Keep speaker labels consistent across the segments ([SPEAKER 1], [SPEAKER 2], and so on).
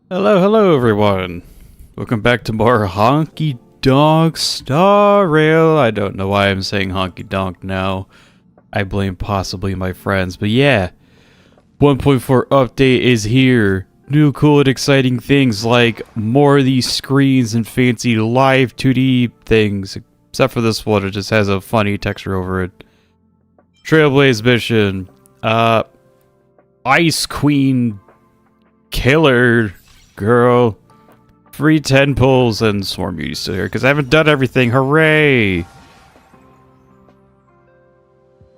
[SPEAKER 1] Hello everyone. Welcome back to more Honky Donk Star Rail. I don't know why I'm saying honky donk now. I blame possibly my friends, but yeah. 1.4 update is here. New cool and exciting things like more of these screens and fancy live 2D things. Except for this one, it just has a funny texture over it. Trailblazer mission. Ice Queen Killer Girl. Free 10 pulls and Swarm Beauty still here because I haven't done everything. Hooray!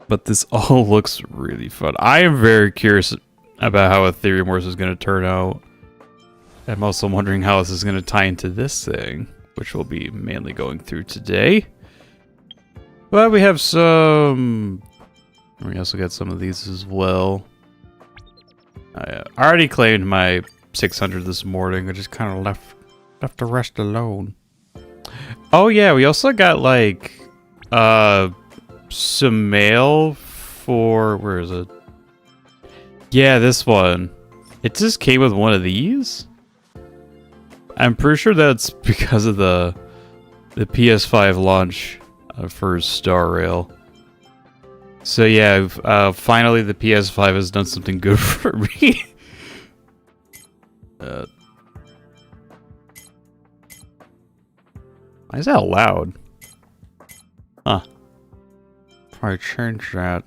[SPEAKER 1] But this all looks really fun. I am very curious about how Ethereum Wars is going to turn out. I'm also wondering how this is going to tie into this thing, which we'll be mainly going through today. But we have some... We also got some of these as well. I already claimed my 600 this morning. I just kind of left the rest alone. Oh yeah, we also got like some mail for, where is it? Yeah, this one. It just came with one of these. I'm pretty sure that's because of the PS5 launch for Star Rail. So yeah, finally the PS5 has done something good for me. Why is that loud? Huh. Probably change that.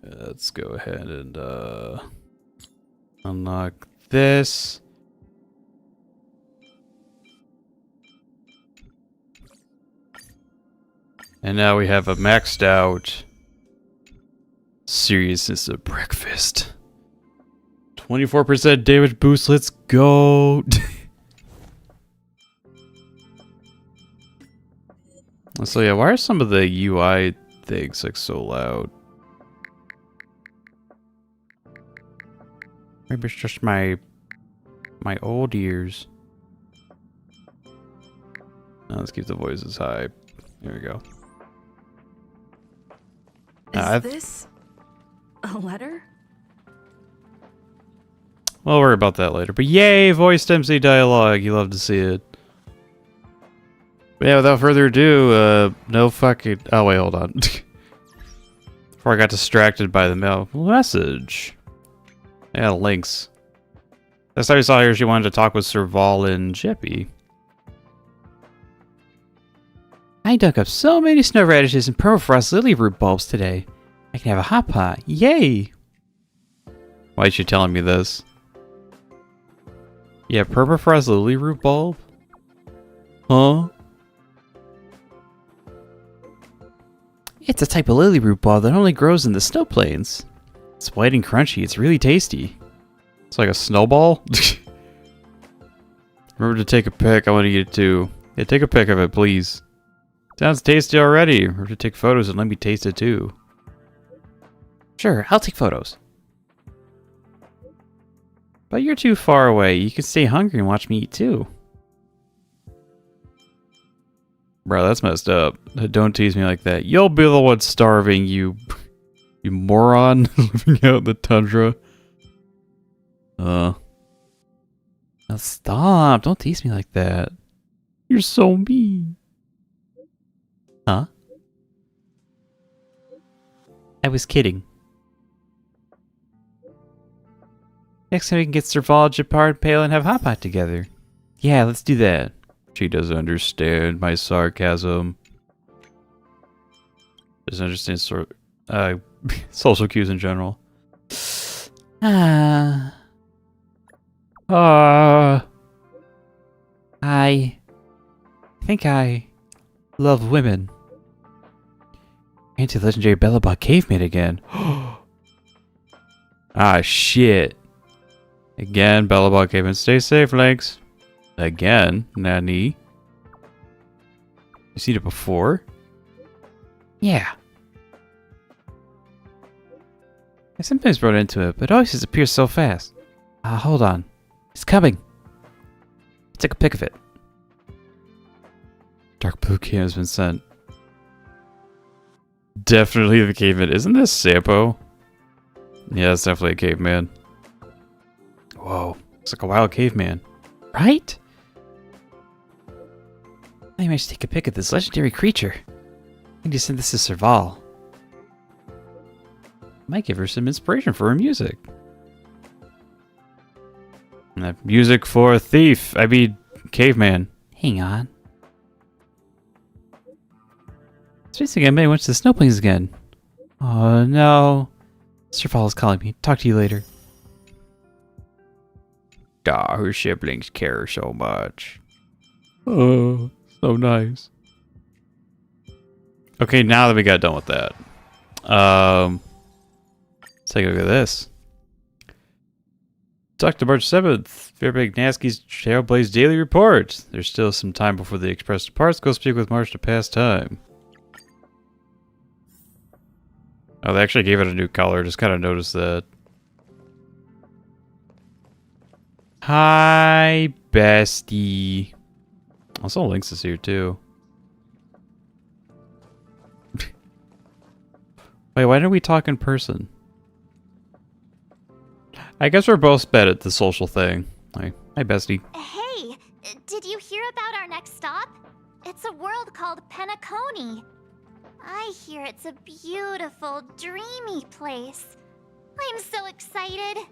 [SPEAKER 1] Let's go ahead and unlock this. And now we have a maxed out Seriousness of Breakfast. 24% damage boost, let's go! So yeah, why are some of the UI things like so loud? Maybe it's just my old ears. Now let's keep the voices high. There we go.
[SPEAKER 2] Is this a letter?
[SPEAKER 1] We'll worry about that later. But yay, voiced MC dialogue. You love to see it. But yeah, without further ado, no fucking... Oh, wait, hold on. Before I got distracted by the mail message. Yeah, links. Last time we saw her, she wanted to talk with Sir Vol and Jeppy. I dug up so many snow radishes and permafrost lily root bulbs today. I can have a hot pot. Yay! Why is she telling me this? Yeah, permafrost lily root bulb? Huh? It's a type of lily root bulb that only grows in the snow plains. It's white and crunchy. It's really tasty. It's like a snowball? Remember to take a pic. I want to eat it too. Yeah, take a pic of it, please. Sounds tasty already. Remember to take photos and let me taste it too. Sure, I'll take photos. But you're too far away. You can stay hungry and watch me eat too. Bro, that's messed up. Don't tease me like that. You'll be the one starving, you moron, living out in the tundra. Now stop. Don't tease me like that. You're so mean. Huh? I was kidding. Next time we can get Sir Vol, Japar, and Pale and have hot pot together. Yeah, let's do that. She doesn't understand my sarcasm. Doesn't understand social cues in general. I think I love women. Anti-legendary belobog caveman again. Ah, shit. Again, belobog caveman. Stay safe, Legs. Again, Nani. You seen it before? Yeah. I sometimes run into it, but it always disappears so fast. Hold on. It's coming. Take a pic of it. Dark blue cam has been sent. Definitely the caveman. Isn't this Sampo? Yeah, it's definitely a caveman. Whoa, it's like a wild caveman. Right? I managed to take a pic at this legendary creature. I need to send this to Serval. Might give her some inspiration for her music. Music for a thief. I mean, caveman. Hang on. Space again, maybe went to the snow plains again. Oh no. Serval is calling me. Talk to you later. Her siblings care so much. Oh, so nice. Okay, now that we got done with that. Let's take a look at this. Dr. March 7th, McNosky's Trailblazer Daily Report. There's still some time before the express departs. Go speak with March to pass time. Oh, they actually gave it a new color. Just kind of noticed that. Hi, bestie. Also, Lynx is here too. Wait, why didn't we talk in person? I guess we're both bad at the social thing. Hi, bestie.
[SPEAKER 3] Hey, did you hear about our next stop? It's a world called Penacony. I hear it's a beautiful, dreamy place. I'm so excited.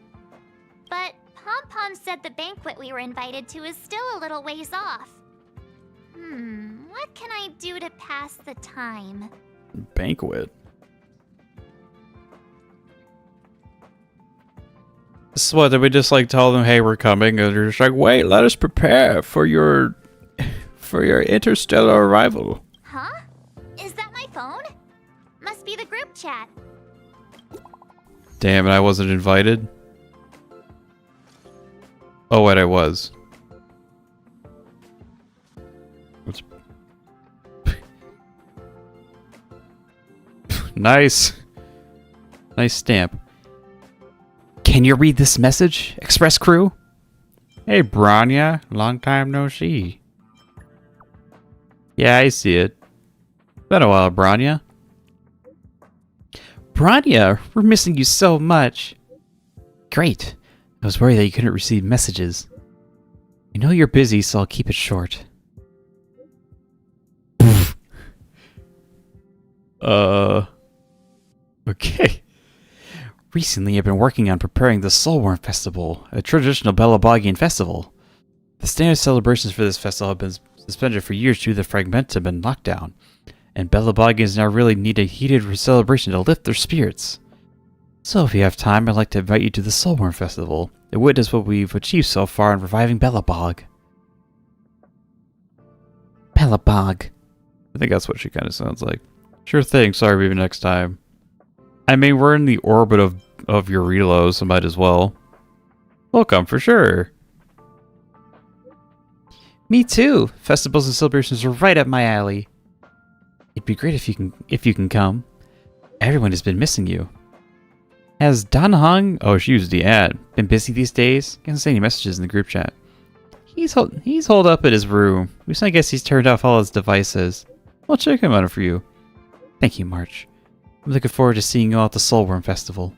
[SPEAKER 3] But Pom-Pom said the banquet we were invited to is still a little ways off. What can I do to pass the time?
[SPEAKER 1] Banquet? So what, did we just like tell them, hey, we're coming, and they're just like, wait, let us prepare for your interstellar arrival.
[SPEAKER 3] Huh? Is that my phone? Must be the group chat.
[SPEAKER 1] Damn it, I wasn't invited. Oh wait, I was. What's... Nice. Nice stamp. Can you read this message, Express Crew? Hey, Bronya. Long time no see. Yeah, I see it. Been a while, Bronya. Bronya, we're missing you so much. Great. I was worried that you couldn't receive messages. I know you're busy, so I'll keep it short. Okay. Recently, I've been working on preparing the Solwarm Festival, a traditional belobogian festival. The standard celebrations for this festival have been suspended for years due to the fragmentum and lockdown, and belobogians now really need a heated celebration to lift their spirits. So if you have time, I'd like to invite you to the Solwarm Festival and witness what we've achieved so far in reviving Belobog. Belobog. I think that's what she kind of sounds like. Sure thing, sorry, maybe next time. I mean, we're in the orbit of Jarilo, so might as well. We'll come for sure. Me too. Festivals and celebrations are right up my alley. It'd be great if you can come. Everyone has been missing you. Has Dan Hung, oh she used the ad, been busy these days? Can't see any messages in the group chat. He's holed up at his room. I guess he's turned off all his devices. I'll check him out for you. Thank you, March. I'm looking forward to seeing you all at the Solwarm Festival.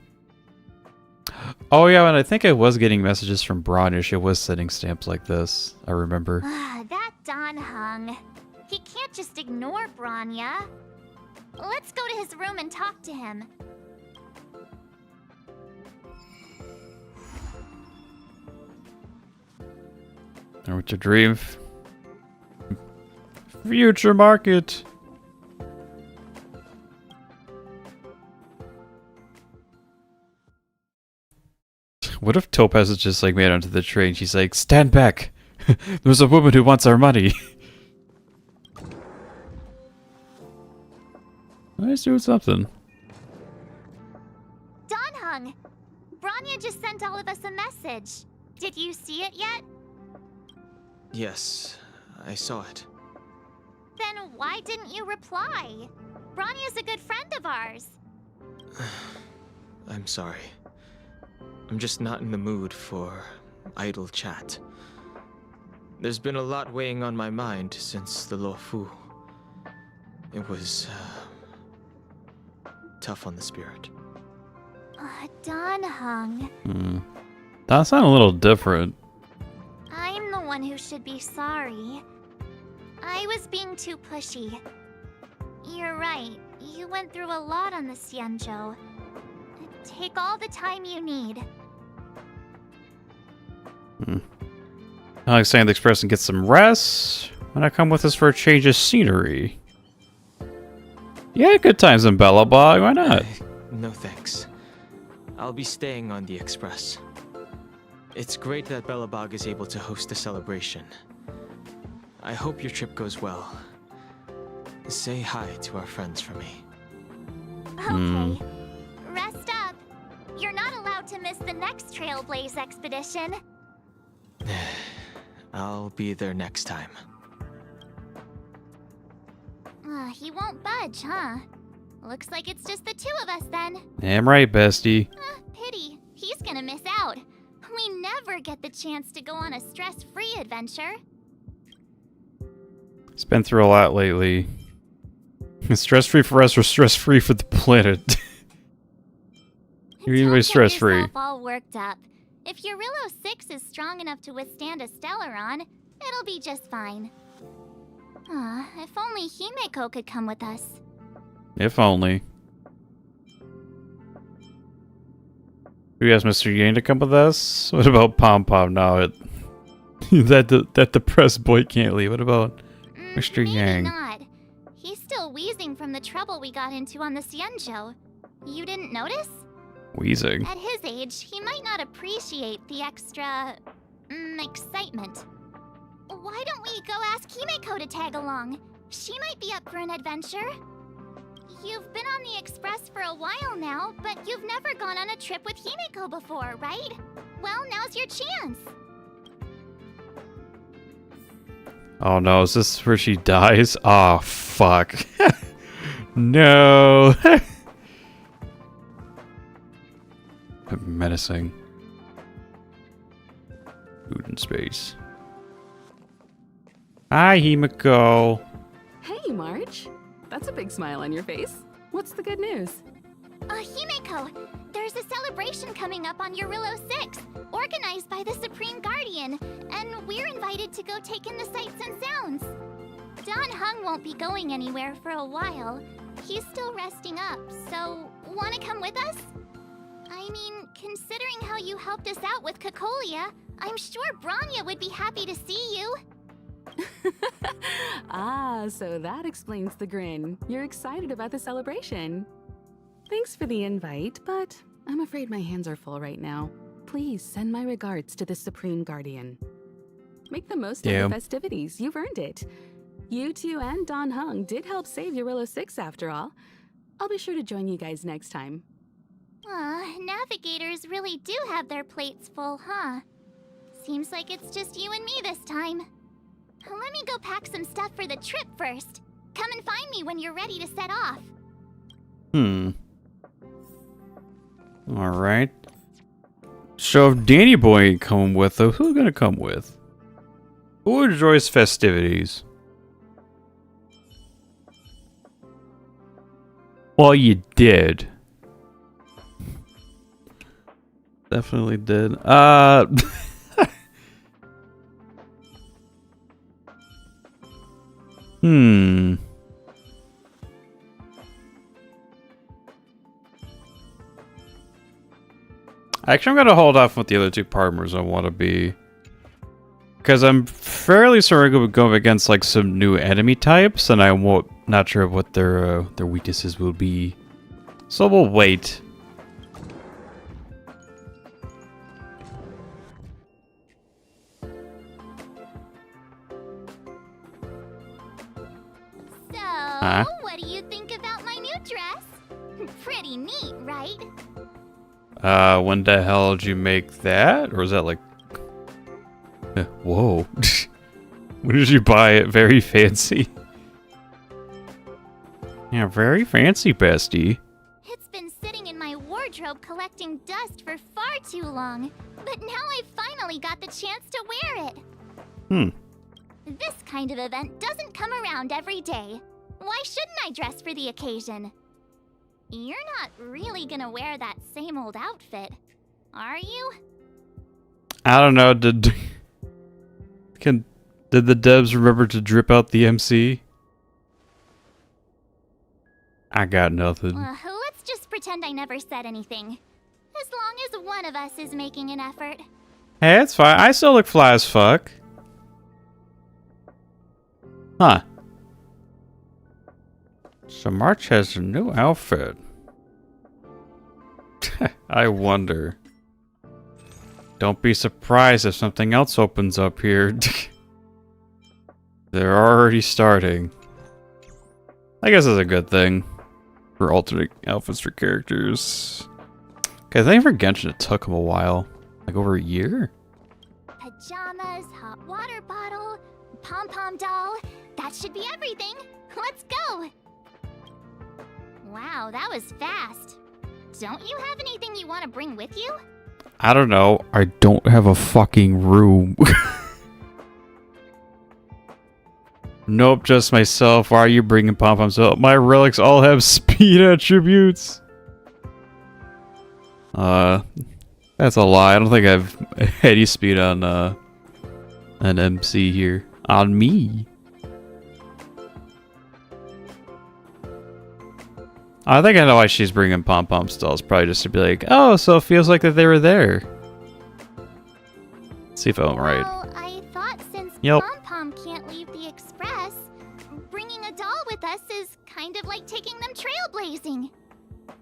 [SPEAKER 1] Oh yeah, and I think I was getting messages from Bronya. She was sending stamps like this. I remember.
[SPEAKER 3] That Don Hung. He can't just ignore Bronya. Let's go to his room and talk to him.
[SPEAKER 1] And what's your dream? Future market. What if Topaz is just like made onto the train? She's like, stand back! There's a woman who wants our money. Nice doing something.
[SPEAKER 3] Don Hung! Bronya just sent all of us a message. Did you see it yet?
[SPEAKER 4] Yes, I saw it.
[SPEAKER 3] Then why didn't you reply? Bronya's a good friend of ours.
[SPEAKER 4] I'm sorry. I'm just not in the mood for idle chat. There's been a lot weighing on my mind since the luofu. It was tough on the spirit.
[SPEAKER 3] Don Hung.
[SPEAKER 1] That sounded a little different.
[SPEAKER 3] I'm the one who should be sorry. I was being too pushy. You're right. You went through a lot on the xianzhou. Take all the time you need.
[SPEAKER 1] Alexander Express and get some rest. Why not come with us for a change of scenery? Yeah, good times in Belobog. Why not?
[SPEAKER 4] No thanks. I'll be staying on the Express. It's great that Belobog is able to host a celebration. I hope your trip goes well. Say hi to our friends for me.
[SPEAKER 3] Okay. Rest up. You're not allowed to miss the next Trailblaze expedition.
[SPEAKER 4] I'll be there next time.
[SPEAKER 3] He won't budge, huh? Looks like it's just the two of us then.
[SPEAKER 1] Damn right, bestie.
[SPEAKER 3] Pity. He's gonna miss out. We never get the chance to go on a stress-free adventure.
[SPEAKER 1] It's been through a lot lately. Stress-free for us or stress-free for the planet? You're even stress-free.
[SPEAKER 3] All worked up. If Jarilo-VI is strong enough to withstand a Stellaron, it'll be just fine. If only Himeko could come with us.
[SPEAKER 1] If only. We asked Mr. Yang to come with us? What about Pom Pom now? That depressed boy can't leave. What about Mr.
[SPEAKER 3] Maybe
[SPEAKER 1] Yang?
[SPEAKER 3] Not. He's still wheezing from the trouble we got into on the xianzhou. You didn't notice?
[SPEAKER 1] Wheezing.
[SPEAKER 3] At his age, he might not appreciate the extra excitement. Why don't we go ask Himeko to tag along? She might be up for an adventure. You've been on the Express for a while now, but you've never gone on a trip with Himeko before, right? Well, now's your chance.
[SPEAKER 1] Oh no, is this where she dies? Oh, fuck. No. Menacing. Food in space. Hi, Himeko.
[SPEAKER 5] Hey, March. That's a big smile on your face. What's the good news?
[SPEAKER 3] Himeko, there's a celebration coming up on Jarilo-VI, organized by the Supreme Guardian, and we're invited to go take in the sights and sounds. Don Hung won't be going anywhere for a while. He's still resting up, so wanna come with us? I mean, considering how you helped us out with Cocolia, I'm sure Bronya would be happy to see you.
[SPEAKER 5] So that explains the grin. You're excited about the celebration. Thanks for the invite, but I'm afraid my hands are full right now. Please send my regards to the Supreme Guardian. Make the most of the festivities. You've earned it. You two and Don Hung did help save Jarilo-VI after all. I'll be sure to join you guys next time.
[SPEAKER 3] Navigators really do have their plates full, huh? Seems like it's just you and me this time. Let me go pack some stuff for the trip first. Come and find me when you're ready to set off.
[SPEAKER 1] Alright. So if Danny Boy ain't coming with us, who's gonna come with? Who enjoys festivities? Well, you did. Definitely did. Actually, I'm gonna hold off with the other two partners I want to be. Because I'm fairly certain I'm going against like some new enemy types, and I'm not sure what their weaknesses will be. So we'll wait.
[SPEAKER 3] So, what do you think about my new dress? Pretty neat, right?
[SPEAKER 1] When the hell did you make that? Or is that like... Whoa. When did you buy it? Very fancy. Yeah, very fancy, bestie.
[SPEAKER 3] It's been sitting in my wardrobe collecting dust for far too long, but now I finally got the chance to wear it. This kind of event doesn't come around every day. Why shouldn't I dress for the occasion? You're not really gonna wear that same old outfit, are you?
[SPEAKER 1] I don't know. Did the devs remember to drip out the MC? I got nothing.
[SPEAKER 3] Let's just pretend I never said anything. As long as one of us is making an effort.
[SPEAKER 1] Hey, it's fine. I still look fly as fuck. Huh. So March has a new outfit. I wonder. Don't be surprised if something else opens up here. They're already starting. I guess that's a good thing. For alternate outfits for characters. Okay, I think for Genshin it took him a while. Like over a year?
[SPEAKER 3] Pajamas, hot water bottle, pom-pom doll. That should be everything. Let's go. Wow, that was fast. Don't you have anything you want to bring with you?
[SPEAKER 1] I don't know. I don't have a fucking room. Nope, just myself. Why are you bringing pom-poms up? My relics all have speed attributes. That's a lie. I don't think I have any speed on an MC here. On me. I think I know why she's bringing pom-pom stalls. Probably just to be like, oh, so it feels like that they were there. Let's see if I'm right.
[SPEAKER 3] Well, I thought since
[SPEAKER 1] Yep.
[SPEAKER 3] Pom-Pom can't leave the Express, bringing a doll with us is kind of like taking them trailblazing.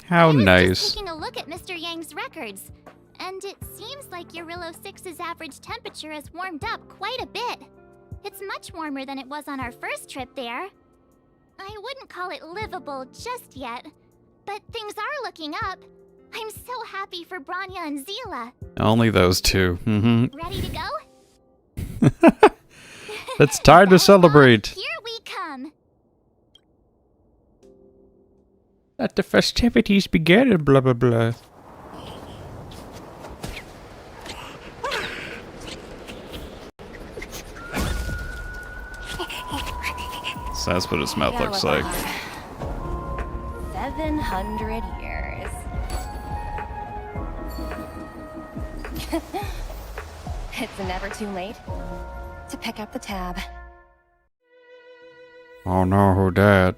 [SPEAKER 1] How
[SPEAKER 3] I was
[SPEAKER 1] nice.
[SPEAKER 3] just taking a look at Mr. Yang's records, and it seems like Jarilo-VI's average temperature has warmed up quite a bit. It's much warmer than it was on our first trip there. I wouldn't call it livable just yet, but things are looking up. I'm so happy for Bronya and Zila.
[SPEAKER 1] Only those two.
[SPEAKER 3] Ready to go?
[SPEAKER 1] It's time to
[SPEAKER 3] Belobog,
[SPEAKER 1] celebrate.
[SPEAKER 3] Here we come.
[SPEAKER 1] Let the festivities begin and blah blah blah. So that's what his mouth looks like.
[SPEAKER 6] 700 years. It's never too late to pick up the tab.
[SPEAKER 1] Oh no, who dat?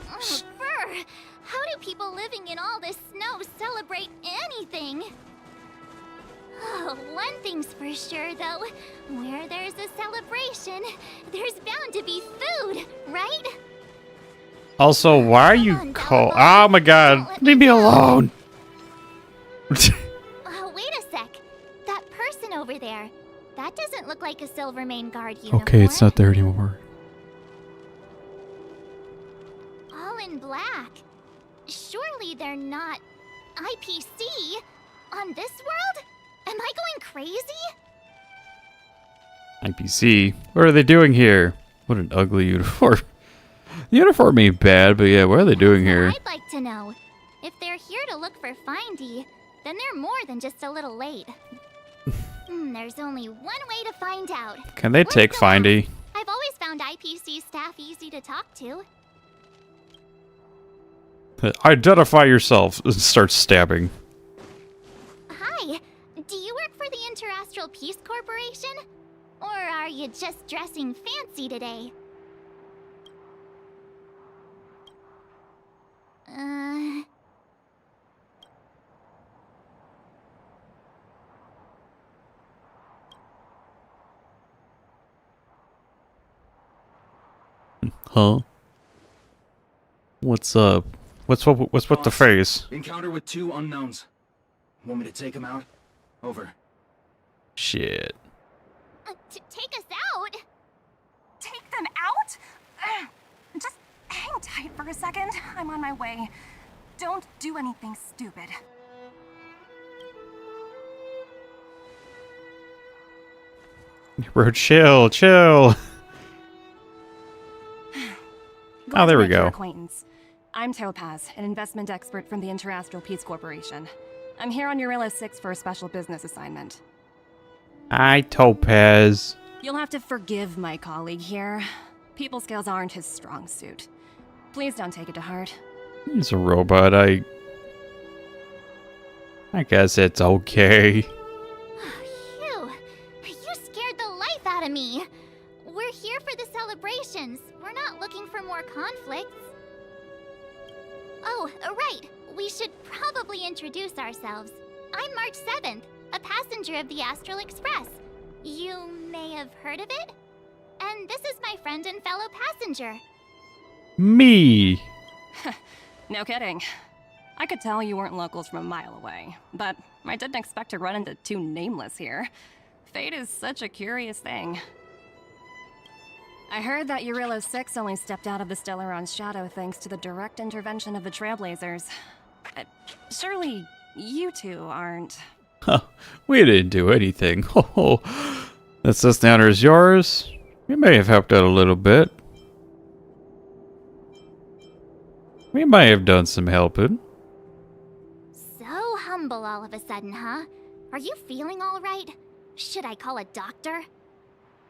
[SPEAKER 3] Oh, Fur! How do people living in all this snow celebrate anything? Oh, one thing's for sure, though. Where there's a celebration, there's bound to be food, right?
[SPEAKER 1] Also, why are you cold? Oh my god, leave me alone!
[SPEAKER 3] Oh, wait a sec. That person over there, that doesn't look like a Silvermane Guard uniform.
[SPEAKER 1] Okay, it's not there anymore.
[SPEAKER 3] All in black. Surely they're not IPC on this world? Am I going crazy?
[SPEAKER 1] IPC? What are they doing here? What an ugly uniform. The uniform ain't bad, but yeah, what are they doing here?
[SPEAKER 3] I'd like to know. If they're here to look for Findy, then they're more than just a little late. There's only one way to find out.
[SPEAKER 1] Can they
[SPEAKER 3] Let's
[SPEAKER 1] take
[SPEAKER 3] go
[SPEAKER 1] Findy?
[SPEAKER 3] ask. I've always found IPC staff easy to talk to.
[SPEAKER 1] Identify yourself and start stabbing.
[SPEAKER 3] Hi, do you work for the Interastral Peace Corporation? Or are you just dressing fancy today?
[SPEAKER 1] Huh? What's up? What's with the face?
[SPEAKER 7] Encounter with 2 unknowns. Want me to take them out? Over.
[SPEAKER 1] Shit.
[SPEAKER 3] Take us out?
[SPEAKER 6] Take them out? Just hang tight for a second. I'm on my way. Don't do anything stupid.
[SPEAKER 1] Bro, chill. Oh, there we go.
[SPEAKER 6] Acquaintance. I'm Topaz, an investment expert from the Interastral Peace Corporation. I'm here on Jarilo-VI for a special business assignment.
[SPEAKER 1] Hi, Topaz.
[SPEAKER 6] You'll have to forgive my colleague here. People skills aren't his strong suit. Please don't take it to heart.
[SPEAKER 1] He's a robot. I guess it's okay.
[SPEAKER 3] Phew. You scared the life out of me. We're here for the celebrations. We're not looking for more conflicts. Oh, right. We should probably introduce ourselves. I'm March 7th, a passenger of the Astral Express. You may have heard of it? And this is my friend and fellow passenger.
[SPEAKER 1] Me.
[SPEAKER 6] No kidding. I could tell you weren't locals from a mile away, but I didn't expect to run into two nameless here. Fate is such a curious thing. I heard that Jarilo-VI only stepped out of the Stellaron's shadow thanks to the direct intervention of the trailblazers. Surely you two aren't...
[SPEAKER 1] Huh, we didn't do anything. Oh, that's just the honor is yours. We may have helped out a little bit. We might have done some helping.
[SPEAKER 3] So humble all of a sudden, huh? Are you feeling all right? Should I call a doctor?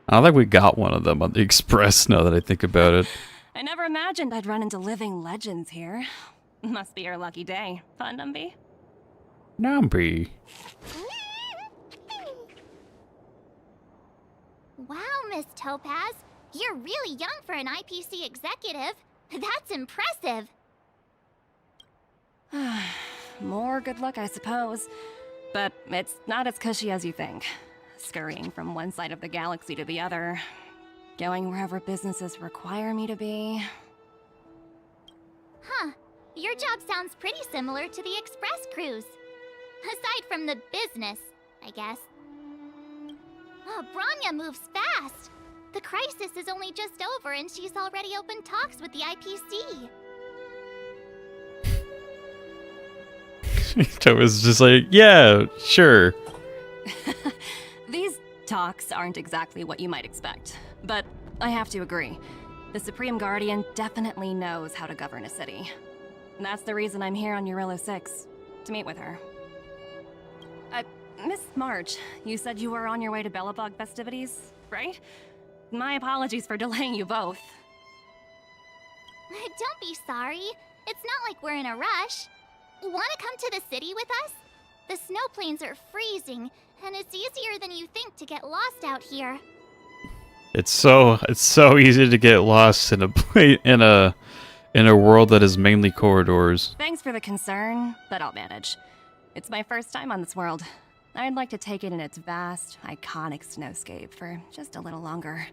[SPEAKER 1] I don't think we got one of them on the Express now that I think about it.
[SPEAKER 6] I never imagined I'd run into living legends here. Must be your lucky day, huh, Numby?
[SPEAKER 1] Numby.
[SPEAKER 3] Wow, Miss Topaz. You're really young for an IPC executive. That's impressive.
[SPEAKER 6] More good luck, I suppose. But it's not as cushy as you think. Scurrying from one side of the galaxy to the other. Going wherever businesses require me to be.
[SPEAKER 3] Huh. Your job sounds pretty similar to the Express cruise. Aside from the business, I guess. Oh, Bronya moves fast. The crisis is only just over and she's already opened talks with the IPC.
[SPEAKER 1] It was just like, yeah, sure.
[SPEAKER 6] These talks aren't exactly what you might expect, but I have to agree. The Supreme Guardian definitely knows how to govern a city. And that's the reason I'm here on Jarilo-VI, to meet with her. Miss March, you said you were on your way to Belobog festivities, right? My apologies for delaying you both.
[SPEAKER 3] Don't be sorry. It's not like we're in a rush. Want to come to the city with us? The snow plains are freezing, and it's easier than you think to get lost out here.
[SPEAKER 1] It's so easy to get lost in a world that is mainly corridors.
[SPEAKER 6] Thanks for the concern, but I'll manage. It's my first time on this world. I'd like to take it in its vast, iconic snowscape for just a little longer.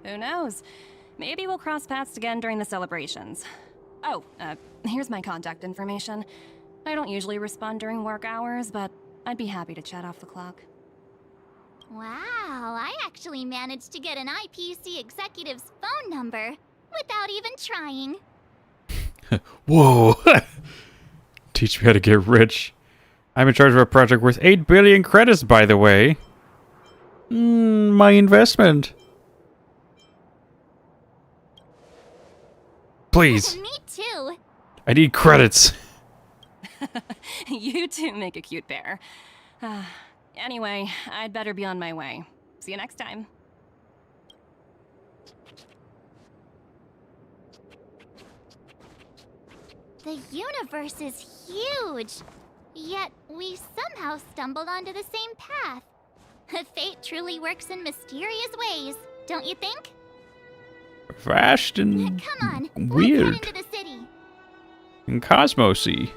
[SPEAKER 6] Who knows? Maybe we'll cross paths again during the celebrations. Oh, here's my contact information. I don't usually respond during work hours, but I'd be happy to chat off the clock.
[SPEAKER 3] Wow, I actually managed to get an IPC executive's phone number without even trying.
[SPEAKER 1] Whoa! Teach me how to get rich. I'm in charge of a project worth 8 billion credits, by the way. My investment. Please.
[SPEAKER 3] Me too.
[SPEAKER 1] I need credits.
[SPEAKER 6] You two make a cute pair. Anyway, I'd better be on my way. See you next time.
[SPEAKER 3] The universe is huge. Yet we somehow stumbled onto the same path. Fate truly works in mysterious ways, don't you think?
[SPEAKER 1] Vast and
[SPEAKER 3] Come on,
[SPEAKER 1] weird.
[SPEAKER 3] let's head into the city.
[SPEAKER 1] And cosmosy.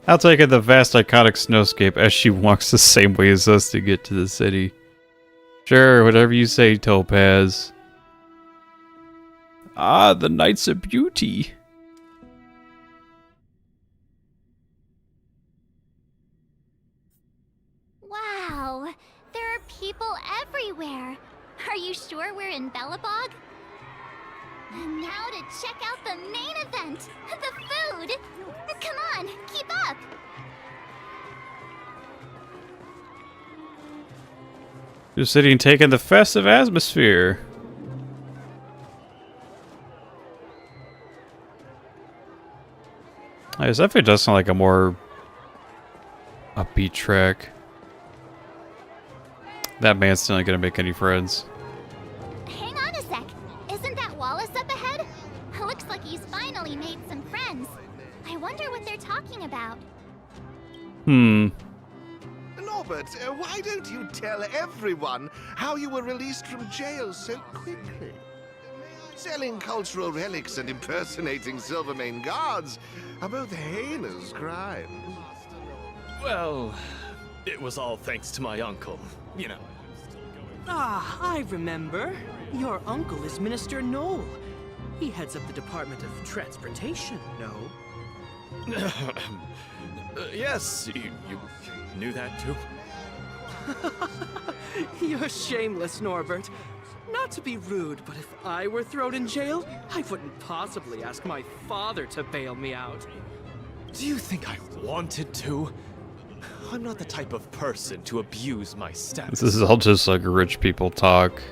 [SPEAKER 1] I'll take it the vast iconic snowscape as she walks the same way as us to get to the city. Sure, whatever you say, Topaz. Ah, the Knights of Beauty.
[SPEAKER 3] Wow, there are people everywhere. Are you sure we're in Belobog? And now to check out the main event, the food. Come on, keep up.
[SPEAKER 1] Just sitting and taking the festive atmosphere. This definitely does sound like a more upbeat track. That man's still not gonna make any friends.
[SPEAKER 3] Hang on a sec. Is made some friends. I wonder what they're talking about.
[SPEAKER 8] Norbert, why don't you tell everyone how you were released from jail so quickly? Selling cultural relics and impersonating Silvermane guards are both heinous crimes.
[SPEAKER 9] Well, it was all thanks to my uncle, you know.
[SPEAKER 10] Ah, I remember. Your uncle is Minister Knoll. He heads up the Department of Transportation, no?
[SPEAKER 9] Yes, you knew that too?
[SPEAKER 10] You're shameless, Norbert. Not to be rude, but if I were thrown in jail, I wouldn't possibly ask my father to bail me out.
[SPEAKER 9] Do you think I wanted to? I'm not the type of person to abuse my status.
[SPEAKER 1] This is all just like rich people talk.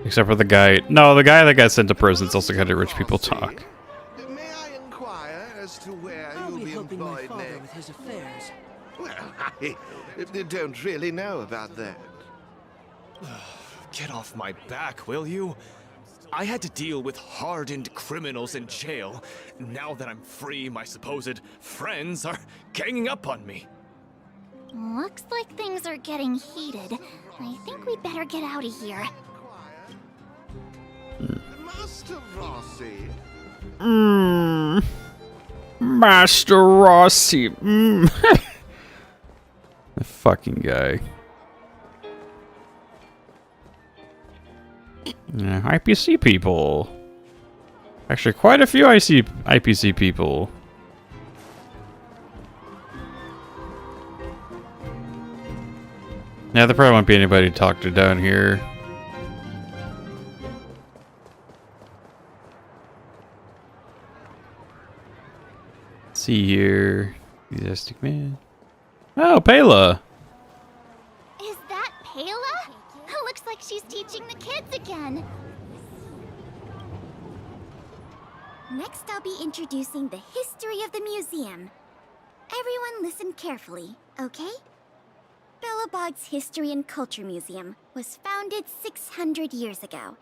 [SPEAKER 1] Except for the guy. No, the guy that got sent to prison is also kind of rich people talk.
[SPEAKER 8] May I inquire as to where
[SPEAKER 10] I'll
[SPEAKER 8] you'll
[SPEAKER 10] be
[SPEAKER 8] be
[SPEAKER 10] helping my
[SPEAKER 8] employed
[SPEAKER 10] father
[SPEAKER 8] next?
[SPEAKER 10] with his affairs.
[SPEAKER 8] Well, I don't really know about that.
[SPEAKER 9] Get off my back, will you? I had to deal with hardened criminals in jail. Now that I'm free, my supposed friends are ganging up on me.
[SPEAKER 3] Looks like things are getting heated. I think we'd better get out of here.
[SPEAKER 8] Master Rossi.
[SPEAKER 1] Master Rossi. The fucking guy. Yeah, IPC people. Actually, quite a few IPC people. Yeah, there probably won't be anybody to talk to down here. Let's see here. Enthusiastic man. Oh, Pela.
[SPEAKER 3] Is that Pela? Looks like she's teaching the kids again. Next, I'll be introducing the history of the museum. Everyone listen carefully, okay? Belobog's History and Culture Museum was founded 600 years ago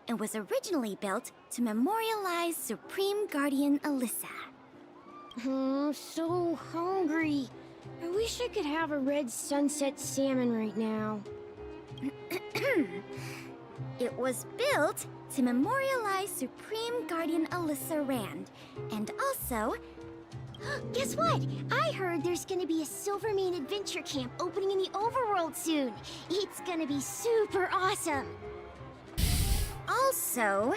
[SPEAKER 3] and was originally built to memorialize Supreme Guardian Alyssa.
[SPEAKER 11] I'm so hungry. I wish I could have a red sunset salmon right now.
[SPEAKER 3] It was built to memorialize Supreme Guardian Alyssa Rand, and also...
[SPEAKER 11] Guess what? I heard there's gonna be a Silvermane adventure camp opening in the overworld soon. It's gonna be super awesome.
[SPEAKER 3] Also,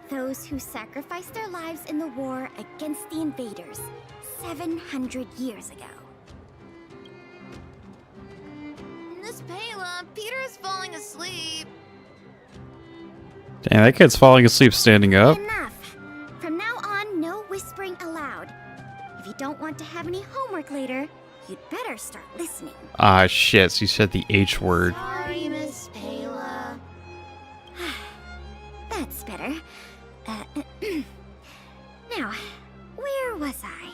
[SPEAKER 3] those who sacrificed their lives in the war against the invaders 700 years ago.
[SPEAKER 2] Miss Pela, Peter's falling asleep.
[SPEAKER 1] Damn, that kid's falling asleep standing up.
[SPEAKER 3] Enough! From now on, no whispering allowed. If you don't want to have any homework later, you'd better start listening.
[SPEAKER 1] Ah, shit. So you said the H word.
[SPEAKER 11] Sorry, Miss Pela.
[SPEAKER 3] That's better. Now, where was I?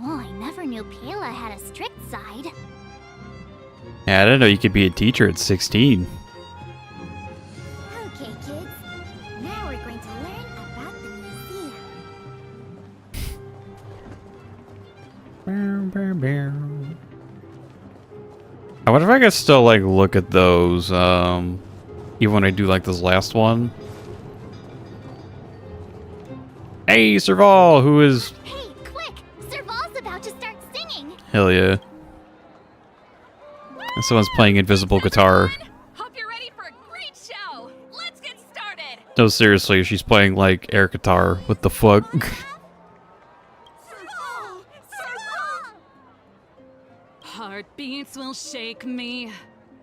[SPEAKER 3] Oh, I never knew Pela had a strict side.
[SPEAKER 1] Yeah, I didn't know you could be a teacher at 16.
[SPEAKER 3] Okay, kids. Now we're going to learn about the museum.
[SPEAKER 1] I wonder if I could still, like, look at those, even when I do, like, this last one. Hey, Serval, who is...
[SPEAKER 3] Hey, quick! Serval's about to start singing!
[SPEAKER 1] Hell yeah. And someone's playing invisible guitar.
[SPEAKER 6] Hope you're ready for a great show. Let's get started.
[SPEAKER 1] No, seriously, she's playing, like, air guitar. What the fuck?
[SPEAKER 3] Serval! Serval!
[SPEAKER 5] Heartbeats will shake me.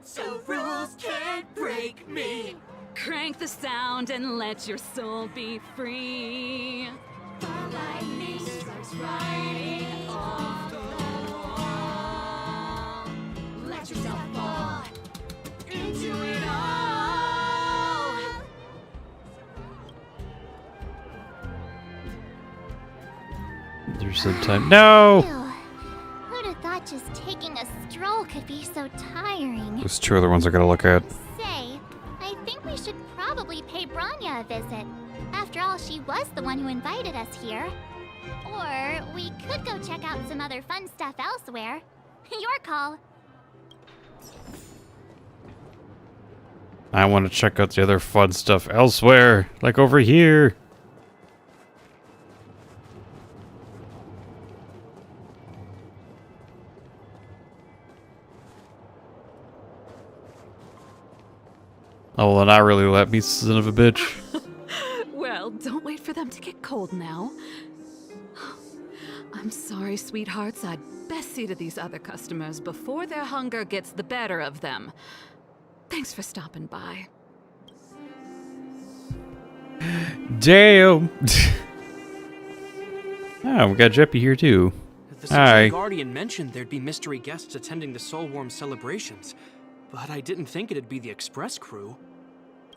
[SPEAKER 10] So rules can't break me.
[SPEAKER 5] Crank the sound and let your soul be free.
[SPEAKER 11] The lightning strikes right off the wall. Let yourself fall into it all.
[SPEAKER 1] There's some time. No!
[SPEAKER 3] Ew. Who'd have thought just taking a stroll could be so tiring?
[SPEAKER 1] There's two other ones I gotta look at.
[SPEAKER 3] Say, I think we should probably pay Bronya a visit. After After all, she was the one who invited us here. Or we could go check out some other fun stuff elsewhere. Your call.
[SPEAKER 1] I want to check out the other fun stuff elsewhere, like over here. Oh, well, not really let me, son of a bitch.
[SPEAKER 5] Well, don't wait for them to get cold now. I'm sorry, sweethearts. I'd best see to these other customers before their hunger gets the better of them. Thanks for stopping by.
[SPEAKER 1] Damn! Oh, we got Jeppy here too.
[SPEAKER 10] The
[SPEAKER 1] Hi.
[SPEAKER 10] Supreme Guardian mentioned there'd be mystery guests attending the Solwarm celebrations, but I didn't think it'd be the Express crew.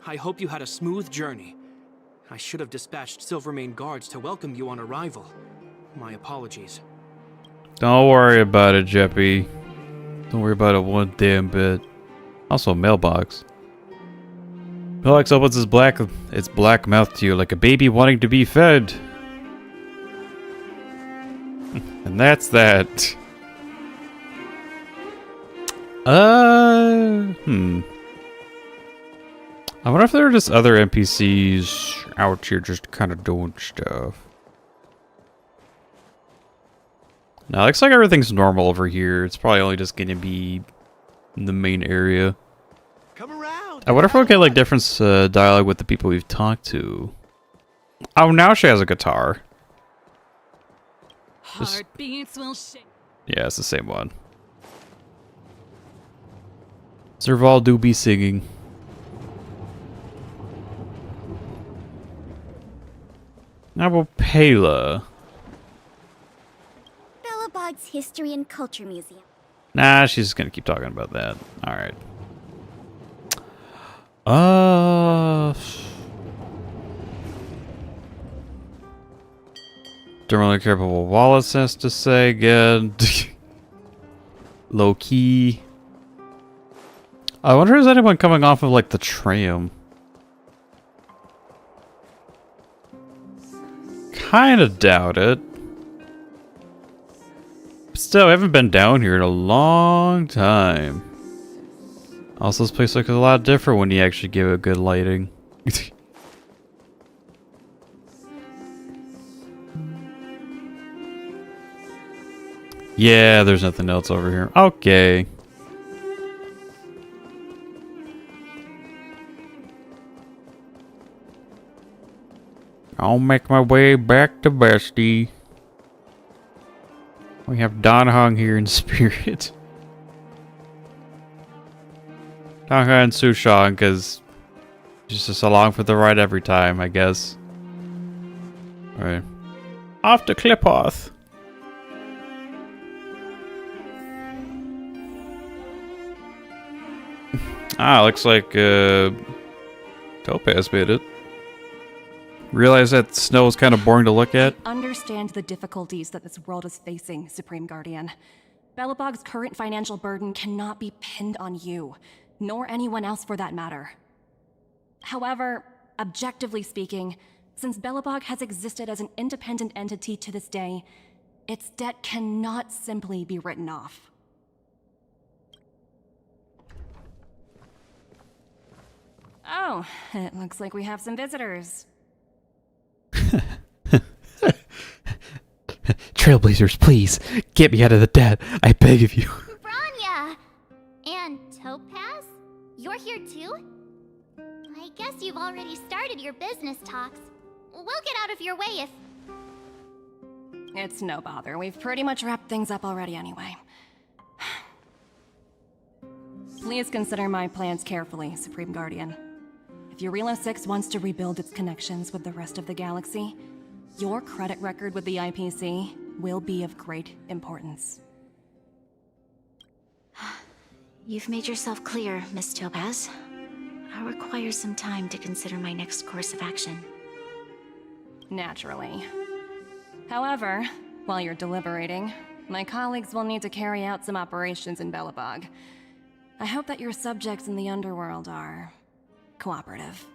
[SPEAKER 10] I hope you had a smooth journey. I should have dispatched Silvermane guards to welcome you on arrival. My apologies.
[SPEAKER 1] Don't worry about it, Jeppy. Don't worry about it one damn bit. Also, a mailbox. Mailbox opens its black mouth to you like a baby wanting to be fed. And that's that. I wonder if there are just other NPCs out here just kind of doing stuff. Now, it looks like everything's normal over here. It's probably only just gonna be in the main area.
[SPEAKER 8] Come around.
[SPEAKER 1] I wonder if we'll get like different dialogue with the people we've talked to. Oh, now she has a guitar.
[SPEAKER 5] Heartbeats will shake.
[SPEAKER 1] Yeah, it's the same one. Serval do be singing. Now about Pela.
[SPEAKER 11] Belobog's History and Culture Museum.
[SPEAKER 1] Nah, she's just gonna keep talking about that. Alright. Don't really care about what Wallace has to say again. Low key. I wonder if there's anyone coming off of like the tram. Kinda doubt it. But still, I haven't been down here in a long time. Also, this place looks a lot different when you actually give it good lighting. Yeah, there's nothing else over here. Okay. I'll make my way back to Bestie. We have Don Hong here in spirit. Don Hong and Sushan, because she's just along for the ride every time, I guess. Alright. Off to Clipoth. Looks like Topaz made it. Realize that snow is kind of boring to look at.
[SPEAKER 6] I understand the difficulties that this world is facing, Supreme Guardian. Belobog's current financial burden cannot be pinned on you, nor anyone else for that matter. However, objectively speaking, since Belobog has existed as an independent entity to this day, its debt cannot simply be written off. Oh, it looks like we have some visitors.
[SPEAKER 1] Trailblazers, please, get me out of the debt. I beg of you.
[SPEAKER 3] Bronya! And Topaz? You're here too? I guess you've already started your business talks. We'll get out of your way if...
[SPEAKER 6] It's no bother. We've pretty much wrapped things up already anyway. Please consider my plans carefully, Supreme Guardian. If Jarilo-VI wants to rebuild its connections with the rest of the galaxy, your credit record with the IPC will be of great importance.
[SPEAKER 11] You've made yourself clear, Miss Topaz. I'll require some time to consider my next course of action.
[SPEAKER 6] Naturally. However, while you're deliberating, my colleagues will need to carry out some operations in Belobog. I hope that your subjects in the underworld are cooperative.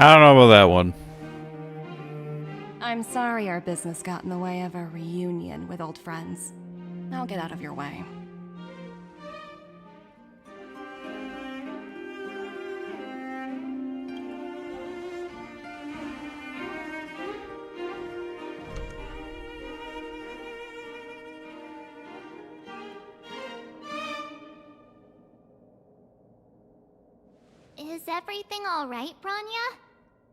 [SPEAKER 1] I don't know about that one.
[SPEAKER 6] I'm sorry our business got in the way of a reunion with old friends. I'll get out of your way.
[SPEAKER 3] Is everything alright, Bronya?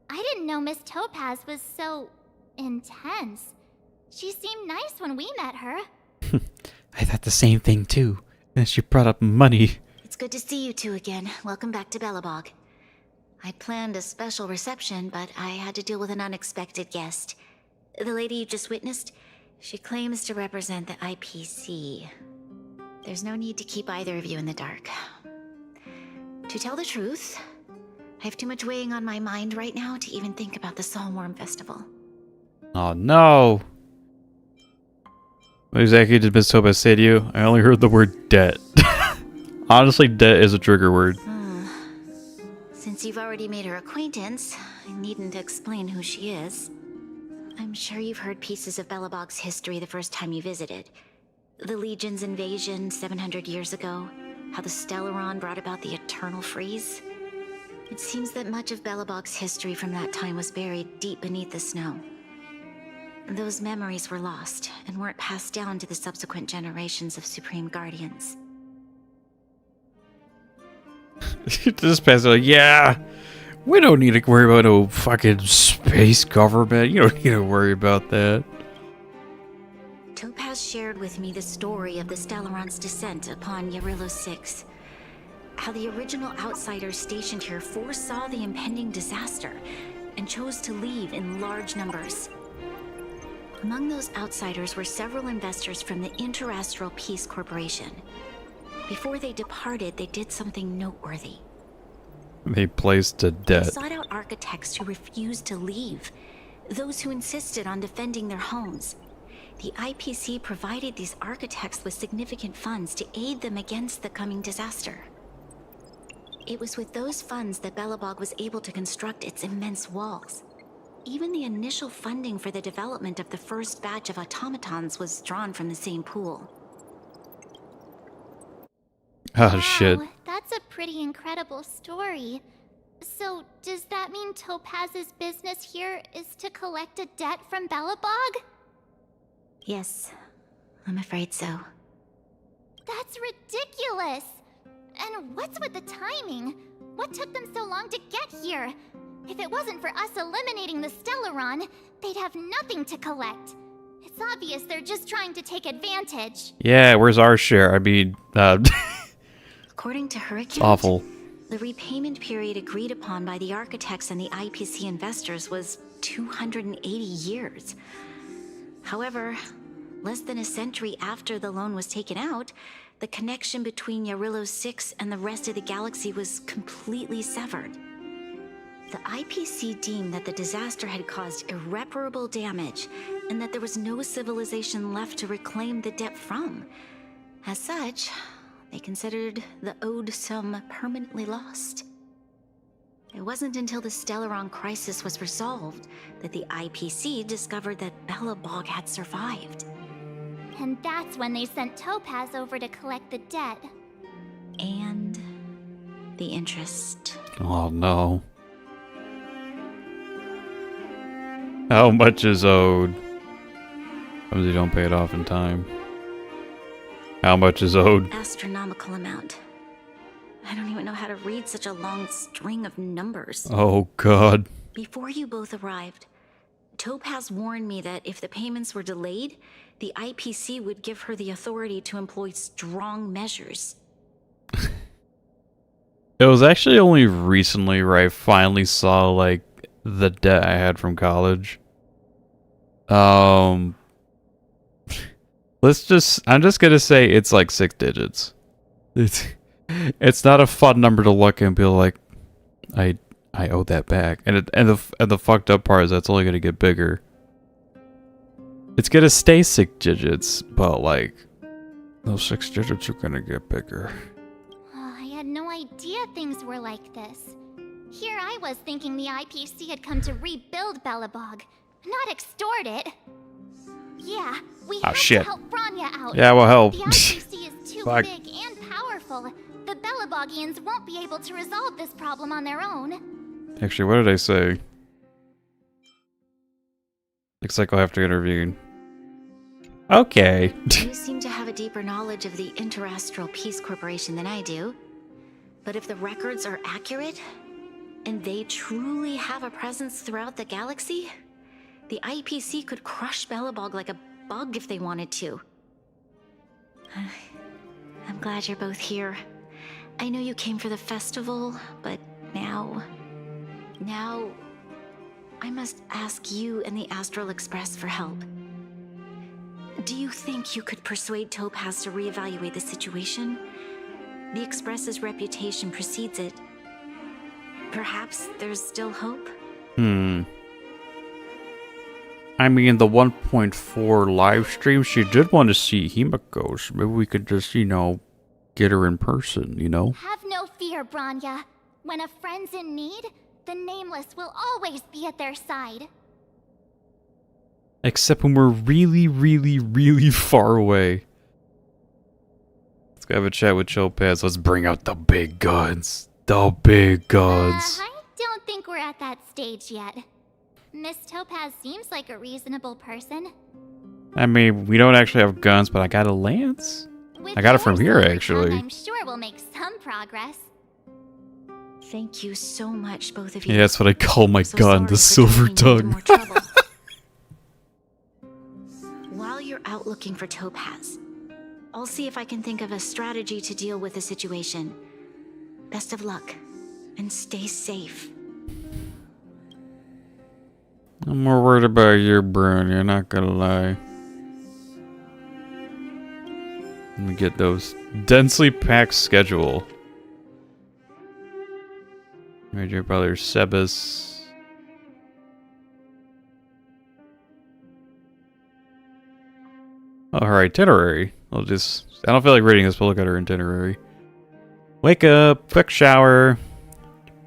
[SPEAKER 3] I didn't know Miss Topaz was so intense. She seemed nice when we met her.
[SPEAKER 1] I thought the same thing too. And she brought up money.
[SPEAKER 11] It's good to see you two again. Welcome back to Belobog. I'd planned a special reception, but I had to deal with an unexpected guest. The lady you just witnessed, she claims to represent the IPC. There's no need to keep either of you in the dark. To tell the truth, I have too much weighing on my mind right now to even think about the Solwarm Festival.
[SPEAKER 1] Oh no. What exactly did Miss Topaz say to you? I only heard the word debt. Honestly, debt is a trigger word.
[SPEAKER 11] Since you've already made her acquaintance, I needn't explain who she is. I'm sure you've heard pieces of Belobog's history the first time you visited. The Legion's invasion 700 years ago, how the Stellaron brought about the eternal freeze. It seems that much of Belobog's history from that time was buried deep beneath the snow. Those memories were lost and weren't passed down to the subsequent generations of Supreme Guardians.
[SPEAKER 1] This pastor like, yeah, we don't need to worry about no fucking space government. You don't need to worry about that.
[SPEAKER 11] Topaz shared with me the story of the Stellaron's descent upon Jarilo-VI. How the original outsiders stationed here foresaw the impending disaster and chose to leave in large numbers. Among those outsiders were several investors from the Interastral Peace Corporation. Before they departed, they did something noteworthy.
[SPEAKER 1] They placed a
[SPEAKER 11] They
[SPEAKER 1] debt.
[SPEAKER 11] sought out architects who refused to leave, those who insisted on defending their homes. The IPC provided these architects with significant funds to aid them against the coming disaster. It was with those funds that Belobog was able to construct its immense walls. Even the initial funding for the development of the first batch of automatons was drawn from the same pool.
[SPEAKER 1] Oh shit.
[SPEAKER 3] Wow, that's a pretty incredible story. So, does that mean Topaz's business here is to collect a debt from Belobog?
[SPEAKER 11] Yes, I'm afraid so.
[SPEAKER 3] That's ridiculous! And what's with the timing? What took them so long to get here? If it wasn't for us eliminating the Stellaron, they'd have nothing to collect. It's obvious they're just trying to take advantage.
[SPEAKER 1] Yeah, where's our share? I mean,
[SPEAKER 11] According to her account,
[SPEAKER 1] awful.
[SPEAKER 11] the repayment period agreed upon by the architects and the IPC investors was 280 years. However, less than a century after the loan was taken out, the connection between Jarilo-VI and the rest of the galaxy was completely severed. The IPC deemed that the disaster had caused irreparable damage and that there was no civilization left to reclaim the debt from. As such, they considered the owed sum permanently lost. It wasn't until the Stellaron crisis was resolved that the IPC discovered that Belobog had survived.
[SPEAKER 3] And that's when they sent Topaz over to collect the debt.
[SPEAKER 11] And the interest.
[SPEAKER 1] Oh no. How much is owed? Sometimes you don't pay it off in time. How much is owed?
[SPEAKER 11] Astronomical amount. I don't even know how to read such a long string of numbers.
[SPEAKER 1] Oh god.
[SPEAKER 11] Before you both arrived, Topaz warned me that if the payments were delayed, the IPC would give her the authority to employ strong measures.
[SPEAKER 1] It was actually only recently where I finally saw, like, the debt I had from college. I'm just gonna say it's like 6 digits. It's not a fun number to look and be like, I owe that back. And the fucked up part is that's only gonna get bigger. It's gonna stay 6 digits, but like those 6 digits are gonna get bigger.
[SPEAKER 3] Oh, I had no idea things were like this. Here I was thinking the IPC had come to rebuild Belobog, not extort it. Yeah, we have
[SPEAKER 1] shit.
[SPEAKER 3] to help Bronya out.
[SPEAKER 1] Yeah, we'll help.
[SPEAKER 3] The IPC is too
[SPEAKER 1] Fuck.
[SPEAKER 3] big and powerful. The Belobogians won't be able to resolve this problem on their own.
[SPEAKER 1] Actually, what did I say? Looks like I'll have to intervene. Okay.
[SPEAKER 11] You seem to have a deeper knowledge of the Interastral Peace Corporation than I do. But if the records are accurate, and they truly have a presence throughout the galaxy, the IPC could crush Belobog like a bug if they wanted to. I'm glad you're both here. I know you came for the festival, but now I must ask you and the Astral Express for help. Do you think you could persuade Topaz to reevaluate the situation? The Express's reputation precedes it. Perhaps there's still hope?
[SPEAKER 1] I mean, the 1.4 live stream, she did want to see Himiko, so maybe we could just, get her in person,
[SPEAKER 3] Have no fear, Bronya. When a friend's in need, the Nameless will always be at their side.
[SPEAKER 1] Except when we're really, really, really far away. Let's go have a chat with Topaz. Let's bring out the big guns. The big guns.
[SPEAKER 3] I don't think we're at that stage yet. Miss Topaz seems like a reasonable person.
[SPEAKER 1] I mean, we don't actually have guns, but I got a lance.
[SPEAKER 3] With
[SPEAKER 1] I got it from
[SPEAKER 3] your
[SPEAKER 1] here,
[SPEAKER 3] silver
[SPEAKER 1] actually.
[SPEAKER 3] tongue, I'm sure we'll make some progress.
[SPEAKER 11] Thank you so much, both of you.
[SPEAKER 1] Yeah, that's what I call my
[SPEAKER 11] So
[SPEAKER 1] gun, the
[SPEAKER 11] sorry for
[SPEAKER 1] silver
[SPEAKER 11] turning you into
[SPEAKER 1] tongue.
[SPEAKER 11] more trouble. While you're out looking for Topaz, I'll see if I can think of a strategy to deal with the situation. Best of luck, and stay safe.
[SPEAKER 1] I'm more worried about your brain, you're not gonna lie. Let me get those. Densely packed schedule. Major brother Sebas. Oh, her itinerary. I don't feel like reading this, but look at her itinerary. Wake up, quick shower.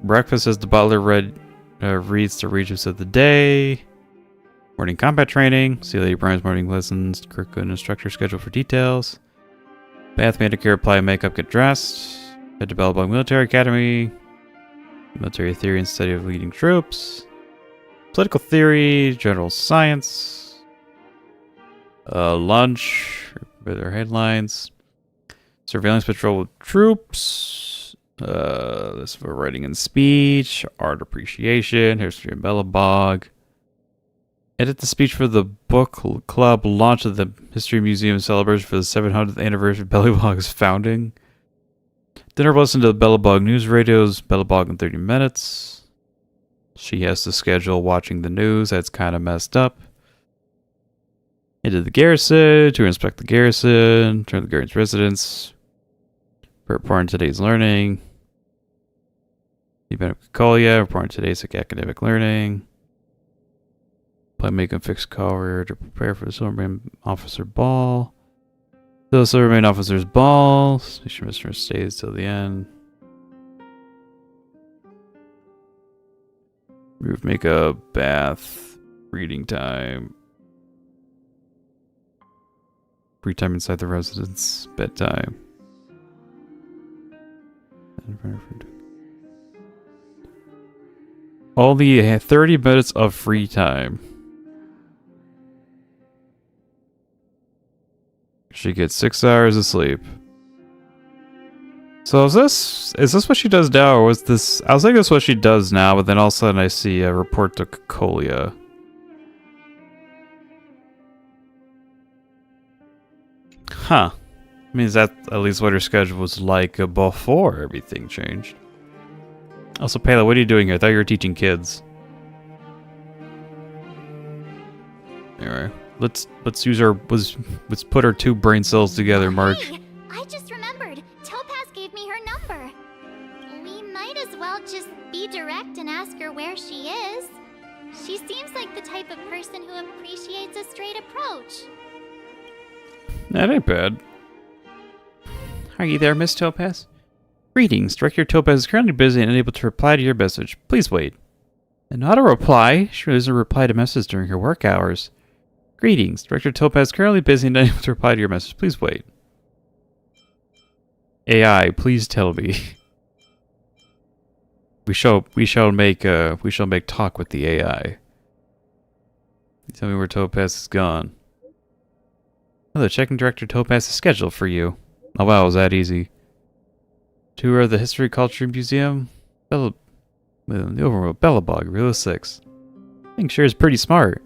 [SPEAKER 1] Breakfast as the butler reads the regents of the day. Morning combat training. See Lady Brian's morning lessons. Curriculum instructor schedule for details. Bath, manicure, apply makeup, get dressed. Head to Belobog Military Academy. Military theory and study of leading troops. Political theory, general science. Lunch, with their headlines. Surveillance patrol with troops. This for writing and speech. Art appreciation. History of Belobog. Edit the speech for the book club launch of the History Museum celebration for the 700th anniversary of Belobog's founding. Dinner listen to the Belobog news radios. Belobog in 30 minutes. She has to schedule watching the news. That's kind of messed up. Into the garrison to inspect the garrison. Turn the garrison's residence. Report on today's learning. Event of Kolia. Report on today's academic learning. Play make and fix courier to prepare for the Solwarm officer ball. The Solwarm officer's ball. Station Mr. stays till the end. Move makeup, bath, reading time. Free time inside the residence, bedtime. Only 30 minutes of free time. She gets 6 hours of sleep. So is this what she does now, or was this? I was thinking this what she does now, but then all of a sudden I see a report to Kolia. Huh. Means that at least what her schedule was like before everything changed. Also, Pela, what are you doing here? I thought you were teaching kids. Anyway, let's put our two brain cells together, March.
[SPEAKER 3] Hey, I just remembered. Topaz gave me her number. We might as well just be direct and ask her where she is. She seems like the type of person who appreciates a straight approach.
[SPEAKER 1] That ain't bad. Are you there, Miss Topaz? Greetings. Director Topaz is currently busy and unable to reply to your message. Please wait. And not a reply? She doesn't reply to messages during her work hours. Greetings. Director Topaz is currently busy and unable to reply to your message. Please wait. AI, please tell me. We shall make talk with the AI. Tell me where Topaz is gone. Hello, checking Director Topaz's schedule for you. Oh wow, was that easy? Tour of the History Culture Museum. The overworld Belobog, Jarilo-VI. I think sure is pretty smart.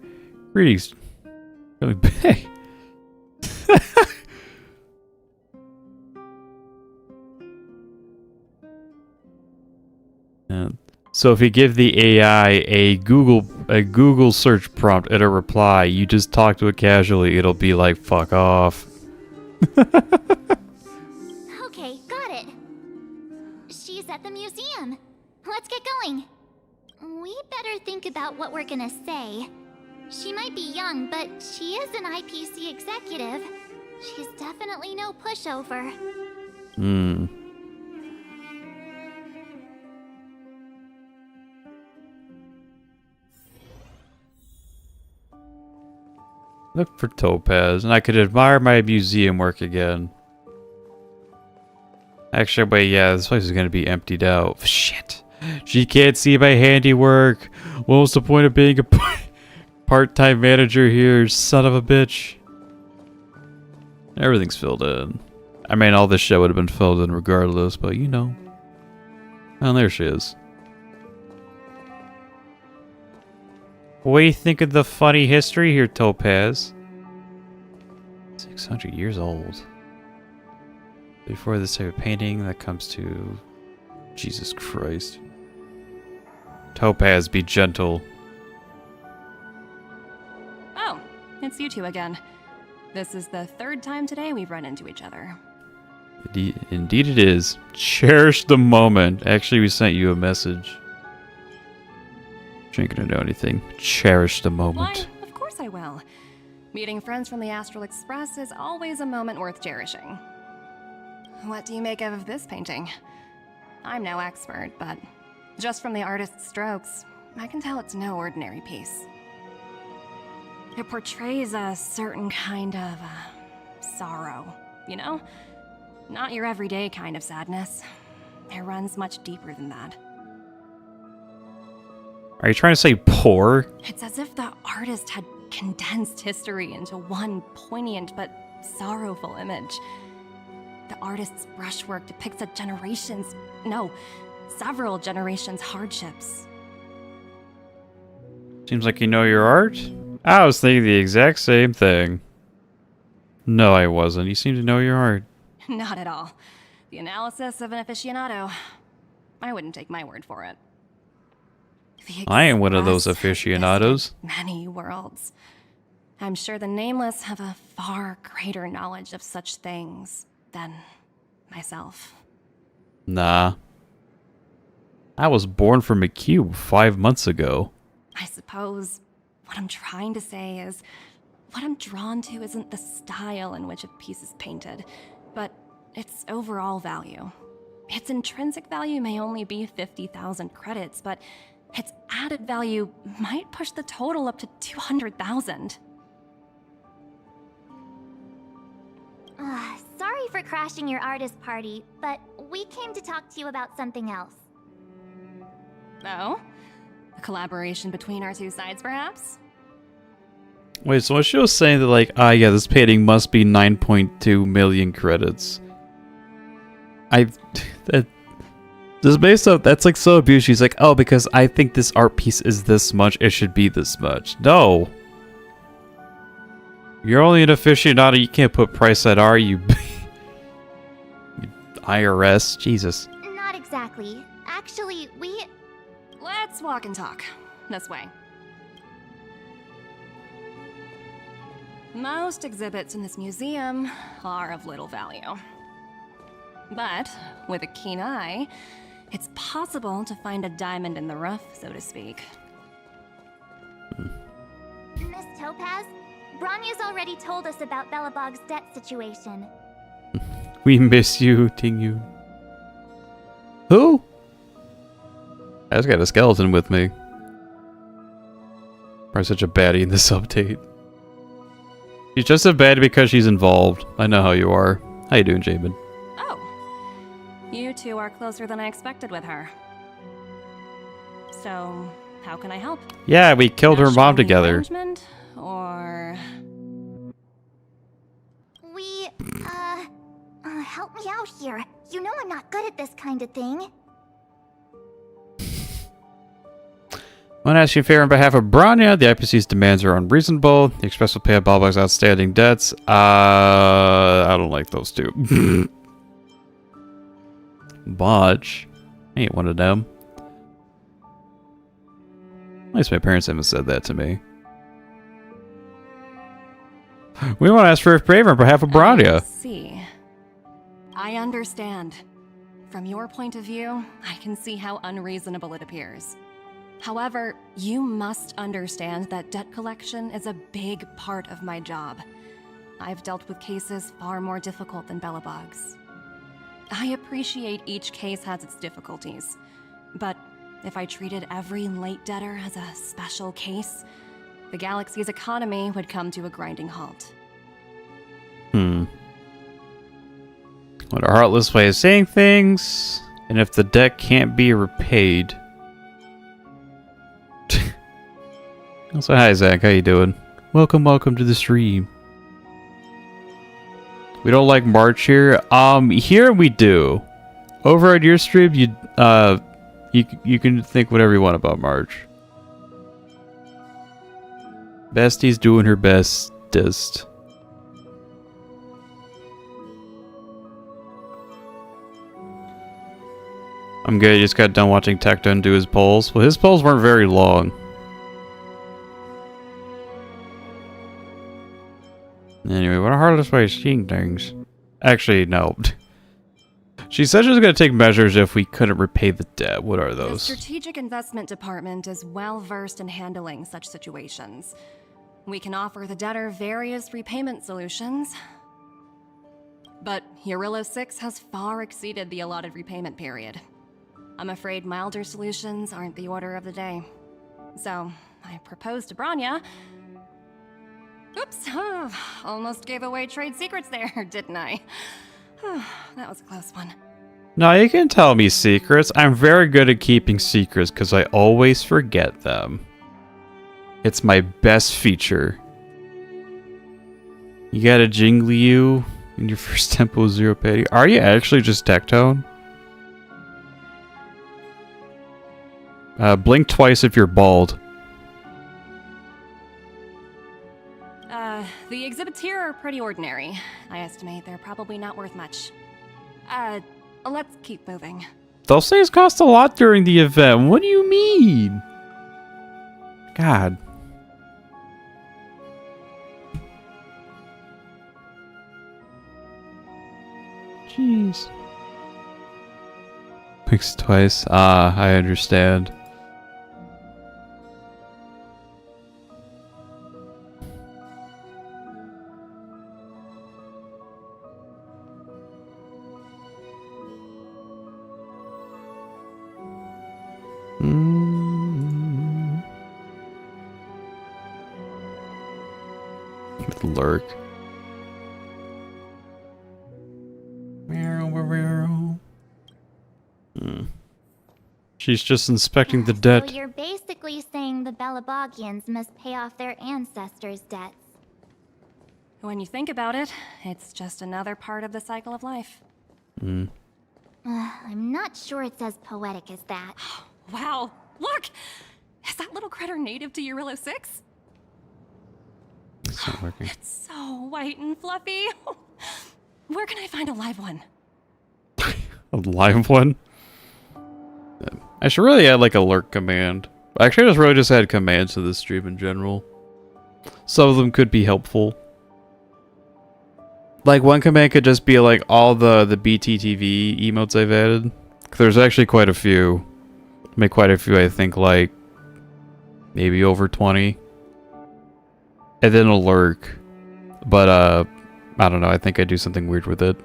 [SPEAKER 1] Greetings. Really big. So if you give the AI a Google search prompt and a reply, you just talk to it casually, it'll be like, fuck off.
[SPEAKER 3] Okay, got it. She's at the museum. Let's get going. We better think about what we're gonna say. She might be young, but she is an IPC executive. She's definitely no pushover.
[SPEAKER 1] Look for Topaz, and I could admire my museum work again. Actually, wait, yeah, this place is gonna be emptied out. Shit. She can't see my handiwork. What was the point of being a part-time manager here, son of a bitch? Everything's filled in. I mean, all this shit would have been filled in regardless, but you know. Oh, there she is. What do you think of the funny history here, Topaz? 600 years old. Before this type of painting, that comes to... Jesus Christ. Topaz, be gentle.
[SPEAKER 6] Oh, it's you two again. This is the third time today we've run into each other.
[SPEAKER 1] Indeed it is. Cherish the moment. Actually, we sent you a message. Ain't gonna know anything. Cherish the moment.
[SPEAKER 6] Why, of course I will. Meeting friends from the Astral Express is always a moment worth cherishing. What do you make of this painting? I'm no expert, but just from the artist's strokes, I can tell it's no ordinary piece. It portrays a certain kind of sorrow, you know? Not your everyday kind of sadness. It runs much deeper than that.
[SPEAKER 1] Are you trying to say poor?
[SPEAKER 6] It's as if the artist had condensed history into one poignant but sorrowful image. The artist's brushwork depicts several generations' hardships.
[SPEAKER 1] Seems like you know your art? I was thinking the exact same thing. No, I wasn't. You seem to know your art.
[SPEAKER 6] Not at all. The analysis of an aficionado. I wouldn't take my word for it.
[SPEAKER 1] I am one of those aficionados.
[SPEAKER 6] Many worlds. I'm sure the Nameless have a far greater knowledge of such things than myself.
[SPEAKER 1] Nah. I was born from a cube 5 months ago.
[SPEAKER 6] I suppose what I'm trying to say is, what I'm drawn to isn't the style in which a piece is painted, but its overall value. Its intrinsic value may only be 50,000 credits, but its added value might push the total up to 200,000.
[SPEAKER 3] Sorry for crashing your artist party, but we came to talk to you about something else.
[SPEAKER 6] Oh? A collaboration between our two sides, perhaps?
[SPEAKER 1] Wait, so she was saying that, like, yeah, this painting must be 9.2 million credits. Just based off, that's like so abused. She's like, oh, because I think this art piece is this much, it should be this much. No. You're only an aficionado, you can't put price at art, you IRS. Jesus.
[SPEAKER 3] Not exactly. Actually,
[SPEAKER 6] Let's walk and talk. This way. Most exhibits in this museum are of little value. But with a keen eye, it's possible to find a diamond in the rough, so to speak.
[SPEAKER 3] Miss Topaz, Bronya's already told us about Belobog's debt situation.
[SPEAKER 1] We miss you, Tingyun. Who? I just got a skeleton with me. Probably such a baddie in this update. She's just a baddie because she's involved. I know how you are. How you doing, Jamin?
[SPEAKER 6] Oh, you two are closer than I expected with her. So, how can I help?
[SPEAKER 1] Yeah, we killed her mom together.
[SPEAKER 6] Or
[SPEAKER 3] We, help me out here. You know I'm not good at this kind of thing.
[SPEAKER 1] I want to ask you a favor on behalf of Bronya. The IPC's demands are unreasonable. The Express will pay a belobog's outstanding debts. I don't like those two. Botch. Ain't one of them. At least my parents haven't said that to me. We want to ask for a favor on behalf of Bronya.
[SPEAKER 6] See. I understand. From your point of view, I can see how unreasonable it appears. However, you must understand that debt collection is a big part of my job. I've dealt with cases far more difficult than belobog's. I appreciate each case has its difficulties, but if I treated every late debtor as a special case, the galaxy's economy would come to a grinding halt.
[SPEAKER 1] What a heartless way of saying things. And if the debt can't be repaid... So hi Zach, how you doing? Welcome to the stream. We don't like March here. Here we do. Over at your stream, you can think whatever you want about March. Bestie's doing her bestest. I'm good. I just got done watching Tecton do his polls. Well, his polls weren't very long. Anyway, what a heartless way of seeing things. Actually, no. She said she was going to take measures if we couldn't repay the debt. What are those?
[SPEAKER 6] The Strategic Investment Department is well versed in handling such situations. We can offer the debtor various repayment solutions. But Jarilo-VI has far exceeded the allotted repayment period. I'm afraid milder solutions aren't the order of the day. So, I proposed to Bronya. Oops, almost gave away trade secrets there, didn't I? That was a close one.
[SPEAKER 1] No, you can tell me secrets. I'm very good at keeping secrets because I always forget them. It's my best feature. You got a jingliu in your first tempo 0 petty. Are you actually just Tectone? Blink twice if you're bald.
[SPEAKER 6] The exhibits here are pretty ordinary. I estimate they're probably not worth much. Let's keep moving.
[SPEAKER 1] Those things cost a lot during the event. What do you mean? God. Jeez. Blinks twice. Ah, I understand. Lurk. She's just inspecting the debt.
[SPEAKER 3] So you're basically saying the Belobogians must pay off their ancestors' debts.
[SPEAKER 6] When you think about it, it's just another part of the cycle of life.
[SPEAKER 3] I'm not sure it's as poetic as that.
[SPEAKER 6] Wow, look! Is that little critter native to Jarilo-VI?
[SPEAKER 1] It's not working.
[SPEAKER 6] It's so white and fluffy. Where can I find a live one?
[SPEAKER 1] A live one? I should really add like a lurk command. Actually, I just really just add commands to this stream in general. Some of them could be helpful. Like one command could just be like all the BTTV emotes I've added. There's actually quite a few. Make quite a few, I think, like maybe over 20. And then a lurk. But I don't know, I think I do something weird with it.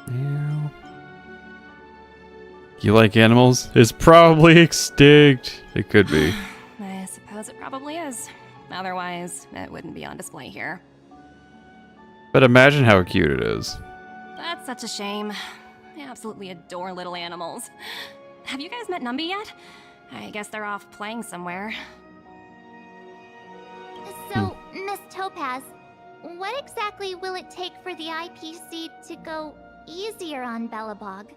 [SPEAKER 1] Meow. You like animals? It's probably extinct. It could be.
[SPEAKER 6] I suppose it probably is. Otherwise, it wouldn't be on display here.
[SPEAKER 1] But imagine how cute it is.
[SPEAKER 6] That's such a shame. I absolutely adore little animals. Have you guys met Numby yet? I guess they're off playing somewhere.
[SPEAKER 3] So, Miss Topaz, what exactly will it take for the IPC to go easier on Belobog?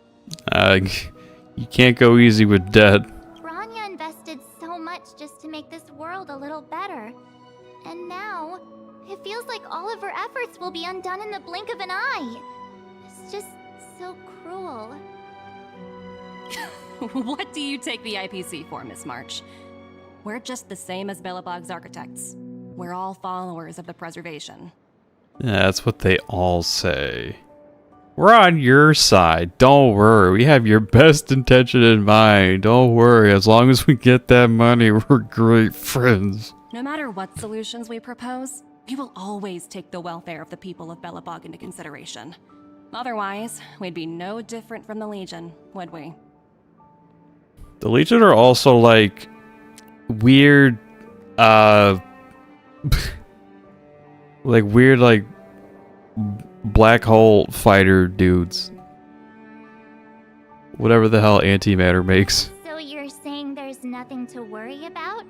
[SPEAKER 1] You can't go easy with debt.
[SPEAKER 3] Bronya invested so much just to make this world a little better. And now, it feels like all of her efforts will be undone in the blink of an eye. It's just so cruel.
[SPEAKER 6] What do you take the IPC for, Miss March? We're just the same as Belobog's architects. We're all followers of the preservation.
[SPEAKER 1] Yeah, that's what they all say. We're on your side. Don't worry. We have your best intention in mind. Don't worry. As long as we get that money, we're great friends.
[SPEAKER 6] No matter what solutions we propose, we will always take the welfare of the people of Belobog into consideration. Otherwise, we'd be no different from the Legion, would we?
[SPEAKER 1] The Legion are also like weird, like weird, like black hole fighter dudes. Whatever the hell antimatter makes.
[SPEAKER 3] So you're saying there's nothing to worry about?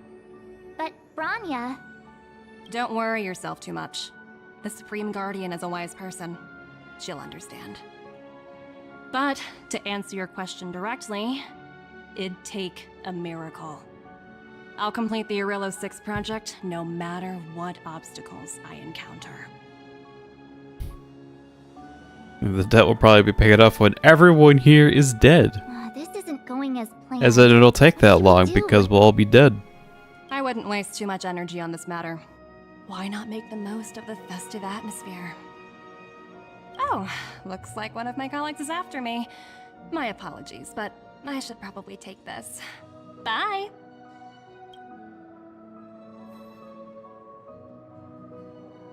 [SPEAKER 3] But Bronya...
[SPEAKER 6] Don't worry yourself too much. The Supreme Guardian is a wise person. She'll understand. But, to answer your question directly, it'd take a miracle. I'll complete the Jarilo-VI project no matter what obstacles I encounter.
[SPEAKER 1] The debt will probably be paid off when everyone here is dead.
[SPEAKER 3] This isn't going as planned.
[SPEAKER 1] As in, it'll take that long because we'll all be dead.
[SPEAKER 6] I wouldn't waste too much energy on this matter. Why not make the most of the festive atmosphere? Oh, looks like one of my colleagues is after me. My apologies, but I should probably take this. Bye!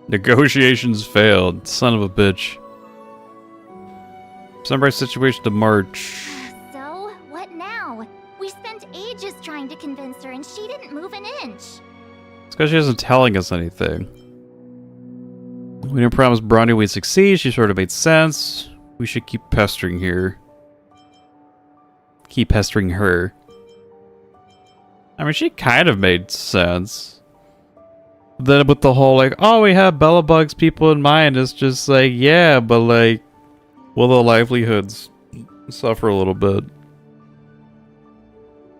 [SPEAKER 1] Negotiations failed. Son of a bitch. Sunrise situation to March.
[SPEAKER 3] So, what now? We spent ages trying to convince her and she didn't move an inch.
[SPEAKER 1] It's because she isn't telling us anything. We didn't promise Bronya we'd succeed. She sort of made sense. We should keep pestering her. Keep pestering her. I mean, she kind of made sense. Then with the whole, like, oh, we have Belobog's people in mind, it's just like, yeah, but like, will the livelihoods suffer a little bit?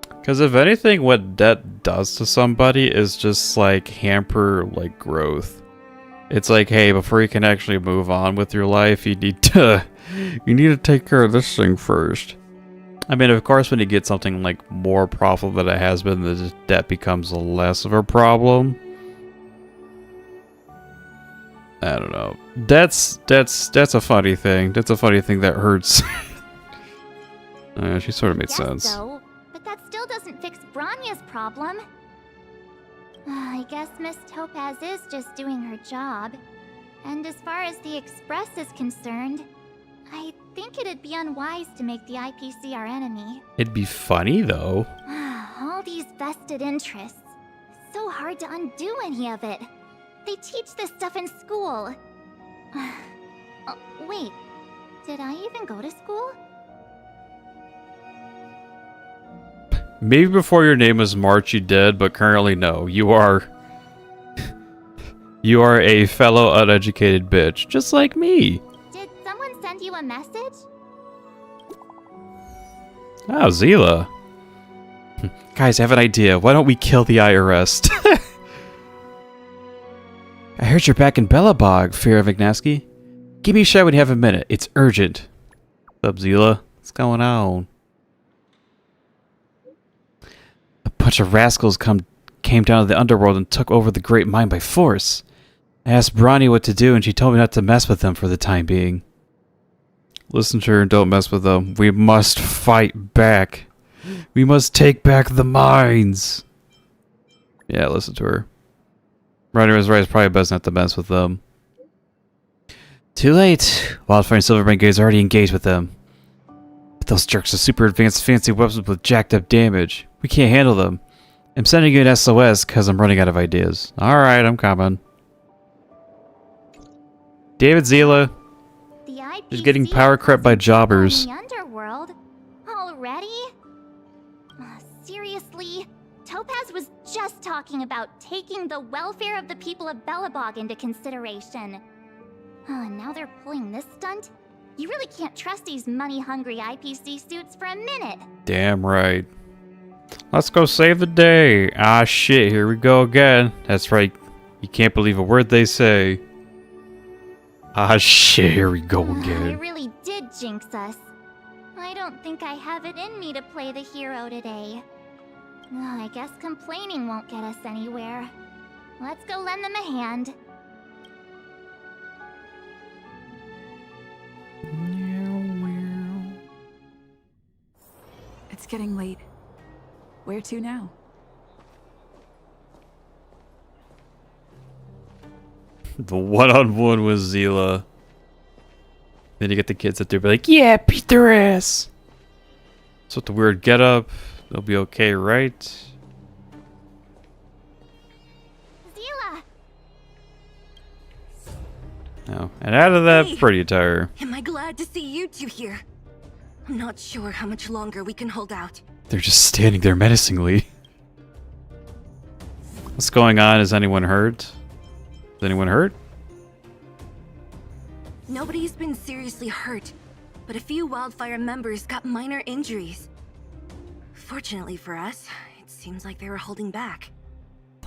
[SPEAKER 1] Because if anything, what debt does to somebody is just like hamper like growth. It's like, hey, before you can actually move on with your life, you need to take care of this thing first. I mean, of course, when you get something like more profitable than it has been, the debt becomes less of a problem. I don't know. That's a funny thing. That's a funny thing that hurts. She sort of made sense.
[SPEAKER 3] So, but that still doesn't fix Bronya's problem. I guess Miss Topaz is just doing her job. And as far as the Express is concerned, I think it'd be unwise to make the IPC our enemy.
[SPEAKER 1] It'd be funny, though.
[SPEAKER 3] All these vested interests. So hard to undo any of it. They teach this stuff in school. Oh, wait, did I even go to school?
[SPEAKER 1] Maybe before your name was March you did, but currently no. You are... you are a fellow uneducated bitch, just like me.
[SPEAKER 3] Did someone send you a message?
[SPEAKER 1] Oh, Zila. Guys, I have an idea. Why don't we kill the IRS? I heard you're back in Belobog, Firo McNosky. Give me a shout when you have a minute. It's urgent. What's up, Zila? What's going on? A bunch of rascals came down to the underworld and took over the great mine by force. I asked Bronya what to do, and she told me not to mess with them for the time being. Listen to her and don't mess with them. We must fight back. We must take back the mines. Yeah, listen to her. Bronya was right. It's probably best not to mess with them. Too late. Wildfire and Silvermane Gaze already engaged with them. But those jerks are super advanced fancy weapons with jacked up damage. We can't handle them. I'm sending you an SOS because I'm running out of ideas. Alright, I'm coming. David Zila. Just getting power crept by jobbers.
[SPEAKER 3] The underworld? Already? Seriously? Topaz was just talking about taking the welfare of the people of Belobog into consideration. Now they're pulling this stunt? You really can't trust these money-hungry IPC suits for a minute.
[SPEAKER 1] Damn right. Let's go save the day. Ah shit, here we go again. That's right. You can't believe a word they say. Ah shit, here we go
[SPEAKER 3] I
[SPEAKER 1] again.
[SPEAKER 3] really did jinx us. I don't think I have it in me to play the hero today. I guess complaining won't get us anywhere. Let's go lend them a hand.
[SPEAKER 12] It's getting late. Where to now?
[SPEAKER 1] The one-on-one with Zila. Then you get the kids up there be like, yeah, beat their ass. So with the weird getup, they'll be okay, right?
[SPEAKER 3] Zila!
[SPEAKER 1] No. And out of that pretty attire.
[SPEAKER 13] Am I glad to see you two here? I'm not sure how much longer we can hold out.
[SPEAKER 1] They're just standing there menacingly. What's going on? Is anyone hurt? Is anyone hurt?
[SPEAKER 13] Nobody's been seriously hurt, but a few Wildfire members got minor injuries. Fortunately for us, it seems like they were holding back.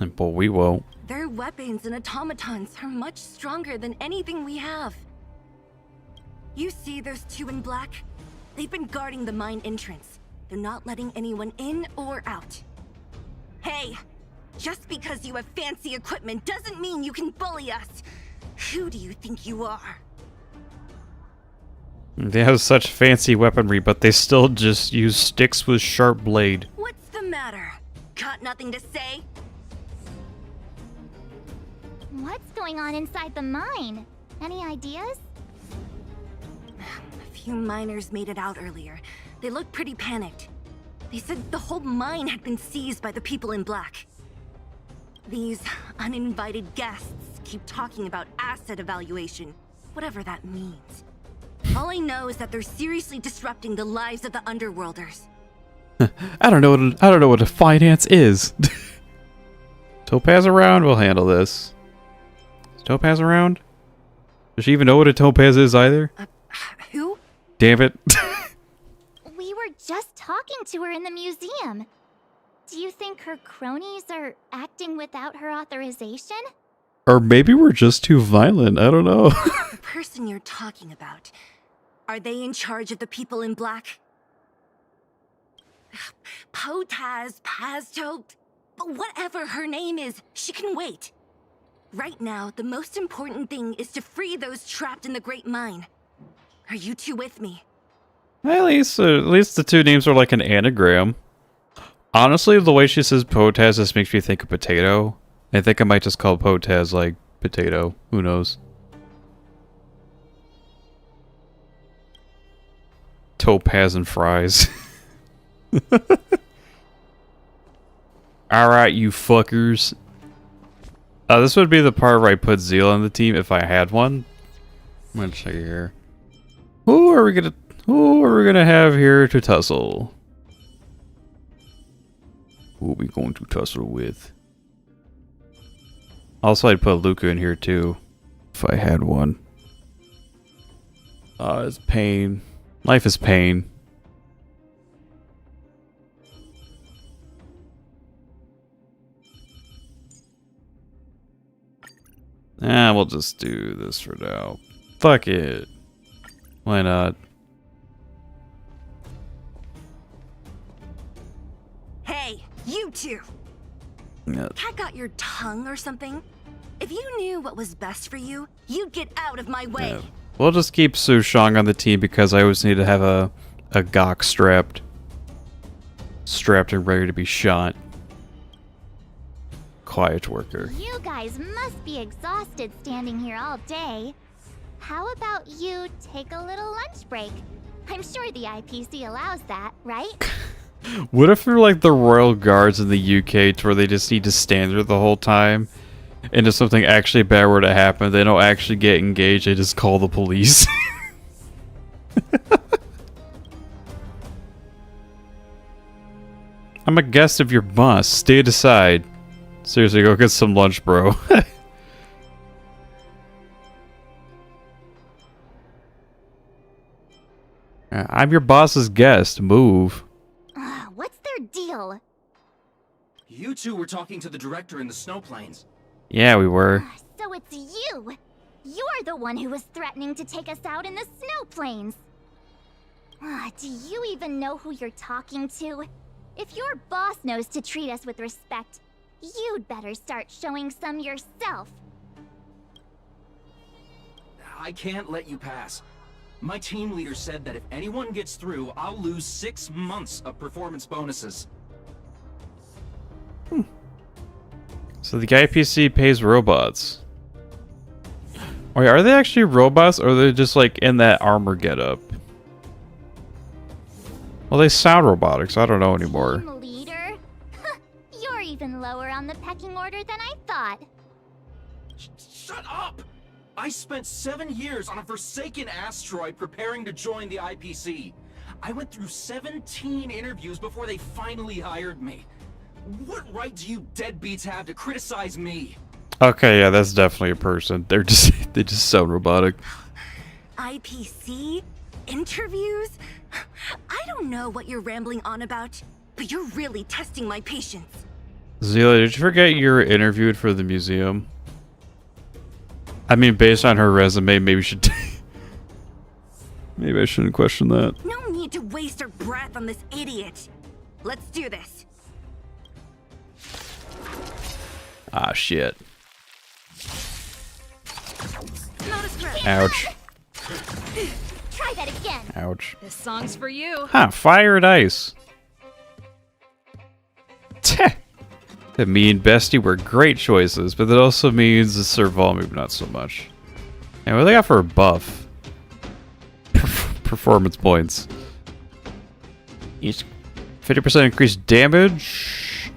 [SPEAKER 1] But we won't.
[SPEAKER 13] Their weapons and automatons are much stronger than anything we have. You see those two in black? They've been guarding the mine entrance. They're not letting anyone in or out. Hey! Just because you have fancy equipment doesn't mean you can bully us! Who do you think you are?
[SPEAKER 1] They have such fancy weaponry, but they still just use sticks with sharp blade.
[SPEAKER 13] What's the matter? Got nothing to say?
[SPEAKER 3] What's going on inside the mine? Any ideas?
[SPEAKER 13] A few miners made it out earlier. They looked pretty panicked. They said the whole mine had been seized by the people in black. These uninvited guests keep talking about asset evaluation, whatever that means. All I know is that they're seriously disrupting the lives of the Underworlders.
[SPEAKER 1] I don't know what a finance is. Topaz around? We'll handle this. Is Topaz around? Does she even know what a topaz is either?
[SPEAKER 13] Who?
[SPEAKER 1] Damn it.
[SPEAKER 3] We were just talking to her in the museum. Do you think her cronies are acting without her authorization?
[SPEAKER 1] Or maybe we're just too violent. I don't know.
[SPEAKER 13] The person you're talking about, are they in charge of the people in black? Potaz, Pazto, whatever her name is, she can wait. Right now, the most important thing is to free those trapped in the Great Mine. Are you two with me?
[SPEAKER 1] At least the two names are like an anagram. Honestly, the way she says Potaz just makes me think of potato. I think I might just call Potaz like potato. Who knows? Topaz and fries. Alright, you fuckers. This would be the part where I put Zeal on the team if I had one. I'm gonna check here. Who are we gonna have here to tussle? Who are we going to tussle with? Also, I'd put Luca in here too, if I had one. It's pain. Life is pain. We'll just do this for now. Fuck it. Why not?
[SPEAKER 13] Hey, you two! Cat got your tongue or something? If you knew what was best for you, you'd get out of my way.
[SPEAKER 1] Yeah. We'll just keep Su Shang on the team because I always need to have a gawk strapped and ready to be shot. Quiet worker.
[SPEAKER 3] You guys must be exhausted standing here all day. How about you take a little lunch break? I'm sure the IPC allows that, right?
[SPEAKER 1] What if they're like the royal guards in the UK to where they just need to stand there the whole time? And if something actually bad were to happen, they don't actually get engaged, they just call the police. I'm a guest of your boss. Stay aside. Seriously, go get some lunch, bro. I'm your boss's guest. Move.
[SPEAKER 3] What's their deal?
[SPEAKER 7] You two were talking to the director in the snow plains.
[SPEAKER 1] Yeah, we were.
[SPEAKER 3] So it's you! You're the one who was threatening to take us out in the snow plains! Do you even know who you're talking to? If your boss knows to treat us with respect, you'd better start showing some yourself.
[SPEAKER 7] I can't let you pass. My team leader said that if anyone gets through, I'll lose 6 months of performance bonuses.
[SPEAKER 1] So the IPC pays robots. Wait, are they actually robots, or are they just like in that armor getup? Well, they sound robotic, so I don't know anymore.
[SPEAKER 3] Team leader? You're even lower on the pecking order than I thought.
[SPEAKER 7] Shut up! I spent 7 years on a forsaken asteroid preparing to join the IPC. I went through 17 interviews before they finally hired me. What right do you deadbeats have to criticize me?
[SPEAKER 1] Okay, yeah, that's definitely a person. They just sound robotic.
[SPEAKER 13] IPC? Interviews? I don't know what you're rambling on about, but you're really testing my patience.
[SPEAKER 1] Zila, did you forget you were interviewed for the museum? I mean, based on her resume, maybe we should... maybe I shouldn't question that.
[SPEAKER 13] No need to waste our breath on this idiot. Let's do this.
[SPEAKER 1] Ah, shit.
[SPEAKER 13] Not a stretch.
[SPEAKER 1] Ouch.
[SPEAKER 3] Try that again.
[SPEAKER 1] Ouch.
[SPEAKER 5] This song's for you.
[SPEAKER 1] Huh, fire and ice. Teh. That me and Bestie were great choices, but that also means the Serval maybe not so much. And what do they got for a buff? Performance points. Each 50% increased damage.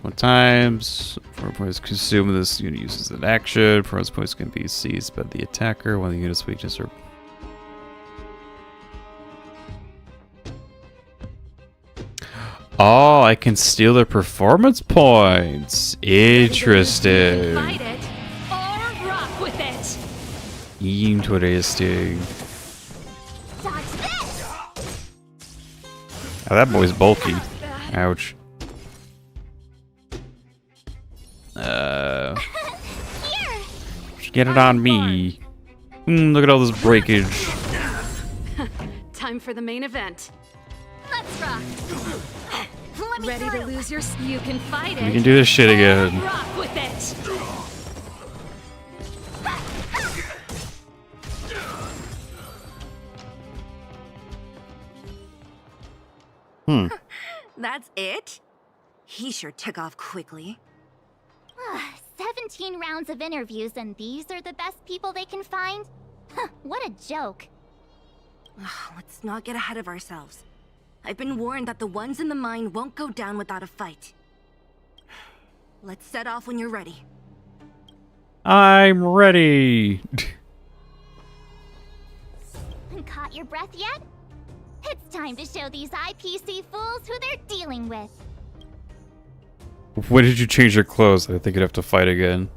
[SPEAKER 1] 1 times. 4 points consumed when this unit uses an action. Performance points can be seized by the attacker when the unit's weakness or... Oh, I can steal their performance points. Interesting.
[SPEAKER 5] Fight it or rock with it.
[SPEAKER 1] Interesting.
[SPEAKER 3] Dodge this!
[SPEAKER 1] Oh, that boy's bulky. Ouch.
[SPEAKER 3] Here!
[SPEAKER 1] Get it on me. Look at all this breakage.
[SPEAKER 5] Time for the main event.
[SPEAKER 3] Let's rock! Let me
[SPEAKER 5] Ready
[SPEAKER 3] through.
[SPEAKER 5] to lose your... You can fight it.
[SPEAKER 1] We can do this shit again.
[SPEAKER 5] Rock with it.
[SPEAKER 13] That's it? He sure took off quickly.
[SPEAKER 3] 17 rounds of interviews and these are the best people they can find? What a joke.
[SPEAKER 13] Let's not get ahead of ourselves. I've been warned that the ones in the mine won't go down without a fight. Let's set off when you're ready.
[SPEAKER 1] I'm ready.
[SPEAKER 3] Caught your breath yet? It's time to show these IPC fools who they're dealing with.
[SPEAKER 1] When did you change your clothes? I think you'd have to fight again.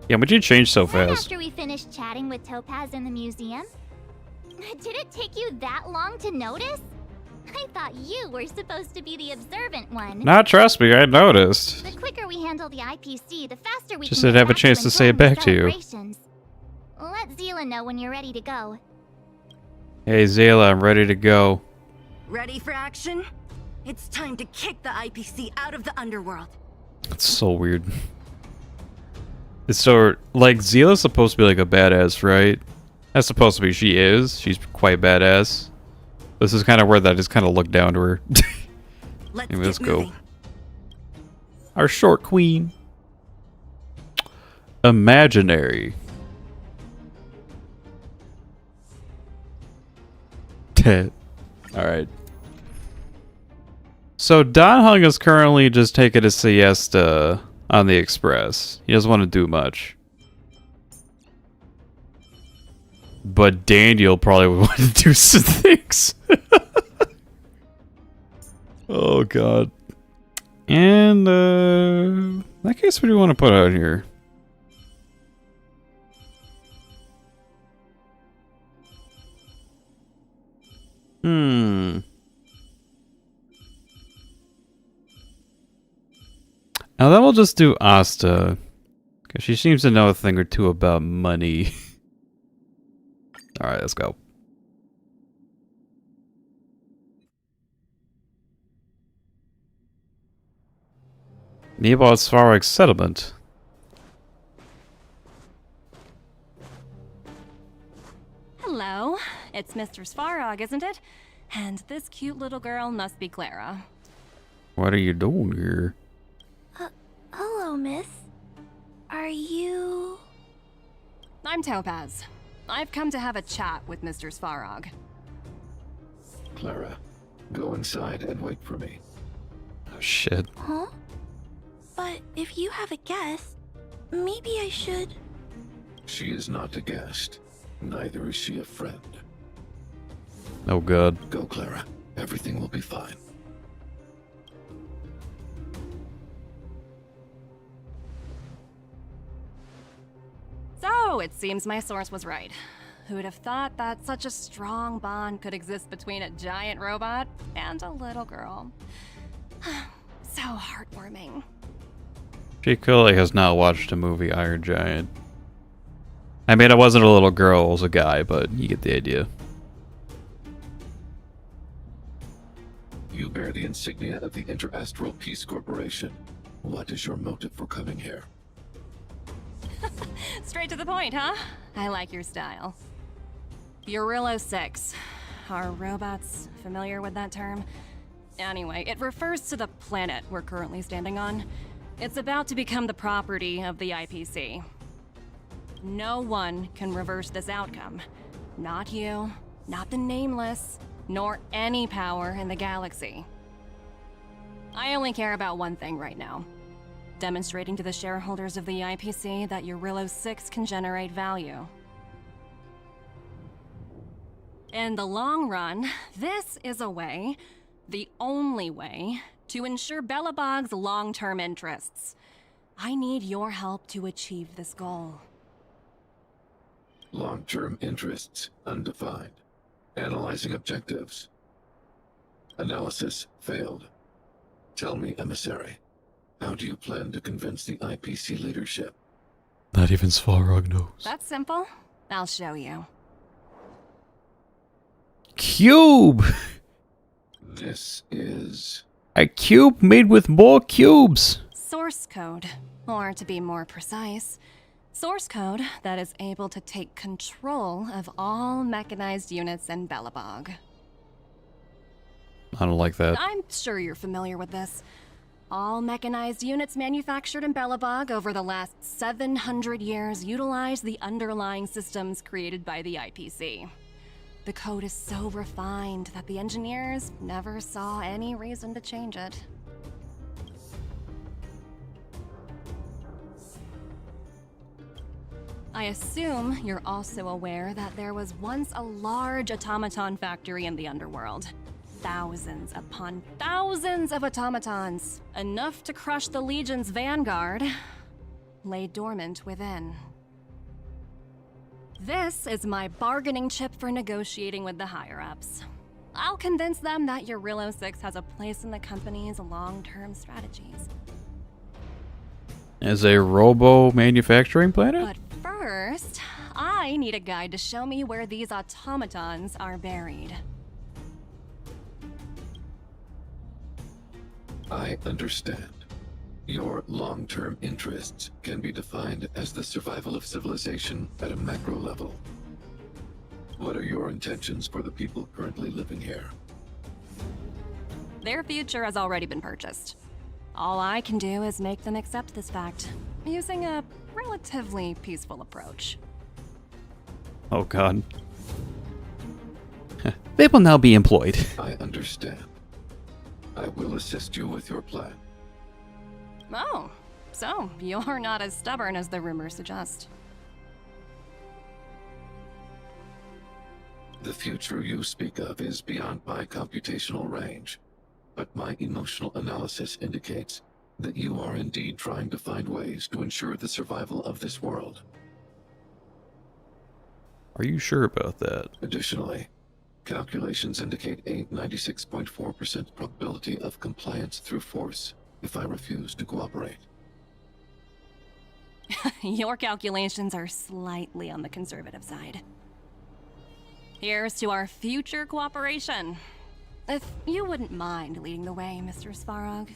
[SPEAKER 1] Yeah, but you changed so
[SPEAKER 3] Right
[SPEAKER 1] fast.
[SPEAKER 3] after we finished chatting with Topaz in the museum? Did it take you that long to notice? I thought you were supposed to be the observant one.
[SPEAKER 1] Nah, trust me, I noticed.
[SPEAKER 3] The quicker we handle the IPC, the faster we
[SPEAKER 1] Just
[SPEAKER 3] can
[SPEAKER 1] didn't
[SPEAKER 3] get
[SPEAKER 1] have a
[SPEAKER 3] back
[SPEAKER 1] chance to say it
[SPEAKER 3] enjoying
[SPEAKER 1] back
[SPEAKER 3] the
[SPEAKER 1] to you.
[SPEAKER 3] celebrations. Let Zila know when you're ready to go.
[SPEAKER 1] Hey, Zayla, I'm ready to go.
[SPEAKER 13] Ready for action? It's time to kick the IPC out of the underworld.
[SPEAKER 1] It's so weird. It's so... Like, Zayla's supposed to be like a badass, right? That's supposed to be. She is. She's quite badass. This is kind of where that just kind of looked down to her. Let's go.
[SPEAKER 13] moving.
[SPEAKER 1] Our short queen. Imaginary. shit. Alright. So Don Hung is currently just taking a siesta on the Express. He doesn't want to do much. But Daniel probably would want to do some things. Oh god. And in that case, what do you want to put out here? Now then we'll just do Asta. Because she seems to know a thing or two about money. Alright, let's go. Nearby Svarog settlement.
[SPEAKER 6] Hello, it's Mr. Svarog, isn't it? And this cute little girl must be Clara.
[SPEAKER 1] What are you doing here?
[SPEAKER 3] Hello, miss. Are you...
[SPEAKER 6] I'm Topaz. I've come to have a chat with Mr. Svarog.
[SPEAKER 14] Clara, go inside and wait for me.
[SPEAKER 1] Oh shit.
[SPEAKER 3] Huh? But if you have a guest, maybe I should...
[SPEAKER 14] She is not a guest. Neither is she a friend.
[SPEAKER 1] Oh god.
[SPEAKER 14] Go, Clara. Everything will be fine.
[SPEAKER 6] So, it seems my source was right. Who'd have thought that such a strong bond could exist between a giant robot and a little girl? So heartwarming.
[SPEAKER 1] She clearly has not watched the movie Iron Giant. I mean, I wasn't a little girl, I was a guy, but you get the idea.
[SPEAKER 14] You bear the insignia of the Interastral Peace Corporation. What is your motive for coming here?
[SPEAKER 6] Straight to the point, huh? I like your style. Jarilo-VI. Are robots familiar with that term? Anyway, it refers to the planet we're currently standing on. It's about to become the property of the IPC. No one can reverse this outcome. Not you, not the Nameless, nor any power in the galaxy. I only care about one thing right now. Demonstrating to the shareholders of the IPC that Jarilo-VI can generate value. In the long run, this is a way, the only way, to ensure Belobog's long-term interests. I need your help to achieve this goal.
[SPEAKER 14] Long-term interests undefined. Analyzing objectives. Analysis failed. Tell me, emissary, how do you plan to convince the IPC leadership?
[SPEAKER 1] Not even Svarog knows.
[SPEAKER 6] That's simple. I'll show you.
[SPEAKER 1] Cube!
[SPEAKER 14] This is...
[SPEAKER 1] a cube made with more cubes!
[SPEAKER 6] Source code, or to be more precise, source code that is able to take control of all mechanized units in Belobog.
[SPEAKER 1] I don't like that.
[SPEAKER 6] I'm sure you're familiar with this. All mechanized units manufactured in Belobog over the last 700 years utilize the underlying systems created by the IPC. The code is so refined that the engineers never saw any reason to change it. I assume you're also aware that there was once a large automaton factory in the underworld. Thousands upon thousands of automatons, enough to crush the Legion's vanguard, lay dormant within. This is my bargaining chip for negotiating with the higher-ups. I'll convince them that Jarilo-VI has a place in the company's long-term strategies.
[SPEAKER 1] As a robo-manufacturing planet?
[SPEAKER 6] But first, I need a guide to show me where these automatons are buried.
[SPEAKER 14] I understand. Your long-term interests can be defined as the survival of civilization at a macro level. What are your intentions for the people currently living here?
[SPEAKER 6] Their future has already been purchased. All I can do is make them accept this fact, using a relatively peaceful approach.
[SPEAKER 1] Oh god. They will now be employed.
[SPEAKER 14] I understand. I will assist you with your plan.
[SPEAKER 6] Oh, so you're not as stubborn as the rumors suggest.
[SPEAKER 14] The future you speak of is beyond my computational range, but my emotional analysis indicates that you are indeed trying to find ways to ensure the survival of this world.
[SPEAKER 1] Are you sure about that?
[SPEAKER 14] Additionally, calculations indicate a 96.4% probability of compliance through force if I refuse to cooperate.
[SPEAKER 6] Your calculations are slightly on the conservative side. Here's to our future cooperation. If you wouldn't mind leading the way, Mr. Svarog.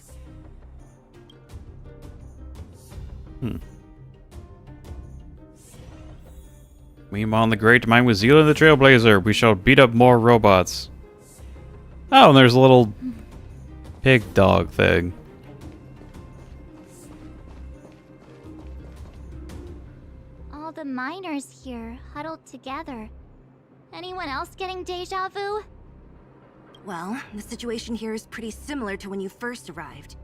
[SPEAKER 1] Meanwhile, in the Great Mine with Zealand the Trailblazer, we shall beat up more robots. Oh, and there's a little pig dog thing.
[SPEAKER 3] All the miners here, huddled together. Anyone else getting deja vu?
[SPEAKER 13] Well, the situation here is pretty similar to when you first arrived.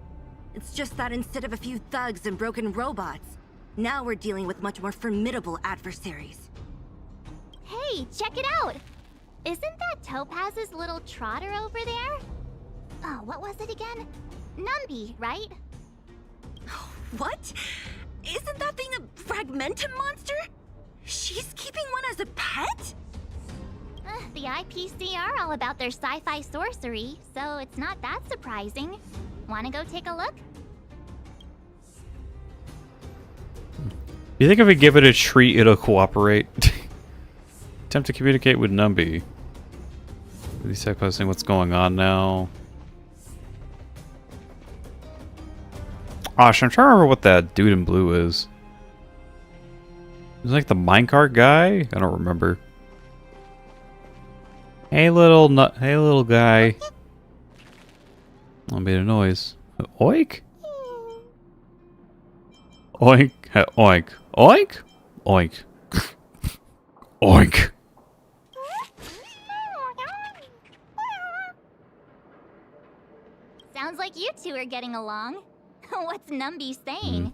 [SPEAKER 13] It's just that instead of a few thugs and broken robots, now we're dealing with much more formidable adversaries.
[SPEAKER 3] Hey, check it out! Isn't that Topaz's little trotter over there? Oh, what was it again? Numby, right?
[SPEAKER 13] What? Isn't that thing a fragmentum monster? She's keeping one as a pet?
[SPEAKER 3] The IPC are all about their sci-fi sorcery, so it's not that surprising. Wanna go take a look?
[SPEAKER 1] You think if we give it a treat, it'll cooperate? Attempt to communicate with Numby. These tech posting what's going on now. Gosh, I'm trying to remember what that dude in blue is. He's like the minecart guy? I don't remember. Hey little guy. I'll make a noise. Oink? Oink. Oink. Oink? Oink. Oink.
[SPEAKER 3] Sounds like you two are getting along. What's Numby saying?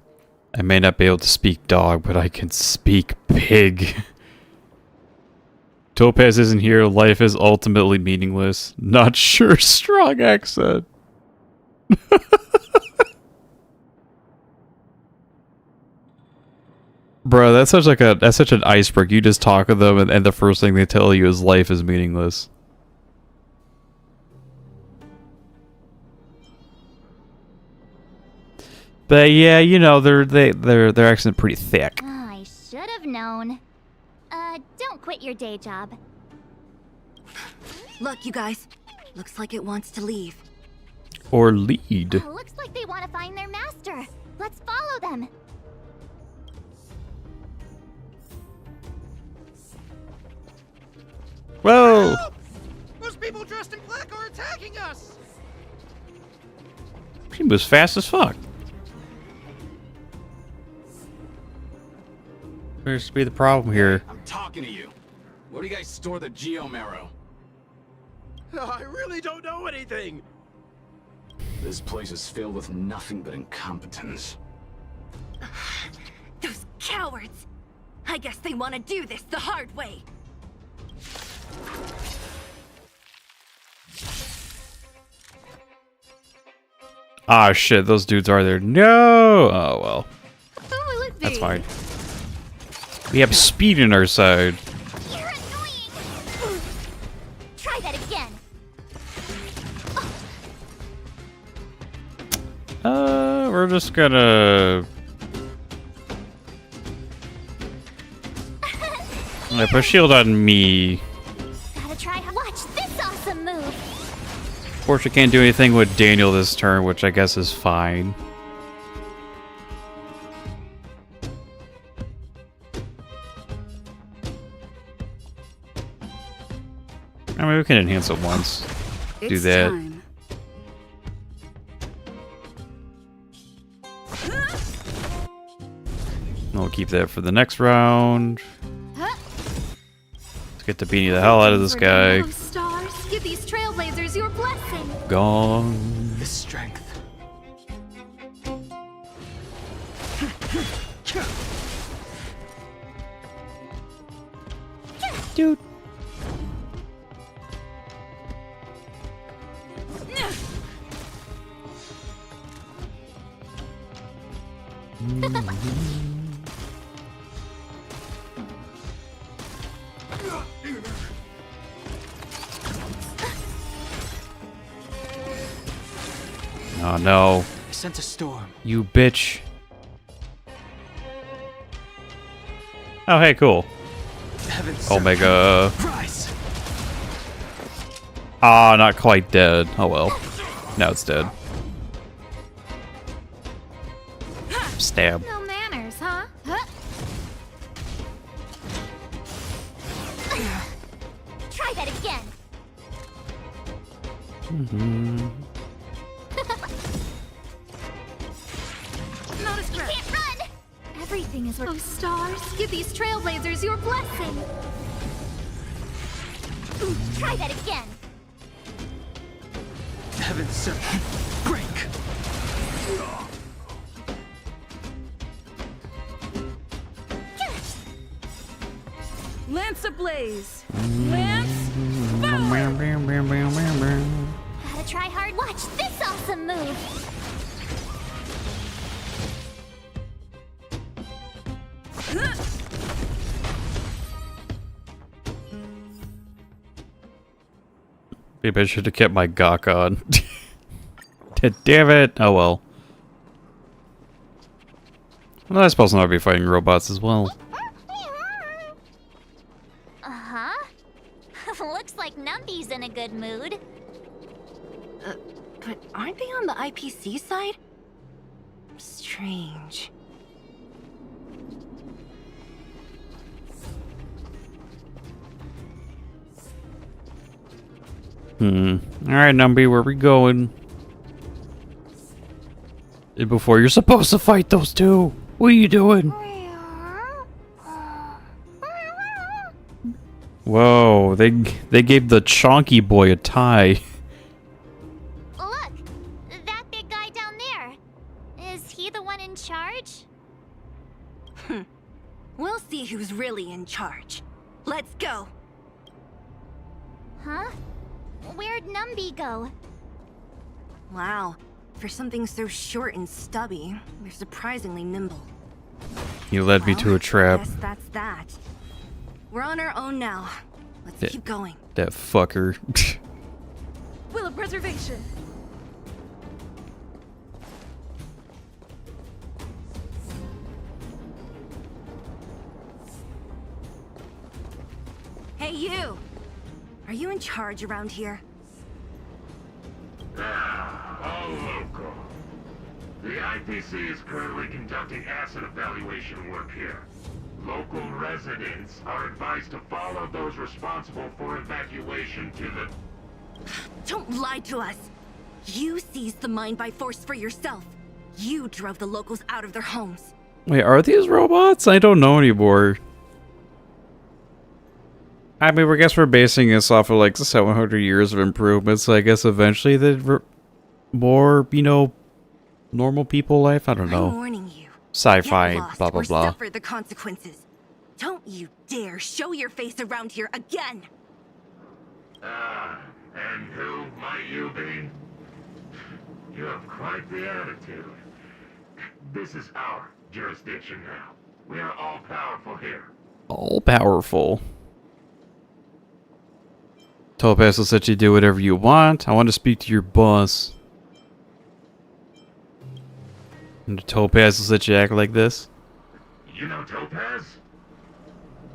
[SPEAKER 1] I may not be able to speak dog, but I can speak pig. Topaz isn't here. Life is ultimately meaningless. Not sure. Strong accent. Bro, that's such an iceberg. You just talk to them, and the first thing they tell you is life is meaningless. But yeah, you know, their accent pretty thick.
[SPEAKER 3] Oh, I should have known. Don't quit your day job.
[SPEAKER 13] Look, you guys. Looks like it wants to leave.
[SPEAKER 1] Or lead.
[SPEAKER 3] Looks like they want to find their master. Let's follow them.
[SPEAKER 1] Whoa!
[SPEAKER 15] Those people dressed in black are attacking us!
[SPEAKER 1] He moves fast as fuck. Where's to be the problem here?
[SPEAKER 7] I'm talking to you. Where do you guys store the geomarrow?
[SPEAKER 15] I really don't know anything!
[SPEAKER 7] This place is filled with nothing but incompetence.
[SPEAKER 13] Those cowards! I guess they want to do this the hard way.
[SPEAKER 1] Ah, shit, those dudes are there. No! Oh, well. That's fine. We have speed in our side.
[SPEAKER 3] You're annoying! Try that again.
[SPEAKER 1] We're just gonna... I put a shield on me.
[SPEAKER 3] Gotta try. Watch this awesome move.
[SPEAKER 1] Fortunately, can't do anything with Daniel this turn, which I guess is fine. I mean, we can enhance it once. Do that.
[SPEAKER 12] Time.
[SPEAKER 1] And we'll keep that for the next round. Let's get to beating the hell out of this guy.
[SPEAKER 12] Stop.
[SPEAKER 13] Give these trailblazers your blessing.
[SPEAKER 1] Gone.
[SPEAKER 4] The strength.
[SPEAKER 1] Dude. Oh no.
[SPEAKER 4] I sense a storm.
[SPEAKER 1] You bitch. Oh hey, cool.
[SPEAKER 4] Heavens.
[SPEAKER 1] Omega.
[SPEAKER 4] Rise.
[SPEAKER 1] Ah, not quite dead. Oh well. Now it's dead. Stab.
[SPEAKER 2] No manners, huh?
[SPEAKER 3] Try that again.
[SPEAKER 2] Not a scratch.
[SPEAKER 3] Can't run.
[SPEAKER 2] Everything is.
[SPEAKER 13] Oh, stars, give these trailblazers your blessing.
[SPEAKER 3] Try that again.
[SPEAKER 4] Heavens, sir. Break.
[SPEAKER 12] Lance ablaze! Lance
[SPEAKER 3] Gotta try hard. Watch this awesome move.
[SPEAKER 1] Maybe I should have kept my gawk on. Damn it! Oh well. Well, I suppose I'll be fighting robots as well.
[SPEAKER 3] Uh-huh. Looks like Numby's in a good mood.
[SPEAKER 13] But aren't they on the IPC side? Strange.
[SPEAKER 1] Alright, Numby, where we going? Before you're supposed to fight those two. What are you doing? Whoa, they gave the chonky boy a tie.
[SPEAKER 3] Look, that big guy down there. Is he the one in charge?
[SPEAKER 13] We'll see who's really in charge. Let's go.
[SPEAKER 3] Huh? Where'd Numby go?
[SPEAKER 13] Wow. For something so short and stubby, they're surprisingly nimble.
[SPEAKER 1] You led me to a trap.
[SPEAKER 13] Guess that's that. We're on our own now. Let's keep going.
[SPEAKER 1] That fucker.
[SPEAKER 12] Will of preservation.
[SPEAKER 13] Hey, you! Are you in charge around here?
[SPEAKER 16] All local. The IPC is currently conducting asset evaluation work here. Local residents are advised to follow those responsible for evacuation to the...
[SPEAKER 13] Don't lie to us! You seized the mine by force for yourself. You drove the locals out of their homes.
[SPEAKER 1] Wait, are these robots? I don't know anymore. I mean, I guess we're basing this off of like 700 years of improvements. So I guess eventually the more, you know, normal people life. I don't know.
[SPEAKER 13] I'm warning you.
[SPEAKER 1] Sci-fi,
[SPEAKER 13] Get lost
[SPEAKER 1] blah blah
[SPEAKER 13] or
[SPEAKER 1] blah.
[SPEAKER 13] Suffer the consequences. Don't you dare show your face around here again.
[SPEAKER 16] And who might you be? You have quite the attitude. This is our jurisdiction now. We are all powerful here.
[SPEAKER 1] All powerful. Topaz will let you do whatever you want. I want to speak to your boss. And the Topaz will let you act like this.
[SPEAKER 16] You know Topaz?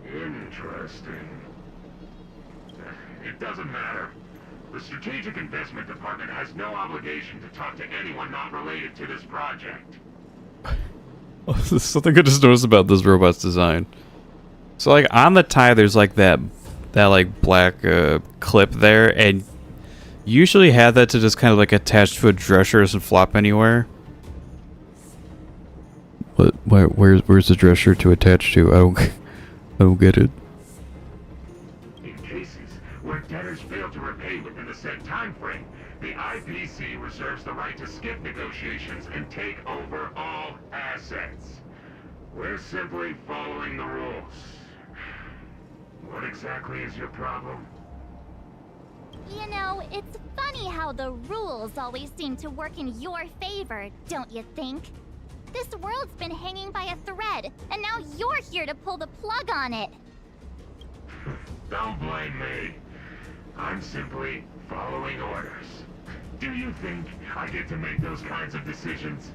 [SPEAKER 16] Interesting. It doesn't matter. The Strategic Investment Department has no obligation to talk to anyone not related to this project.
[SPEAKER 1] Oh, there's something I just noticed about this robot's design. So like on the tie there's like that like black clip there, and you usually have that to just kind of like attach to a dresser, doesn't flop anywhere. But where's the dresser to attach to? I don't get it.
[SPEAKER 16] In cases where debtors fail to repay within within the said time frame, the IPC reserves the right to skip negotiations and take over all assets. We're simply following the rules. What exactly is your problem?
[SPEAKER 3] You know, it's funny how the rules always seem to work in your favor, don't you think? This world's been hanging by a thread, and now you're here to pull the plug on it.
[SPEAKER 16] Don't blame me. I'm simply following orders. Do you think I get to make those kinds of decisions?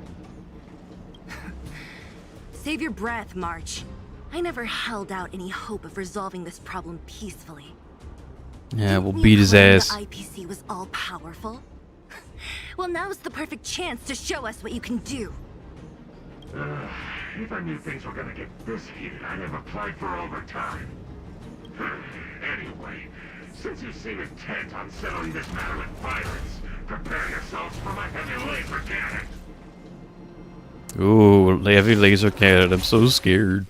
[SPEAKER 13] Save your breath, March. I never held out any hope of resolving this problem peacefully.
[SPEAKER 1] Yeah, we'll
[SPEAKER 13] Didn't
[SPEAKER 1] beat
[SPEAKER 13] you
[SPEAKER 1] his
[SPEAKER 13] claim
[SPEAKER 1] ass.
[SPEAKER 13] The IPC was all powerful. Well, now's the perfect chance to show us what you can do.
[SPEAKER 16] If I knew things were gonna get this heated, I'd have applied for overtime. Anyway, since you seem intent on settling this matter with violence, prepare yourselves for my heavy laser cannon.
[SPEAKER 1] Ooh, heavy laser cannon. I'm so scared.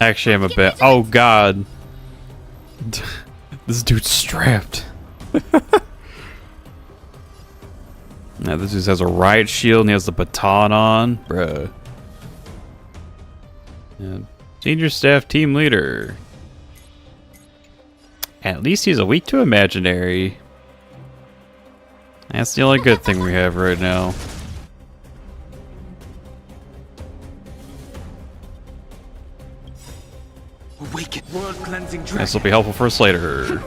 [SPEAKER 1] Actually, I'm a bit. Oh god. This dude's strapped. Now this dude has a riot shield and he has the baton on. Bruh. Yeah. Senior staff team leader. At least he's a weak to imaginary. That's the only good thing we have right now.
[SPEAKER 10] Awaken. World cleansing dragon.
[SPEAKER 1] This will be helpful for us later.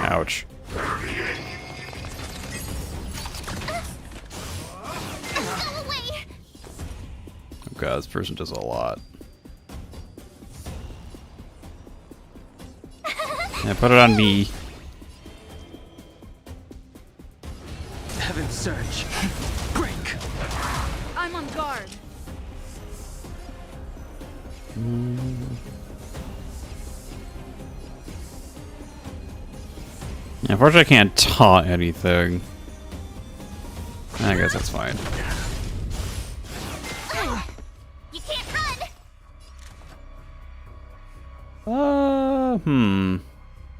[SPEAKER 1] Ouch. Oh god, this person does a lot. Yeah, put it on me.
[SPEAKER 10] Heaven surge. Break.
[SPEAKER 12] I'm on guard.
[SPEAKER 1] Yeah, unfortunately, I can't taunt anything. I guess that's fine.
[SPEAKER 3] You can't
[SPEAKER 1] Hmm.
[SPEAKER 3] run!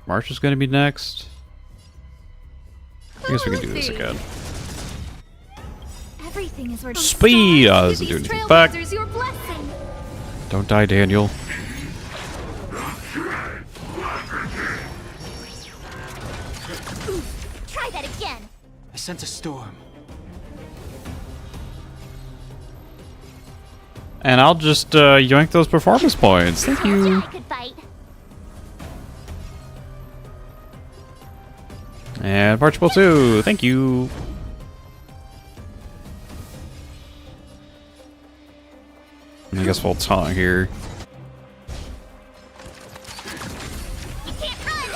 [SPEAKER 1] March is gonna be next. I guess we can do this again.
[SPEAKER 2] Everything is where
[SPEAKER 1] Speed! Oh, doesn't do anything back.
[SPEAKER 2] Trailblazers, your blessing.
[SPEAKER 1] Don't die, Daniel.
[SPEAKER 3] Try that again.
[SPEAKER 10] I sense a storm.
[SPEAKER 1] And I'll just yoink those performance points. Thank you.
[SPEAKER 3] I could fight.
[SPEAKER 1] And Marchable 2. Thank you. I guess we'll taunt here.
[SPEAKER 3] You can't run!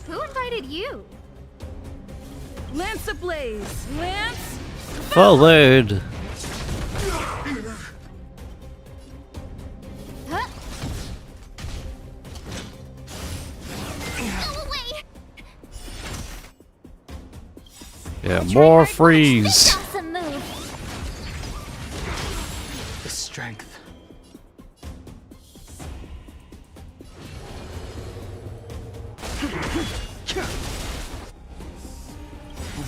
[SPEAKER 12] Who invited you? Lance ablaze! Lance!
[SPEAKER 1] Forward.
[SPEAKER 3] Huh? Go away!
[SPEAKER 1] Yeah, more freeze.
[SPEAKER 3] Awesome move.
[SPEAKER 10] The strength.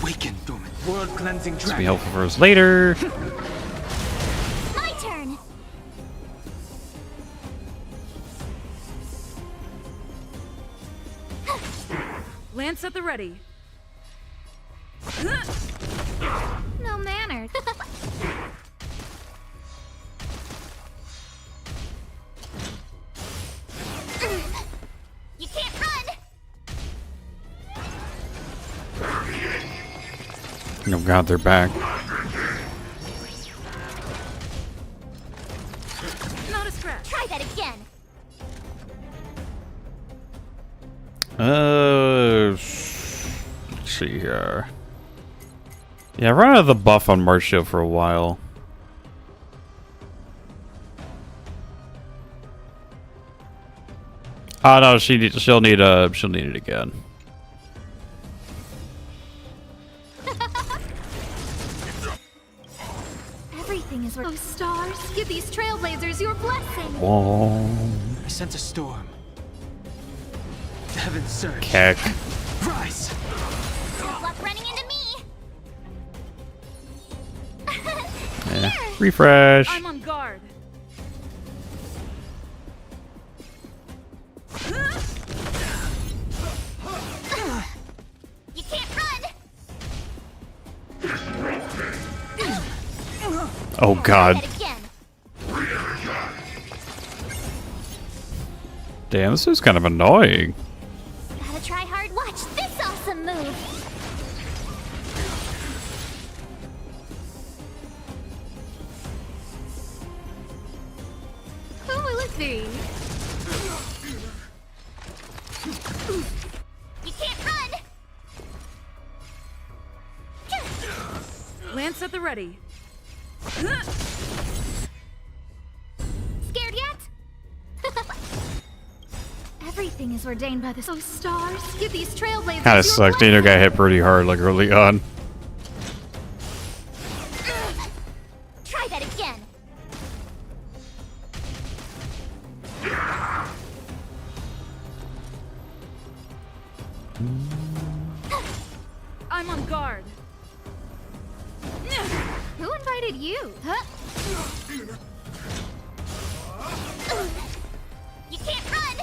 [SPEAKER 10] Awaken, dormant. World cleansing
[SPEAKER 1] This will
[SPEAKER 10] dragon.
[SPEAKER 1] be helpful for us later.
[SPEAKER 3] My turn.
[SPEAKER 12] Lance at the ready.
[SPEAKER 2] No manners.
[SPEAKER 3] You can't run!
[SPEAKER 1] Oh god, they're back.
[SPEAKER 12] Not a scratch.
[SPEAKER 3] Try that again.
[SPEAKER 1] Let's see here. Yeah, I run out of the buff on March Shield for a while. Oh no, she'll need it again.
[SPEAKER 2] Everything is where. Oh, stars, give these trailblazers your blessing.
[SPEAKER 1] Whoa.
[SPEAKER 10] I sense a storm.
[SPEAKER 4] Heaven surge.
[SPEAKER 1] Keck.
[SPEAKER 4] Rise.
[SPEAKER 3] Good luck running into me.
[SPEAKER 1] Yeah. Refresh.
[SPEAKER 12] I'm on guard.
[SPEAKER 3] You can't run.
[SPEAKER 1] Oh god.
[SPEAKER 3] Head again.
[SPEAKER 1] Damn, this is kind of annoying.
[SPEAKER 3] Gotta try hard. Watch this awesome move.
[SPEAKER 12] Who will it be?
[SPEAKER 3] You can't run.
[SPEAKER 12] Lance at the ready.
[SPEAKER 3] Scared yet?
[SPEAKER 2] Everything is ordained by the stars. Give these trailblazers
[SPEAKER 1] Kinda
[SPEAKER 2] your
[SPEAKER 1] sucks. Daniel got hit pretty hard like early on.
[SPEAKER 3] Try that again.
[SPEAKER 12] I'm on guard.
[SPEAKER 2] Who invited you? Huh?
[SPEAKER 3] You can't run.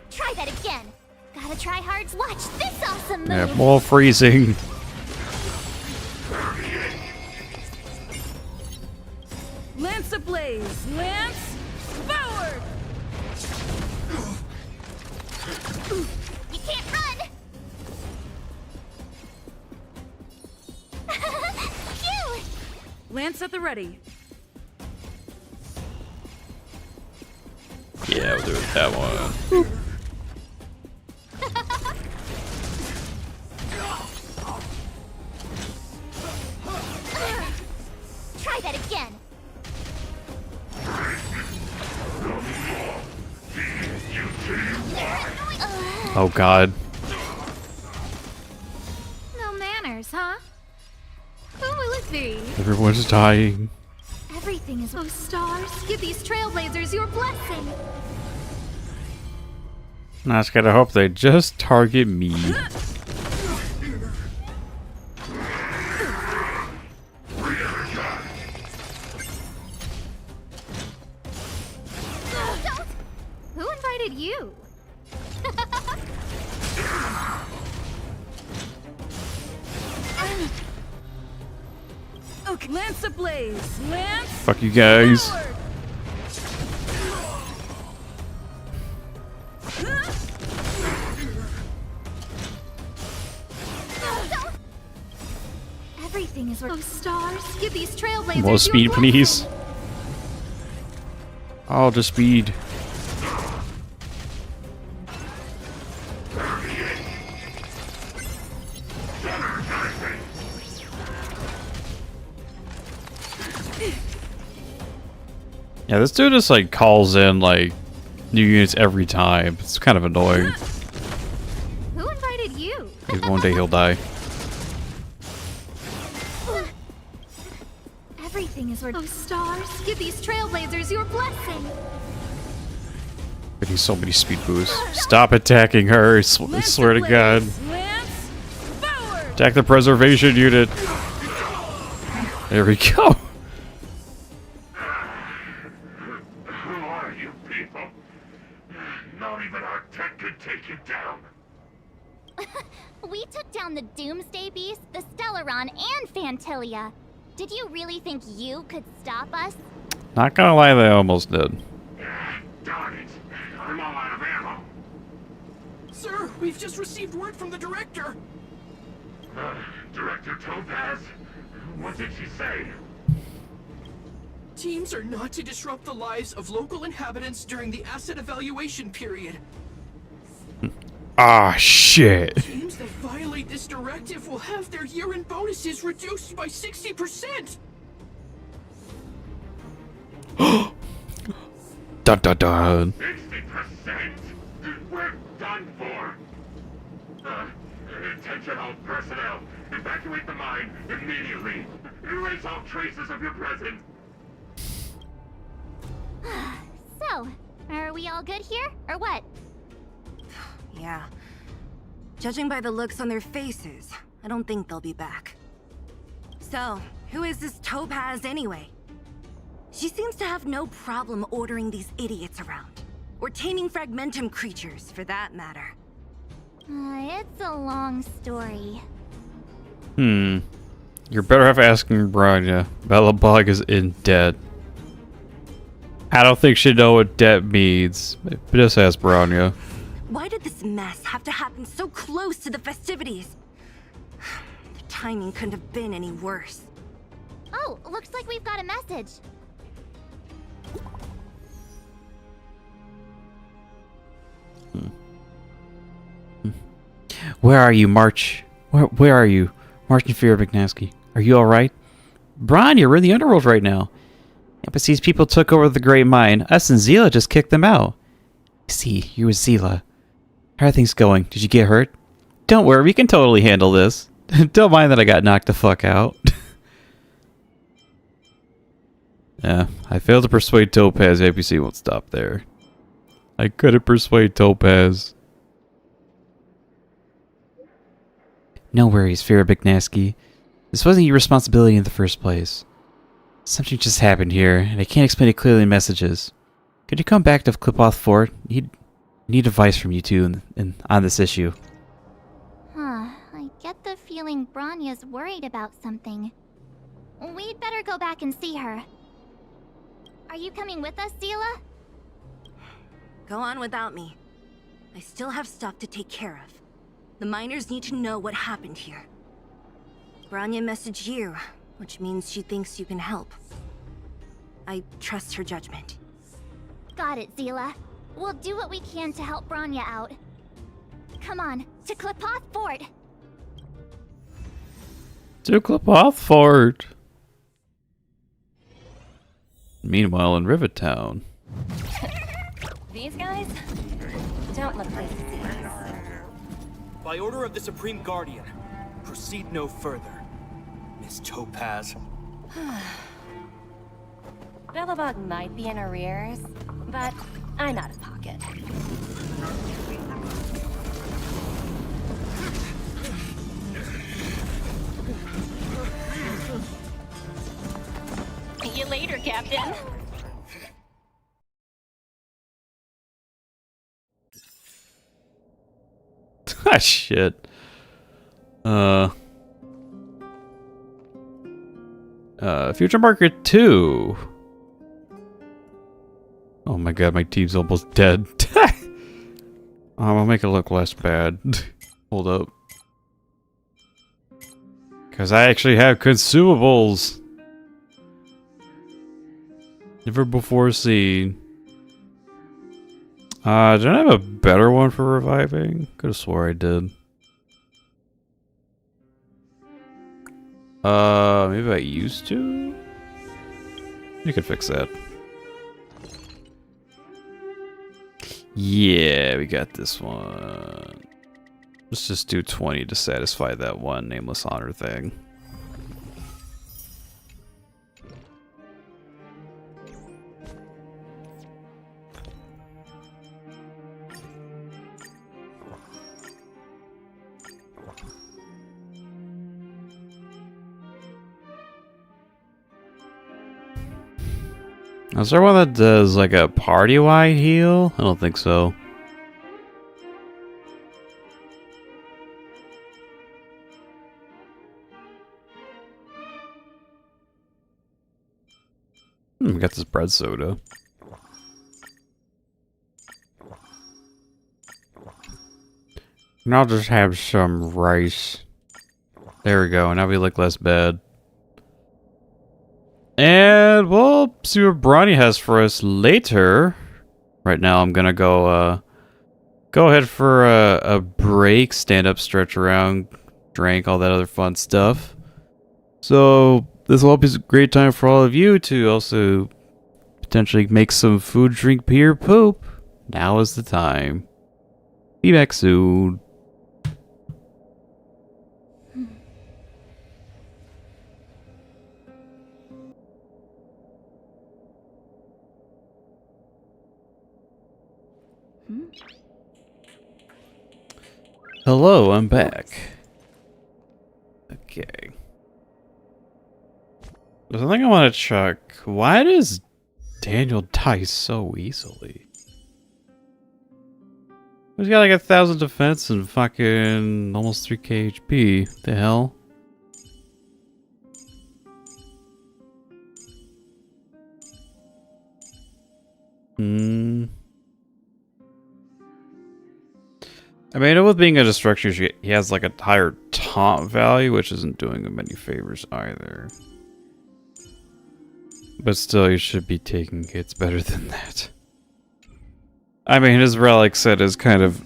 [SPEAKER 3] Try that again. Gotta try hard. Watch this awesome move.
[SPEAKER 1] Yeah, more freezing.
[SPEAKER 12] Lance ablaze. Lance forward.
[SPEAKER 3] You can't run. Phew!
[SPEAKER 12] Lance at the ready.
[SPEAKER 1] Yeah, we'll do it that one.
[SPEAKER 3] Try that again.
[SPEAKER 1] Oh god.
[SPEAKER 2] No manners, huh? Who will it be?
[SPEAKER 1] Everyone's dying.
[SPEAKER 2] Everything is stars. Give these trailblazers your blessing.
[SPEAKER 1] I just gotta hope they just target me.
[SPEAKER 2] Who invited you?
[SPEAKER 12] Okay, Lance ablaze. Lance.
[SPEAKER 1] Fuck you guys.
[SPEAKER 12] forward.
[SPEAKER 2] Everything is stars. Give these trailblazers
[SPEAKER 1] More
[SPEAKER 2] your
[SPEAKER 1] speed,
[SPEAKER 2] blessing.
[SPEAKER 1] please. Oh, just speed. Yeah, this dude just like calls in like new units every time. It's kind of annoying.
[SPEAKER 2] Who invited you?
[SPEAKER 1] Maybe one day he'll die.
[SPEAKER 2] Everything is stars. Give these trailblazers your blessing.
[SPEAKER 1] Getting so many speed boosts. Stop attacking her! I swear to God.
[SPEAKER 12] Lance forward.
[SPEAKER 1] Attack the preservation unit. There we go.
[SPEAKER 16] Who are you people? Not even our tech could take you down.
[SPEAKER 3] We took down the Doomsday Beast, the Stellaron, and Fantilia. Did you really think you could stop us?
[SPEAKER 1] Not gonna lie, they almost did.
[SPEAKER 16] Darn it. I'm all out of ammo.
[SPEAKER 15] Sir, we've just received word from the director.
[SPEAKER 16] Director Topaz? What did she say?
[SPEAKER 15] Teams are not to disrupt the lives of local inhabitants during the asset evaluation period.
[SPEAKER 1] Ah, shit.
[SPEAKER 15] Teams that violate this directive will have their year-end bonuses reduced by 60%.
[SPEAKER 1] Dun dun dun.
[SPEAKER 16] 60%? We're done for. Attention all personnel. Evacuate the mine immediately. Erase all traces of your presence.
[SPEAKER 3] So, are we all good here, or what?
[SPEAKER 13] Yeah. Judging by the looks on their faces, I don't think they'll be back. So, who is this Topaz anyway? She seems to have no problem ordering these idiots around. Or taming fragmentum creatures, for that matter.
[SPEAKER 3] It's a long story.
[SPEAKER 1] You're better off asking Bronya. Belobog is in debt. I don't think she'd know what debt means. But just ask Bronya.
[SPEAKER 13] Why did this mess have to happen so close to the festivities? The timing couldn't have been any worse.
[SPEAKER 3] Oh, looks like we've got a message.
[SPEAKER 1] Where are you, March? Where are you? March and Firo, McNosky. Are you alright? Bronya, we're in the underworld right now. IPC's people took over the Great Mine. Us and Zila just kicked them out. See, you with Zila. How are things going? Did you get hurt? Don't worry, we can totally handle this. Don't mind that I got knocked the fuck out. Yeah, I failed to persuade Topaz. IPC won't stop there. I couldn't persuade Topaz. No worries, Firo McNosky. This wasn't your responsibility in the first place. Something just happened here, and I can't explain it clearly in messages. Could you come back to Clipoth Fort? Need advice from you two on this issue.
[SPEAKER 3] I get the feeling Bronya's worried about something. We'd better go back and see her. Are you coming with us, Zila?
[SPEAKER 13] Go on without me. I still have stuff to take care of. The miners need to know what happened here. Bronya messaged you, which means she thinks you can help. I trust her judgment.
[SPEAKER 3] Got it, Zila. We'll do what we can to help Bronya out. Come on, to Clipoth Fort!
[SPEAKER 1] To Clipoth Fort! Meanwhile, in Rivettown.
[SPEAKER 6] These guys don't look like disease.
[SPEAKER 10] By order of the Supreme Guardian, proceed no further, Miss Topaz.
[SPEAKER 6] Belobog might be in arrears, but I'm out of pocket. See you later, Captain.
[SPEAKER 1] Ah, shit. Future Market 2. Oh my god, my team's almost dead. I'll make it look less bad. Hold up. Because I actually have consumables. Never before seen. Did I have a better one for reviving? Could have swore I did. Maybe I used to? You could fix that. Yeah, we got this one. Let's just do 20 to satisfy that one nameless honor thing. Is there one that does like a party-wide heal? I don't think so. We got this bread soda. And I'll just have some rice. There we go. Now we look less bad. And we'll see what Bronya has for us later. Right now I'm gonna go ahead for a break, stand up, stretch around, drink, all that other fun stuff. So this will be a great time for all of you to also potentially make some food, drink, pee, or poop. Now is the time. Be back soon. Hello, I'm back. Okay. There's something I want to check. Why does Daniel die so easily? He's got like 1,000 defense and fucking almost 3k HP. The hell? I mean, with being a destruction, he has like a higher taunt value, which isn't doing him any favors either. But still, you should be taking hits better than that. I mean, his relic set is kind of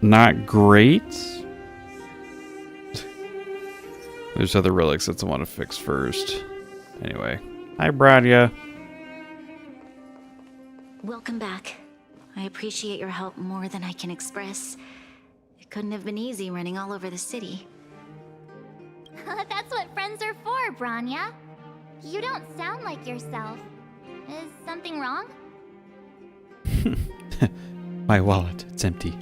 [SPEAKER 1] not great. There's other relic sets I want to fix first. Anyway, hi Bronya.
[SPEAKER 11] Welcome back. I appreciate your help more than I can express. It couldn't have been easy running all over the city.
[SPEAKER 3] That's what friends are for, Bronya. You don't sound like yourself. Is something wrong?
[SPEAKER 1] My wallet, it's empty.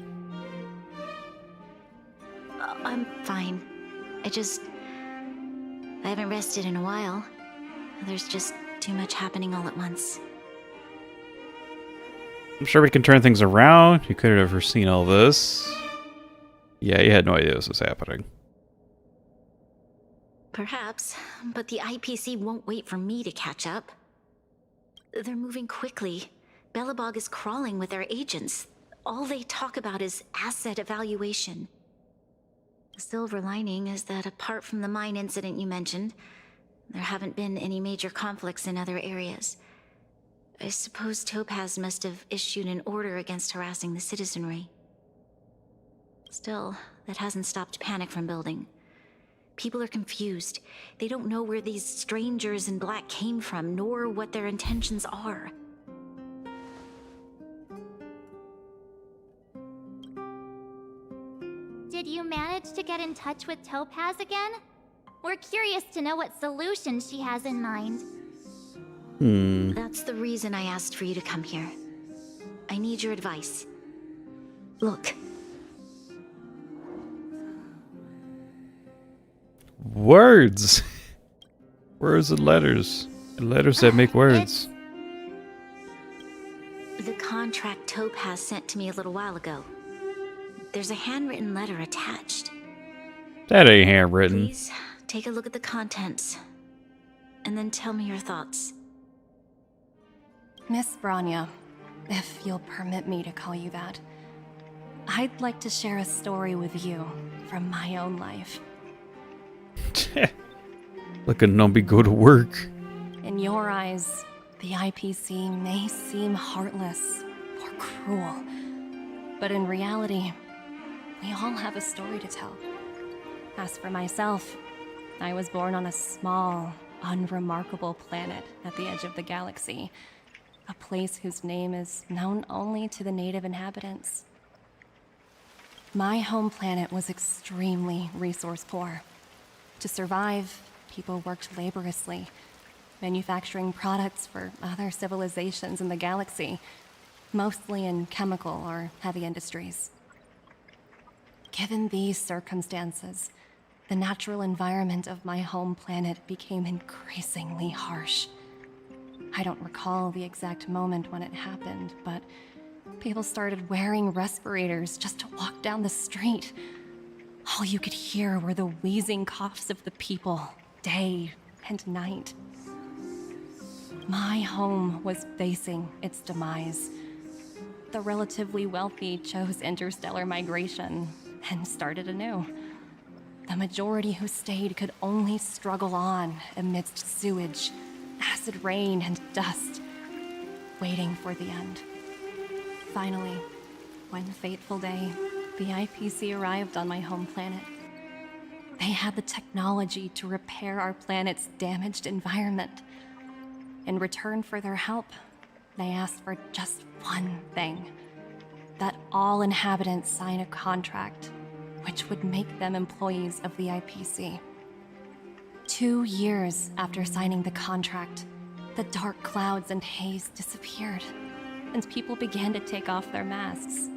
[SPEAKER 11] I'm fine. I haven't rested in a while. There's just too much happening all at once.
[SPEAKER 1] I'm sure we can turn things around. You could have foreseen all this. Yeah, you had no idea this was happening.
[SPEAKER 11] Perhaps, but the IPC won't wait for me to catch up. They're moving quickly. Belobog is crawling with their agents. All they talk about is asset evaluation. The silver lining is that apart from the mine incident you mentioned, there haven't been any major conflicts in other areas. I suppose Topaz must have issued an order against harassing the citizenry. Still, that hasn't stopped panic from building. People are confused. They don't know where these strangers in black came from, nor what their intentions are.
[SPEAKER 3] Did you manage to get in touch with Topaz again? We're curious to know what solution she has in mind.
[SPEAKER 11] That's the reason I asked for you to come here. I need your advice. Look.
[SPEAKER 1] Words! Words and letters. Letters that make words.
[SPEAKER 11] The contract Topaz sent to me a little while ago. There's a handwritten letter attached.
[SPEAKER 1] That ain't handwritten.
[SPEAKER 11] Please take a look at the contents, and then tell me your thoughts.
[SPEAKER 6] Miss Bronya, if you'll permit me to call you that, I'd like to share a story with you from my own life.
[SPEAKER 1] Look at Numby go to work.
[SPEAKER 6] In your eyes, the IPC may seem heartless or cruel, but in reality, we all have a story to tell. As for myself, I was born on a small, unremarkable planet at the edge of the galaxy, a place whose name is known only to the native inhabitants. My home planet was extremely resource poor. To survive, people worked laboriously, manufacturing products for other civilizations in the galaxy, mostly in chemical or heavy industries. Given these circumstances, the natural environment of my home planet became increasingly harsh. I don't recall the exact moment when it happened, but people started wearing respirators just to walk down the street. All you could hear were the wheezing coughs of the people, day and night. My home was facing its demise. The relatively wealthy chose interstellar migration and started anew. The majority who stayed could only struggle on amidst sewage, acid rain, and dust, waiting for the end. Finally, one fateful day, the IPC arrived on my home planet. They had the technology to repair our planet's damaged environment. In return for their help, they asked for just one thing: that all inhabitants sign a contract which would make them employees of the IPC. 2 years after signing the contract, the dark clouds and haze disappeared, and people began to take off their masks.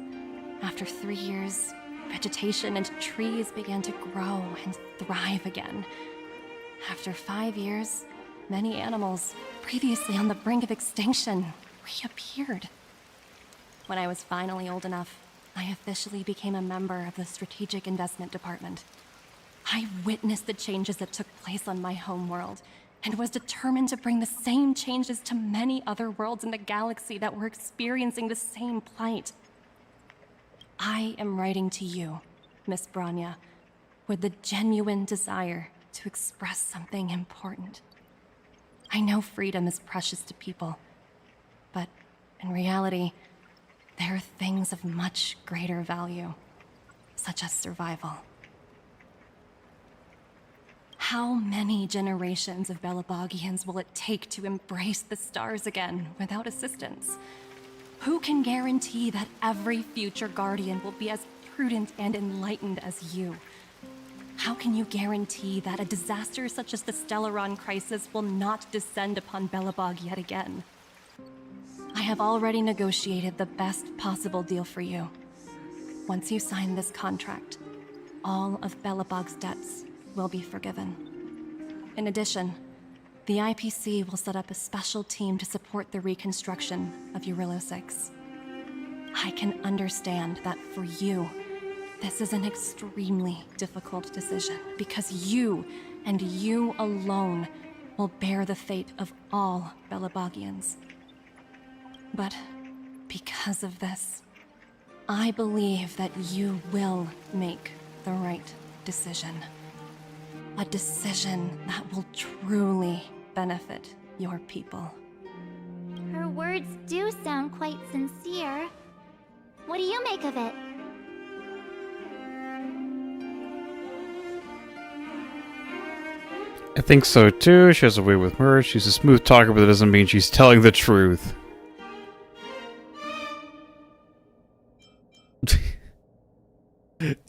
[SPEAKER 6] After 3 years, vegetation and trees began to grow and thrive again. After 5 years, many animals, previously on the brink of extinction, reappeared. When I was finally old enough, I officially became a member of the Strategic Investment Department. I witnessed the changes that took place on my homeworld, and was determined to bring the same changes to many other worlds in the galaxy that were experiencing the same plight. I am writing to you, Miss Bronya, with the genuine desire to express something important. I know freedom is precious to people, but in reality, there are things of much greater value, such as survival. How many generations of Belobogians will it take to embrace the stars again without assistance? Who can guarantee that every future guardian will be as prudent and enlightened as you? How can you guarantee that a disaster such as the Stellaron crisis will not descend upon Belobog yet again? I have already negotiated the best possible deal for you. Once you sign this contract, all of Belobog's debts will be forgiven. In addition, the IPC will set up a special team to support the reconstruction of Jarilo-VI. I can understand that for you, this is an extremely difficult decision, because you, and you alone, will bear the fate of all Belobogians. But because of this, I believe that you will make the right decision. A decision that will truly benefit your people.
[SPEAKER 3] Her words do sound quite sincere. What do you make of it?
[SPEAKER 1] I think so too. She has a way with words. She's a smooth talker, but that doesn't mean she's telling the truth.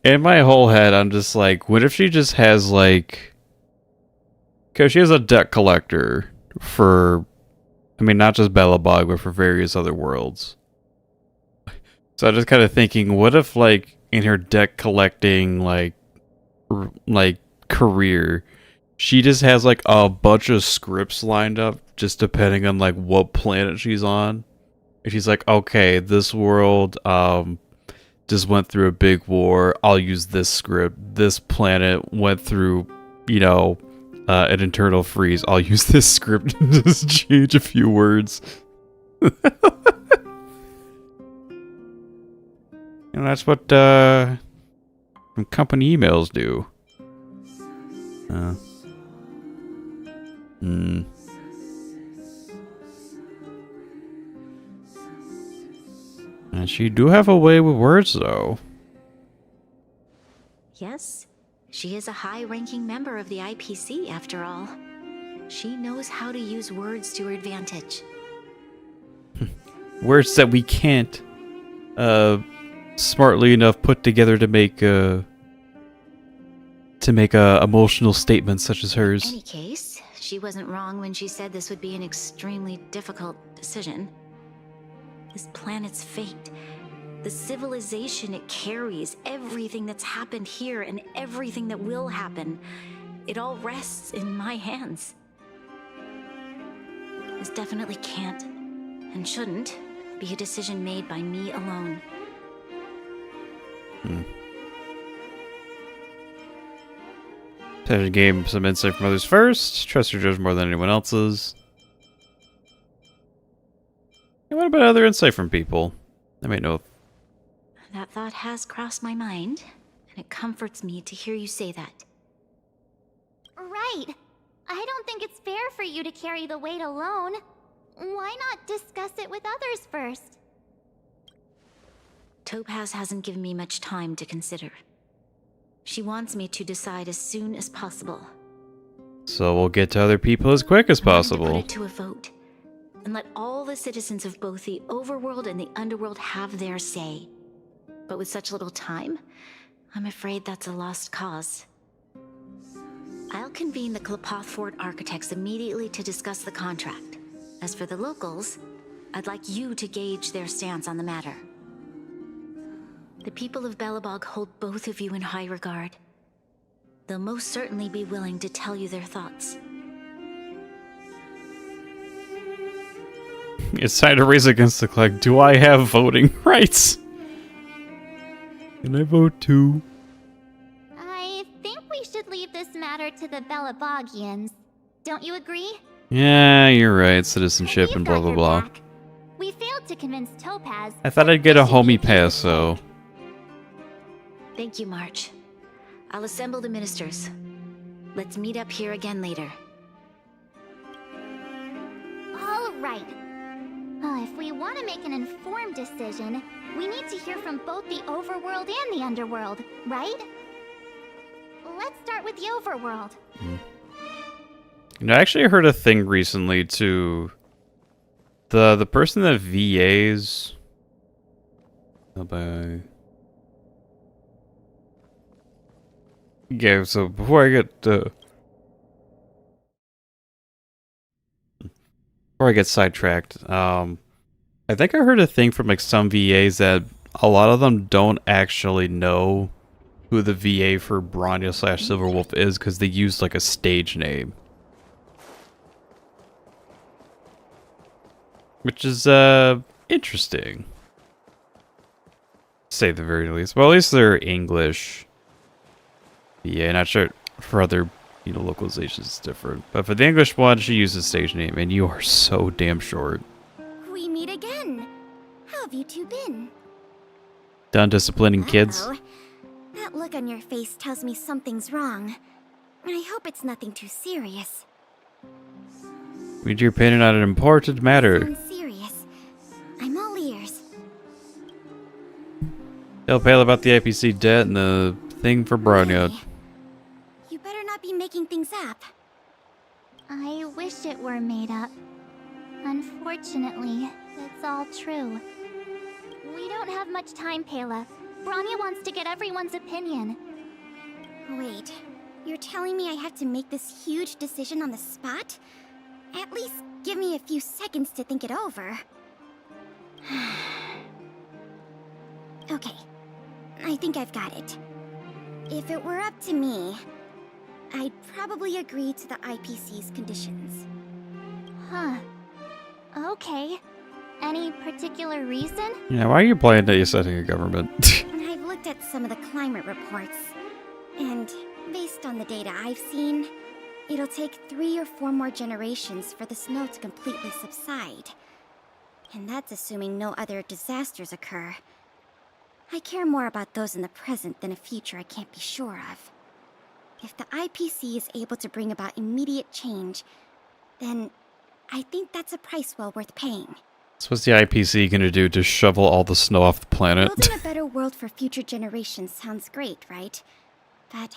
[SPEAKER 1] In my whole head, I'm just like, what if she just has like... Because she has a debt collector for... I mean, not just Belobog, but for various other worlds. So I'm just kind of thinking, what if like, in her debt collecting, like career, she just has like a bunch of scripts lined up, just depending on like what planet she's on. And she's like, okay, this world, just went through a big war. I'll use this script. This planet went through, you know, an internal freeze. I'll use this script and just change a few words. And that's what company emails do. And she do have a way with words, though.
[SPEAKER 11] Yes, she is a high-ranking member of the IPC, after all. She knows how to use words to her advantage.
[SPEAKER 1] Words that we can't smartly enough put together to make emotional statements such as hers.
[SPEAKER 11] In any case, she wasn't wrong when she said this would be an extremely difficult decision. This planet's fate, the civilization it carries, everything that's happened here and everything that will happen, it all rests in my hands. This definitely can't, and shouldn't, be a decision made by me alone.
[SPEAKER 1] She gave some insight from others first. Trust your judge more than anyone else's. And what about other insight from people? I might know.
[SPEAKER 11] That thought has crossed my mind, and it comforts me to hear you say that.
[SPEAKER 3] Right. I don't think it's fair for you to carry the weight alone. Why not discuss it with others first?
[SPEAKER 11] Topaz hasn't given me much time to consider. She wants me to decide as soon as possible.
[SPEAKER 1] So we'll get to other people as quick as possible.
[SPEAKER 11] Put it to a vote, and let all the citizens of both the overworld and the underworld have their say. But with such little time, I'm afraid that's a lost cause. I'll convene the Klapoth architects immediately to discuss the contract. As for the locals, I'd like you to gauge their stance on the matter. The people of Belobog hold both of you in high regard. They'll most certainly be willing to tell you their thoughts.
[SPEAKER 1] It's time to race against the clock. Do I have voting rights? Can I vote too?
[SPEAKER 3] I think we should leave this matter to the Belobogians. Don't you agree?
[SPEAKER 1] Yeah, you're right. Citizenship and blah blah blah.
[SPEAKER 3] We failed to convince Topaz.
[SPEAKER 1] I thought I'd get a homie pass, so.
[SPEAKER 11] Thank you, March. I'll assemble the ministers. Let's meet up here again later.
[SPEAKER 3] All right. If we want to make an informed decision, we need to hear from both the overworld and the underworld, right? Let's start with the overworld.
[SPEAKER 1] You know, I actually heard a thing recently too. The person that VAs. Yeah, so before I get sidetracked, I think I heard a thing from like some VAs that a lot of them don't actually know who the VA for Bronya / Silverwolf is because they use like a stage name. Which is interesting. To say the very least. Well, at least they're English. Yeah, not sure for other, you know, localizations it's different. But for the English one, she uses stage name, and you are so damn short.
[SPEAKER 3] We meet again. How have you two been?
[SPEAKER 1] Done disciplining kids?
[SPEAKER 3] Uh-oh. That look on your face tells me something's wrong. I hope it's nothing too serious.
[SPEAKER 1] Read your opinion on an important matter.
[SPEAKER 3] Sounds serious. I'm all ears.
[SPEAKER 1] Tell Pale about the IPC debt and the thing for Bronya.
[SPEAKER 3] You better not be making things up. I wish it were made up. Unfortunately, it's all true. We don't have much time, Pela. Bronya wants to get everyone's opinion. Wait, you're telling me I have to make this huge decision on the spot? At least give me a few seconds to think it over. Okay, I think I've got it. If it were up to me, I'd probably agree to the IPC's conditions. Huh. Okay. Any particular reason?
[SPEAKER 1] Yeah, why are you playing that you're setting a government?
[SPEAKER 3] I've looked at some of the climate reports, and based on the data I've seen, it'll take 3 or 4 more generations for the snow to completely subside. And that's assuming no other disasters occur. I care more about those in the present than a future I can't be sure of. If the IPC is able to bring about immediate change, then I think that's a price well worth paying.
[SPEAKER 1] So what's the IPC gonna do to shovel all the snow off the planet?
[SPEAKER 3] Building a better world for future generations sounds great, right? But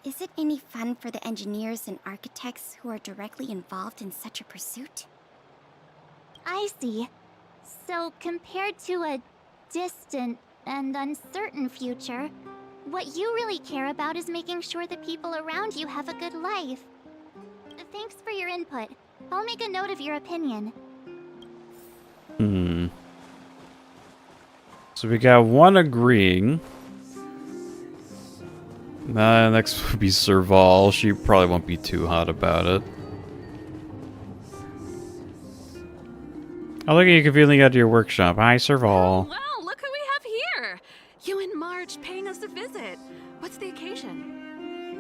[SPEAKER 3] is it any fun for the engineers and architects who are directly involved in such a pursuit? I see. So compared to a distant and uncertain future, what you really care about is making sure the people around you have a good life. Thanks for your input. I'll make a note of your opinion.
[SPEAKER 1] So we got one agreeing. Next would be Serval. She probably won't be too hot about it. Oh, look at you conveniently out to your workshop. Hi, Serval.
[SPEAKER 5] Wow, look who we have here! You and March paying us a visit. What's the occasion?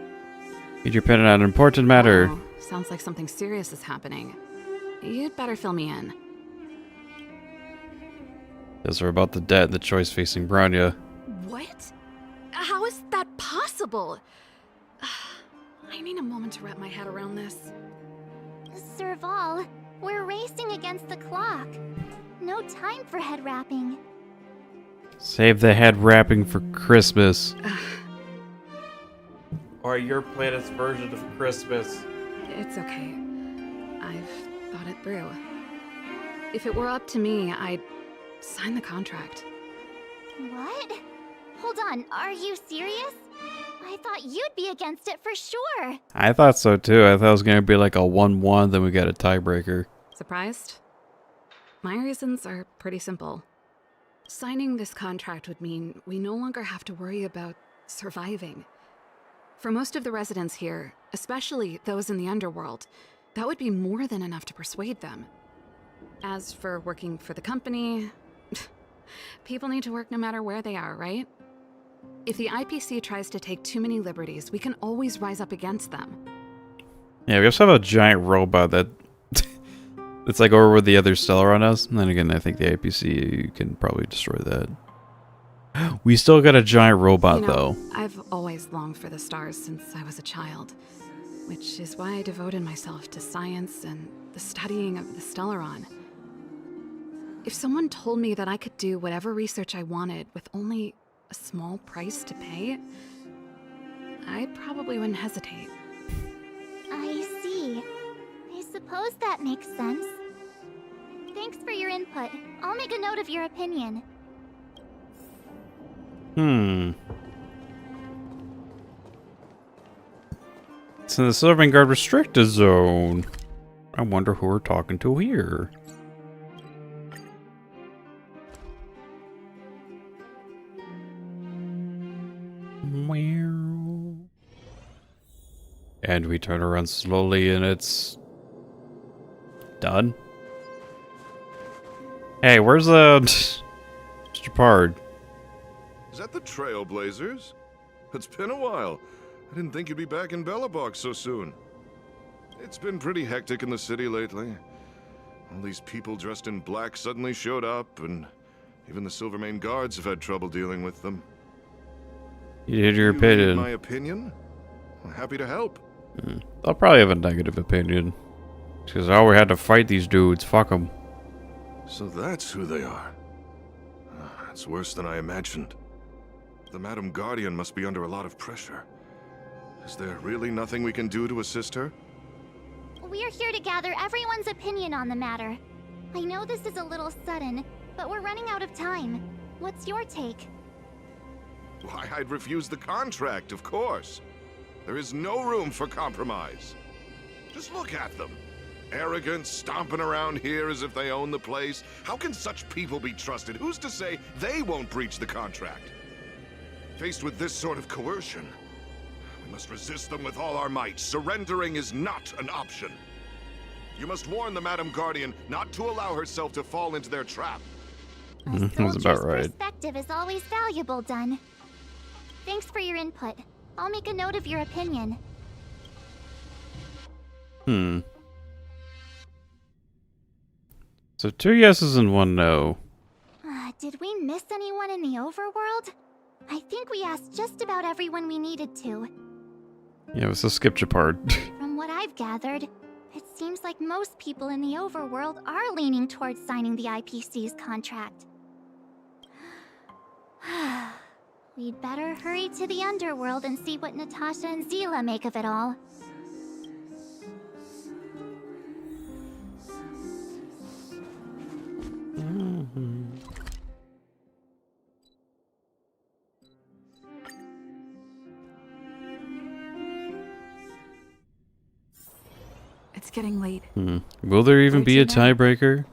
[SPEAKER 1] Need your opinion on an important matter.
[SPEAKER 5] Wow, sounds like something serious is happening. You'd better fill me in.
[SPEAKER 1] Those are about the debt and the choice facing Bronya.
[SPEAKER 5] What? How is that possible? I need a moment to wrap my head around this.
[SPEAKER 3] Serval, we're racing against the clock. No time for head wrapping.
[SPEAKER 1] Save the head wrapping for Christmas. Or your planet's version of Christmas.
[SPEAKER 5] It's okay. I've thought it through. If it were up to me, I'd sign the contract.
[SPEAKER 3] What? Hold on, are you serious? I thought you'd be against it for sure.
[SPEAKER 1] I thought so too. I thought it was going to be like a 1-1, then we got a tiebreaker.
[SPEAKER 5] Surprised? My reasons are pretty simple. Signing this contract would mean we no longer have to worry about surviving. For most of the residents here, especially those in the underworld, that would be more than enough to persuade them. As for working for the company, people need to work no matter where they are, right? If the IPC tries to take too many liberties, we can always rise up against them.
[SPEAKER 1] Yeah, we also have a giant robot that it's like over with the other stellar on us. And then again, I think the IPC can probably destroy that. We still got a giant robot, though.
[SPEAKER 5] I've always longed for the stars since I was a child, which is why I devoted myself to science and the studying of the Stellaron. If someone told me that I could do whatever research I wanted with only a small price to pay, I probably wouldn't hesitate.
[SPEAKER 3] I see. I suppose that makes sense. Thanks for your input. I'll make a note of your opinion.
[SPEAKER 1] It's in the Silverman Guard restricted zone. I wonder who we're talking to here. And we turn around slowly and it's done. Hey, where's Mr. Pard?
[SPEAKER 8] Is that the Trailblazers? It's been a while. I didn't think you'd be back in belobog so soon. It's been pretty hectic in the city lately. All these people dressed in black suddenly showed up, and even the Silvermane guards have had trouble dealing with them.
[SPEAKER 1] You did your opinion.
[SPEAKER 8] My opinion? I'm happy to help.
[SPEAKER 1] I'll probably have a negative opinion. Because all we had to fight these dudes. Fuck them.
[SPEAKER 8] So that's who they are. It's worse than I imagined. The Madam Guardian must be under a lot of pressure. Is there really nothing we can do to assist her?
[SPEAKER 3] We're here to gather everyone's opinion on the matter. I know this is a little sudden, but we're running out of time. What's your take?
[SPEAKER 8] Why, I'd refuse the contract, of course. There is no room for compromise. Just look at them. Arrogant, stomping around here as if they own the place. How can such people be trusted? Who's to say they won't breach the contract? Faced with this sort of coercion, we must resist them with all our might. Surrendering is not an option. You must warn the Madam Guardian not to allow herself to fall into their trap.
[SPEAKER 1] That was about right.
[SPEAKER 3] Perspective is always valuable, Dun. Thanks for your input. I'll make a note of your opinion.
[SPEAKER 1] So 2 yeses and 1 no.
[SPEAKER 3] Did we miss anyone in the overworld? I think we asked just about everyone we needed to.
[SPEAKER 1] Yeah, so skip your part.
[SPEAKER 3] From what I've gathered, it seems like most people in the overworld are leaning towards signing the IPC's contract. We'd better hurry to the underworld and see what Natasha and Zila make of it all.
[SPEAKER 5] It's getting late.
[SPEAKER 1] Will there even be a tiebreaker?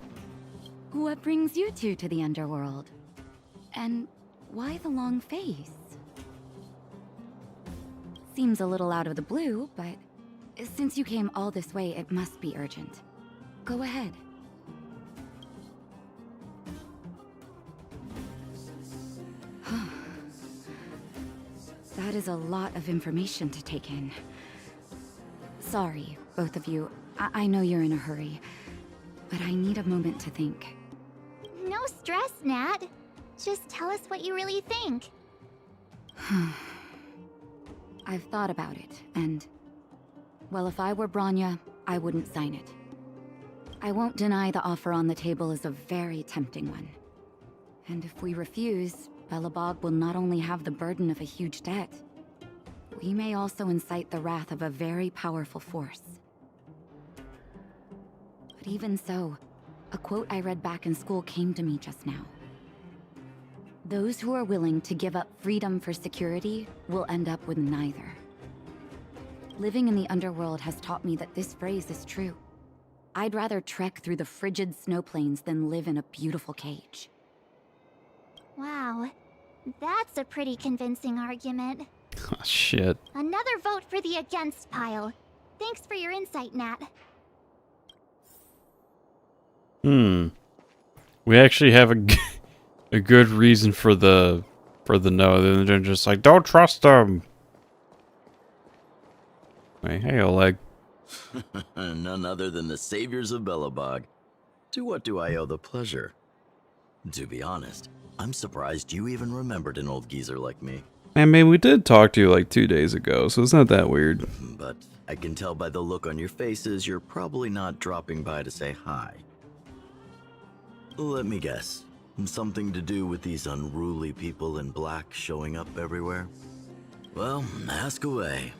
[SPEAKER 17] What brings you two to the underworld? And why the long face? Seems a little out of the blue, but since you came all this way, it must be urgent. Go ahead. That is a lot of information to take in. Sorry, both of you. I know you're in a hurry, but I need a moment to think.
[SPEAKER 3] No stress, Nat. Just tell us what you really think.
[SPEAKER 17] I've thought about it, and... well, if I were Bronya, I wouldn't sign it. I won't deny the offer on the table is a very tempting one. And if we refuse, Belobog will not only have the burden of a huge debt, we may also incite the wrath of a very powerful force. But even so, a quote I read back in school came to me just now. Those who are willing to give up freedom for security will end up with neither. Living in the underworld has taught me that this phrase is true. I'd rather trek through the frigid snow plains than live in a beautiful cage.
[SPEAKER 3] Wow, that's a pretty convincing argument.
[SPEAKER 1] Oh, shit.
[SPEAKER 3] Another vote for the against pile. Thanks for your insight, Nat.
[SPEAKER 1] We actually have a good reason for the no. They're just like, don't trust them. Wait, hey, Oleg.
[SPEAKER 18] None other than the saviors of Belobog. To what do I owe the pleasure? To be honest, I'm surprised you even remembered an old geezer like me.
[SPEAKER 1] I mean, we did talk to you like 2 days ago, so it's not that weird.
[SPEAKER 18] But I can tell by the look on your faces you're probably not dropping by to say hi. Let me guess. Something to do with these unruly people in black showing up everywhere? Well, ask away.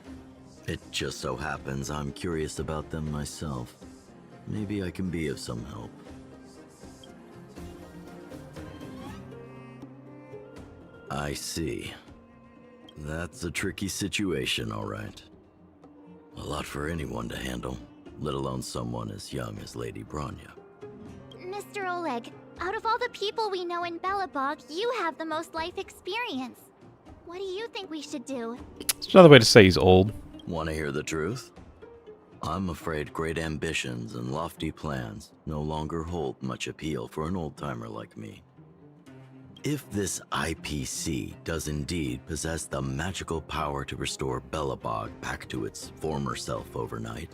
[SPEAKER 18] It just so happens I'm curious about them myself. Maybe I can be of some help. I see. That's a tricky situation, all right. A lot for anyone to handle, let alone someone as young as Lady Bronya.
[SPEAKER 3] Mr. Oleg, out of all the people we know in Belobog, you have the most life experience. What do you think we should do?
[SPEAKER 1] It's another way to say he's old.
[SPEAKER 18] Want to hear the truth? I'm afraid great ambitions and lofty plans no longer hold much appeal for an old-timer like me. If this IPC does indeed possess the magical power to restore Belobog back to its former self overnight,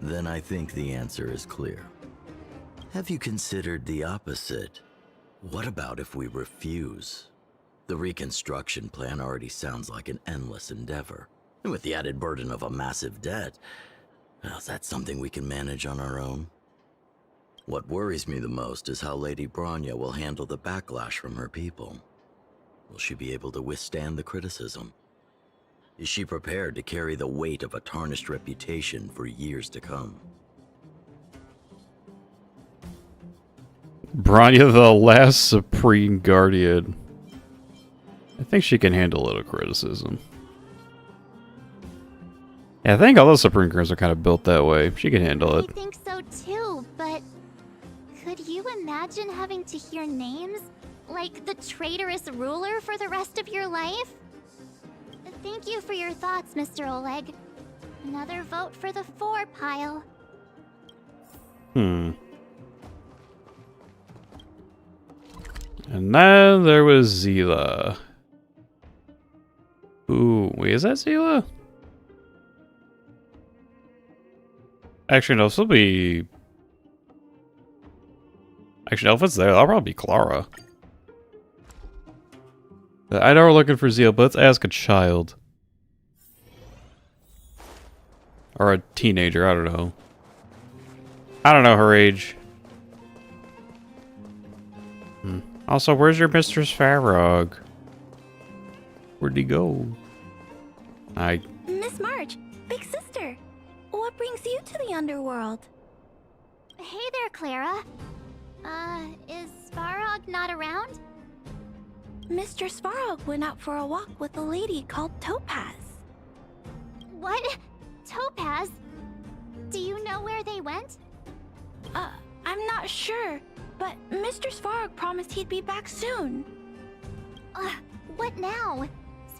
[SPEAKER 18] then I think the answer is clear. Have you considered the opposite? What about if we refuse? The reconstruction plan already sounds like an endless endeavor. And with the added burden of a massive debt, well, is that something we can manage on our own? What worries me the most is how Lady Bronya will handle the backlash from her people. Will she be able to withstand the criticism? Is she prepared to carry the weight of a tarnished reputation for years to come?
[SPEAKER 1] Bronya, the last Supreme Guardian. I think she can handle a little criticism. Yeah, I think all the Supreme Guardians are kind of built that way. She can handle it.
[SPEAKER 3] I think so too, but could you imagine having to hear names like the traitorous ruler for the rest of your life? Thank you for your thoughts, Mr. Oleg. Another vote for the 4 pile.
[SPEAKER 1] And then there was Zila. Ooh, wait, is that Zila? Actually, no, this will be... Actually, no, if it's there, that'll probably be Clara. I know we're looking for Zila, but let's ask a child. Or a teenager, I don't know. I don't know her age. Also, where's your Mr. Svarog? Where'd he go?
[SPEAKER 19] Miss March, big sister. What brings you to the underworld?
[SPEAKER 3] Hey there, Clara. Is Svarog not around?
[SPEAKER 19] Mr. Svarog went out for a walk with a lady called Topaz.
[SPEAKER 3] What? Topaz? Do you know where they went?
[SPEAKER 19] I'm not sure, but Mr. Svarog promised he'd be back soon.
[SPEAKER 3] What now?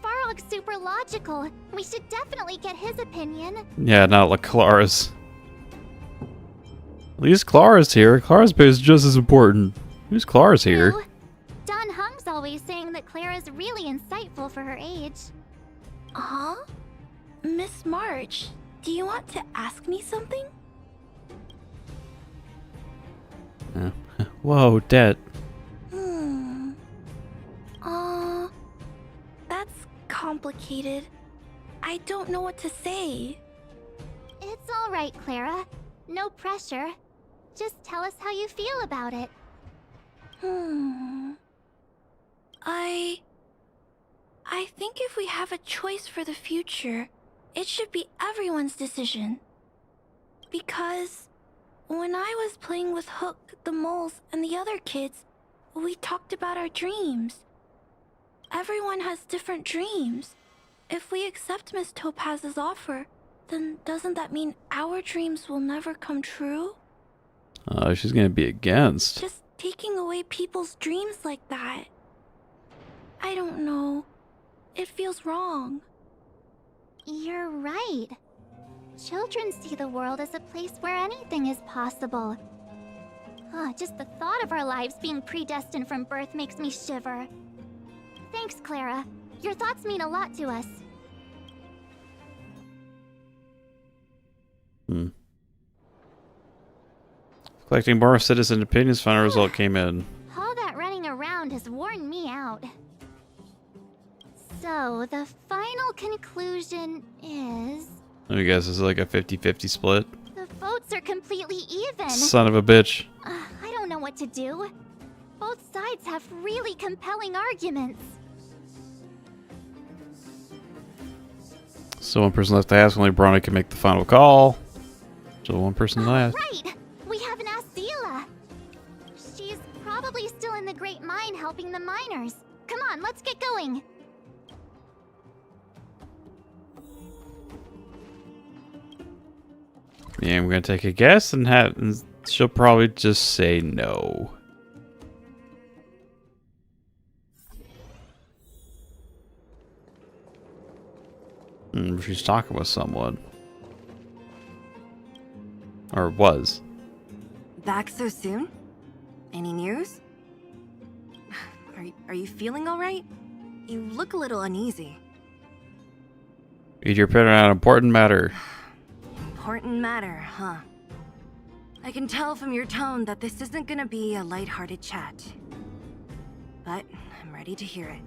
[SPEAKER 3] Svarog's super logical. We should definitely get his opinion.
[SPEAKER 1] Yeah, not like Clara's. At least Clara's here. Clara's bit is just as important. Who's Clara's here?
[SPEAKER 3] No. Don Hung's always saying that Clara's really insightful for her age.
[SPEAKER 19] Huh? Miss March, do you want to ask me something?
[SPEAKER 1] Whoa, debt.
[SPEAKER 19] That's complicated. I don't know what to say.
[SPEAKER 3] It's all right, Clara. No pressure. Just tell us how you feel about it.
[SPEAKER 19] I think if we have a choice for the future, it should be everyone's decision. Because when I was playing with Hook, the moles, and the other kids, we talked about our dreams. Everyone has different dreams. If we accept Miss Topaz's offer, then doesn't that mean our dreams will never come true?
[SPEAKER 1] She's gonna be against.
[SPEAKER 19] Just taking away people's dreams like that.
[SPEAKER 13] I don't know. It feels wrong.
[SPEAKER 3] You're right. Children see the world as a place where anything is possible. Just the thought of our lives being predestined from birth makes me shiver. Thanks, Clara. Your thoughts mean a lot to us.
[SPEAKER 1] Collecting more citizen opinions, final result came in.
[SPEAKER 3] All that running around has worn me out. So, the final conclusion is...
[SPEAKER 1] Let me guess, is it like a 50-50 split?
[SPEAKER 3] the votes are completely even.
[SPEAKER 1] Son of a bitch.
[SPEAKER 3] I don't know what to do. Both sides have really compelling arguments.
[SPEAKER 1] So one person left to ask, only Bronya can make the final call. So one person left.
[SPEAKER 3] Right! We haven't asked Zila. She's probably still in the Great Mine helping the miners. Come on, let's get going.
[SPEAKER 1] Yeah, I'm gonna take a guess and she'll probably just say no. She's talking with someone. Or was.
[SPEAKER 13] Back so soon? Any news? Are you feeling alright? You look a little uneasy.
[SPEAKER 1] Read your pen on an important matter.
[SPEAKER 13] Important matter, huh? I can tell from your tone that this isn't gonna be a lighthearted chat. But I'm ready to hear it.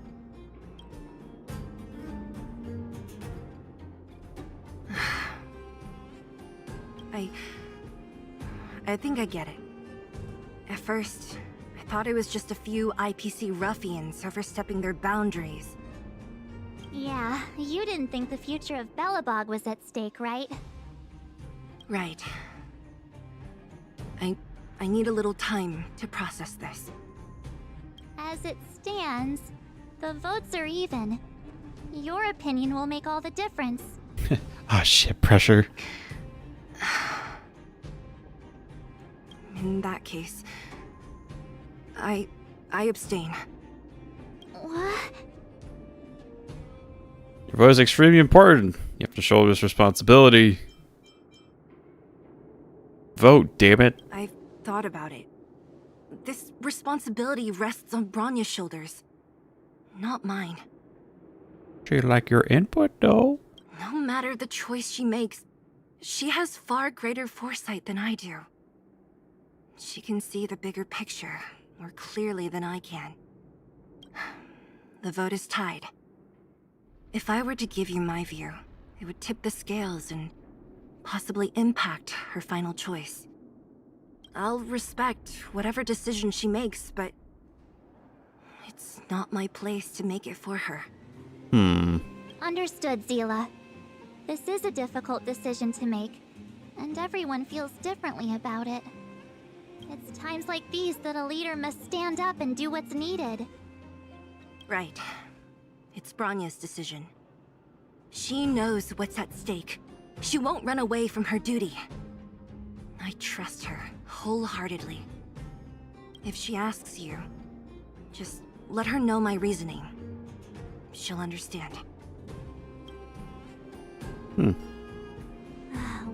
[SPEAKER 13] I think I get it. At first, I thought it was just a few IPC ruffians overstepping their boundaries.
[SPEAKER 3] Yeah, you didn't think the future of Belobog was at stake, right?
[SPEAKER 13] Right. I need a little time to process this.
[SPEAKER 3] As it stands, the votes are even. Your opinion will make all the difference.
[SPEAKER 1] Ah, shit, pressure.
[SPEAKER 13] In that case, I abstain.
[SPEAKER 3] What?
[SPEAKER 1] Your vote is extremely important. You have to shoulder this responsibility. Vote, damn it.
[SPEAKER 13] I've thought about it. This responsibility rests on Bronya's shoulders, not mine.
[SPEAKER 1] Do you like your input, though?
[SPEAKER 13] No matter the choice she makes, she has far greater foresight than I do. She can see the bigger picture more clearly than I can. The vote is tied. If I were to give you my view, it would tip the scales and possibly impact her final choice. I'll respect whatever decision she makes, but it's not my place to make it for her.
[SPEAKER 3] Understood, Zila. This is a difficult decision to make, and everyone feels differently about it. It's times like these that a leader must stand up and do what's needed.
[SPEAKER 13] Right. It's Bronya's decision. She knows what's at stake. She won't run away from her duty. I trust her wholeheartedly. If she asks you, just let her know my reasoning. She'll understand.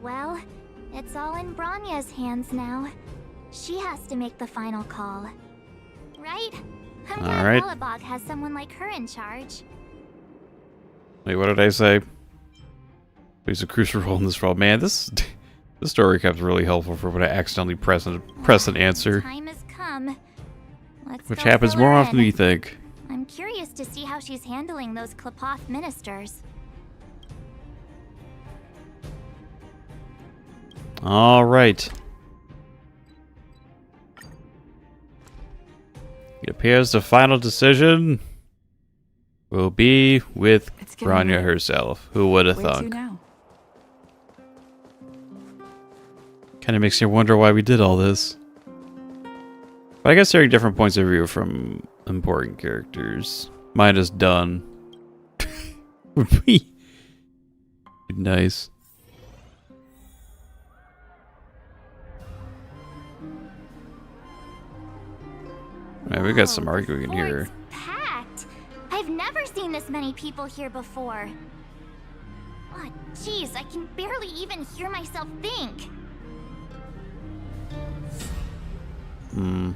[SPEAKER 3] Well, it's all in Bronya's hands now. She has to make the final call. Right? I'm glad Belobog has someone like her in charge.
[SPEAKER 1] Wait, what did I say? Plays a crucial role in this role. Man, this story recap's really helpful for when I accidentally press an answer.
[SPEAKER 3] Time has come.
[SPEAKER 1] Which happens more often than you think.
[SPEAKER 3] I'm curious to see how she's handling those Klapoth ministers.
[SPEAKER 1] Alright. It appears the final decision will be with Bronya herself. Who would have thunk? Kind of makes you wonder why we did all this. But I guess hearing different points of view from important characters. Mine is done. Would be nice. Man, we got some arguing here.
[SPEAKER 3] Packed. I've seen this many people here before. Oh, jeez, I can barely even hear myself think.
[SPEAKER 1] Hmm.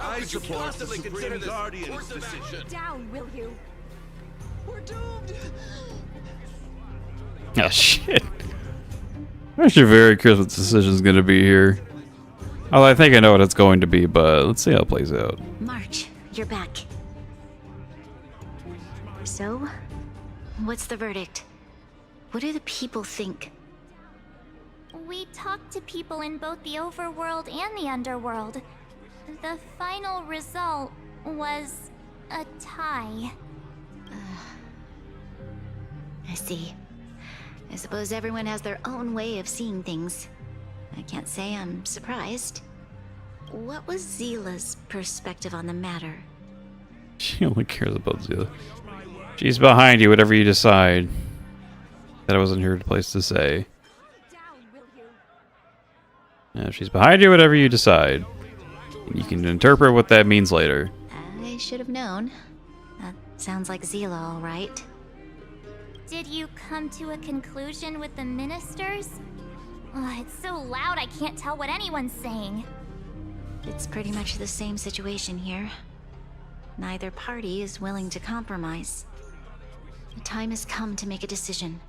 [SPEAKER 8] I support the Supreme Guardian's decision.
[SPEAKER 13] Down, will you?
[SPEAKER 15] We're doomed.
[SPEAKER 1] Oh shit. I'm actually very curious what the decision's gonna be here. Although I think I know what it's going to be, but let's see how it plays out.
[SPEAKER 11] March, you're back. So, what's the verdict? What do the people think?
[SPEAKER 3] We talked to people in both the overworld and the underworld. The final result was a tie.
[SPEAKER 11] I see. I suppose everyone has their own way of seeing things. I can't say I'm surprised. What was Zila's perspective on the matter?
[SPEAKER 1] She only cares about Zila. She's behind you, whatever you decide. That wasn't her place to say. Yeah, she's behind you, whatever you decide. You can interpret what that means later.
[SPEAKER 11] I should have known. That sounds like Zila, all right.
[SPEAKER 3] Did you come to a conclusion with the ministers? Oh, it's so loud I can't tell what anyone's saying.
[SPEAKER 11] It's pretty much the same situation here. Neither party is willing to compromise. The time has come to make a decision.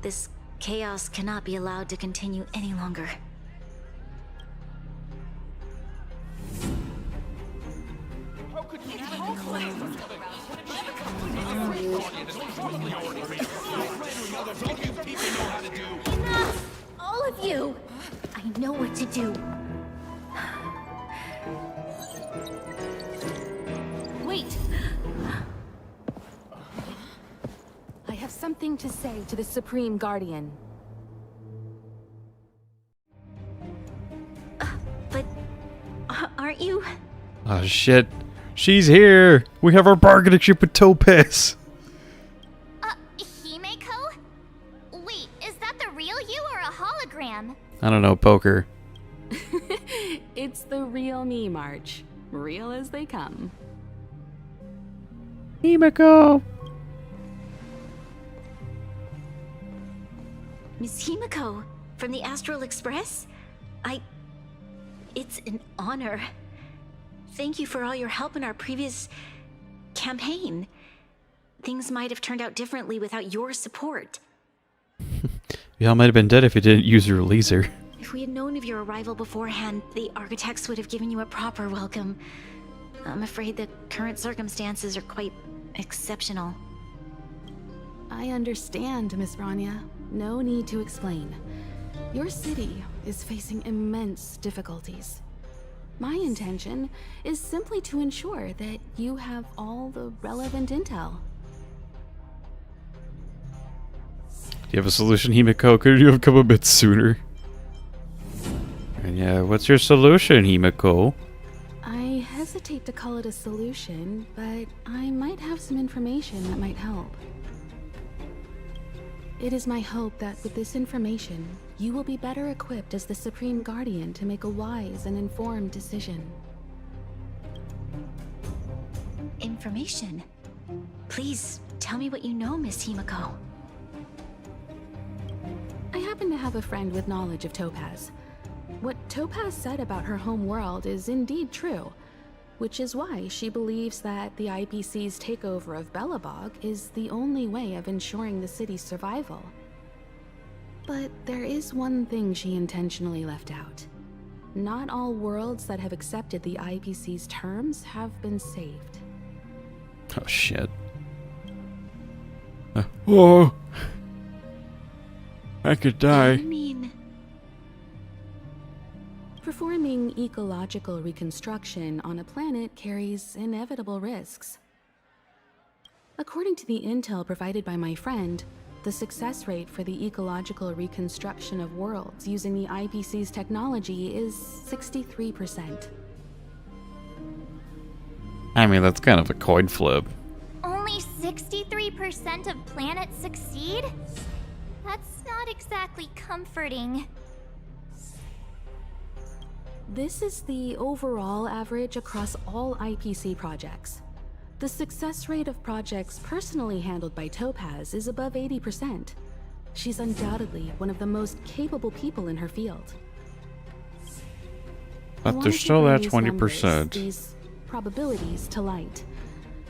[SPEAKER 11] This chaos cannot be allowed to continue any longer.
[SPEAKER 3] Enough! All of you!
[SPEAKER 11] I know what to do.
[SPEAKER 5] Wait! I have something to say to the Supreme Guardian.
[SPEAKER 11] But aren't you?
[SPEAKER 1] Oh shit. She's here! We have our bargaining chip with Topaz!
[SPEAKER 3] Himeko? Wait, is that the real you or a hologram?
[SPEAKER 1] I don't know, poker.
[SPEAKER 5] It's the real me, March. Real as they come.
[SPEAKER 1] Himeko!
[SPEAKER 11] Miss Himeko, from the Astral Express? It's an honor. Thank you for all your help in our previous campaign. Things might have turned out differently without your support.
[SPEAKER 1] Y'all might have been dead if you didn't use your laser.
[SPEAKER 11] If we had known of your arrival beforehand, the architects would have given you a proper welcome. I'm afraid the current circumstances are quite exceptional.
[SPEAKER 5] I understand, Miss Bronya. No need to explain. Your city is facing immense difficulties. My intention is simply to ensure that you have all the relevant intel.
[SPEAKER 1] Do you have a solution, Himeko? Could you have come a bit sooner? And yeah, what's your solution, Himeko?
[SPEAKER 5] I hesitate to call it a solution, but I might have some information that might help. It is my hope that with this information, you will be better equipped as the Supreme Guardian to make a wise and informed decision.
[SPEAKER 11] Information? Please, tell me what you know, Miss Himeko.
[SPEAKER 5] I happen to have a friend with knowledge of Topaz. What Topaz said about her home world is indeed true, which is why she believes that the IPC's takeover of Belobog is the only way of ensuring the city's survival. But there is one thing she intentionally left out. Not all worlds that have accepted the IPC's terms have been saved.
[SPEAKER 1] Oh shit. Oh! I could die.
[SPEAKER 11] I mean...
[SPEAKER 5] Performing ecological reconstruction on a planet carries inevitable risks. According to the intel provided by my friend, the success rate for the ecological reconstruction of worlds using the IPC's technology is 63%.
[SPEAKER 1] I mean, that's kind of a coin flip.
[SPEAKER 3] Only 63% of planets succeed? That's not exactly comforting.
[SPEAKER 5] This is the overall average across all IPC projects. The success rate of projects personally handled by Topaz is above 80%. She's undoubtedly one of the most capable people in her field.
[SPEAKER 1] But there's still that 20%.
[SPEAKER 5] These probabilities to light.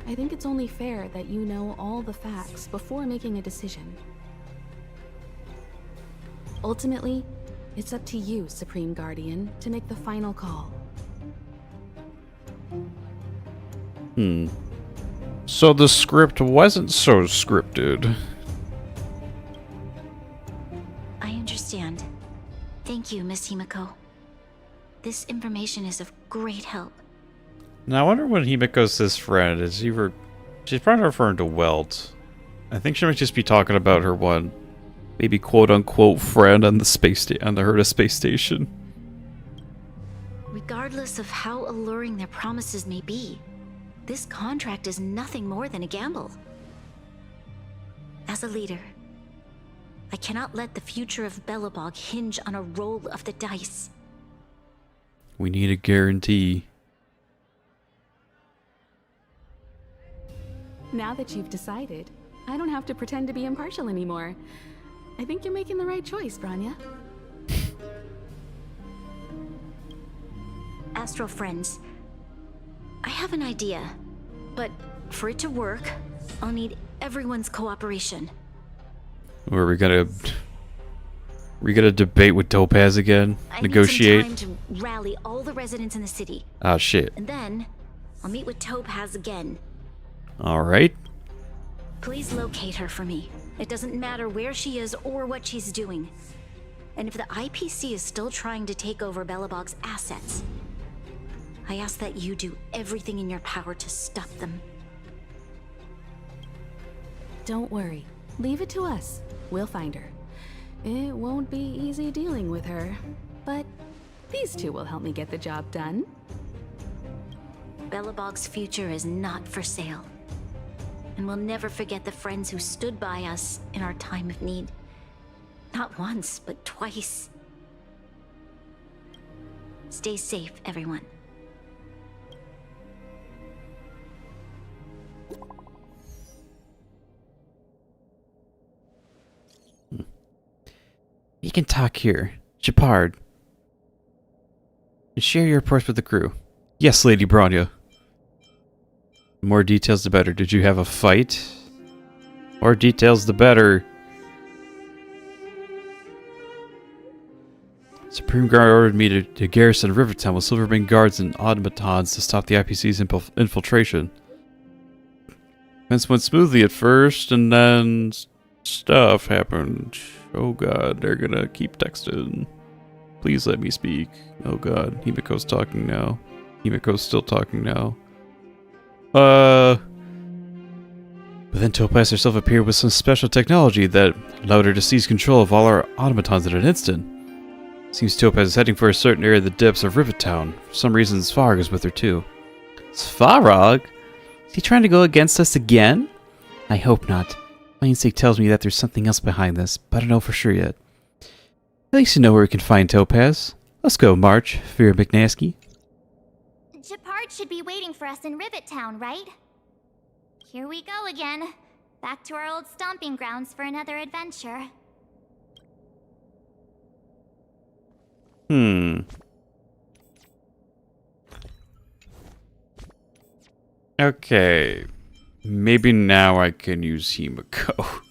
[SPEAKER 5] I think it's only fair that you know all the facts before making a decision. Ultimately, it's up to you, Supreme Guardian, to make the final call.
[SPEAKER 1] So the script wasn't so scripted.
[SPEAKER 11] I understand. Thank you, Miss Himiko. This information is of great help.
[SPEAKER 1] Now I wonder when Himiko says friend, she's probably referring to Welt. I think she might just be talking about her one, maybe quote unquote friend on the Herta space station.
[SPEAKER 11] Regardless of how alluring their promises may be, this contract is nothing more than a gamble. As a leader, I cannot let the future of Belobog hinge on a roll of the dice.
[SPEAKER 1] We need a guarantee.
[SPEAKER 5] Now that you've decided, I don't have to pretend to be impartial anymore. I think you're making the right choice, Bronya.
[SPEAKER 11] Astral friends, I have an idea, but for it to work, I'll need everyone's cooperation.
[SPEAKER 1] Are we gonna debate with Topaz again? Negotiate?
[SPEAKER 11] I need some time to rally all the residents in the city.
[SPEAKER 1] Ah, shit.
[SPEAKER 11] And then, I'll meet with Topaz again.
[SPEAKER 1] Alright.
[SPEAKER 11] Please locate her for me. It doesn't matter where she is or what she's doing. And if the IPC is still trying to take over Belobog's assets, I ask that you do everything in your power to stop them.
[SPEAKER 5] Don't worry. Leave it to us. We'll find her. It won't be easy dealing with her, but these two will help me get the job done.
[SPEAKER 11] Belobog's future is not for sale. And we'll never forget the friends who stood by us in our time of need. Not once, but twice. Stay safe, everyone.
[SPEAKER 1] You can talk here. Shepard. And share your reports with the crew. Yes, Lady Bronya. The more details, the better. Did you have a fight? More details, the better. Supreme Guard ordered me to garrison Rivertown with Silverbane guards and automatons to stop the IPC's infiltration. Events went smoothly at first, and then stuff happened. Oh god, they're gonna keep texting. Please let me speak. Oh god, Himiko's talking now. Himiko's still talking now. But then Topaz herself appeared with some special technology that allowed her to seize control of all our automatons in an instant. Seems Topaz is heading for a certain area of the depths of Rivertown. For some reason, Svarog is with her too. Svarog? Is he trying to go against us again? I hope not. My instinct tells me that there's something else behind this, but I don't know for sure yet. At least you know where we can find Topaz. Let's go, March, Firo McNosky.
[SPEAKER 3] Shepard should be waiting for us in Rivet Town, right? Here we go again. Back to our old stomping grounds for another adventure.
[SPEAKER 1] Okay. Maybe now I can use Himiko.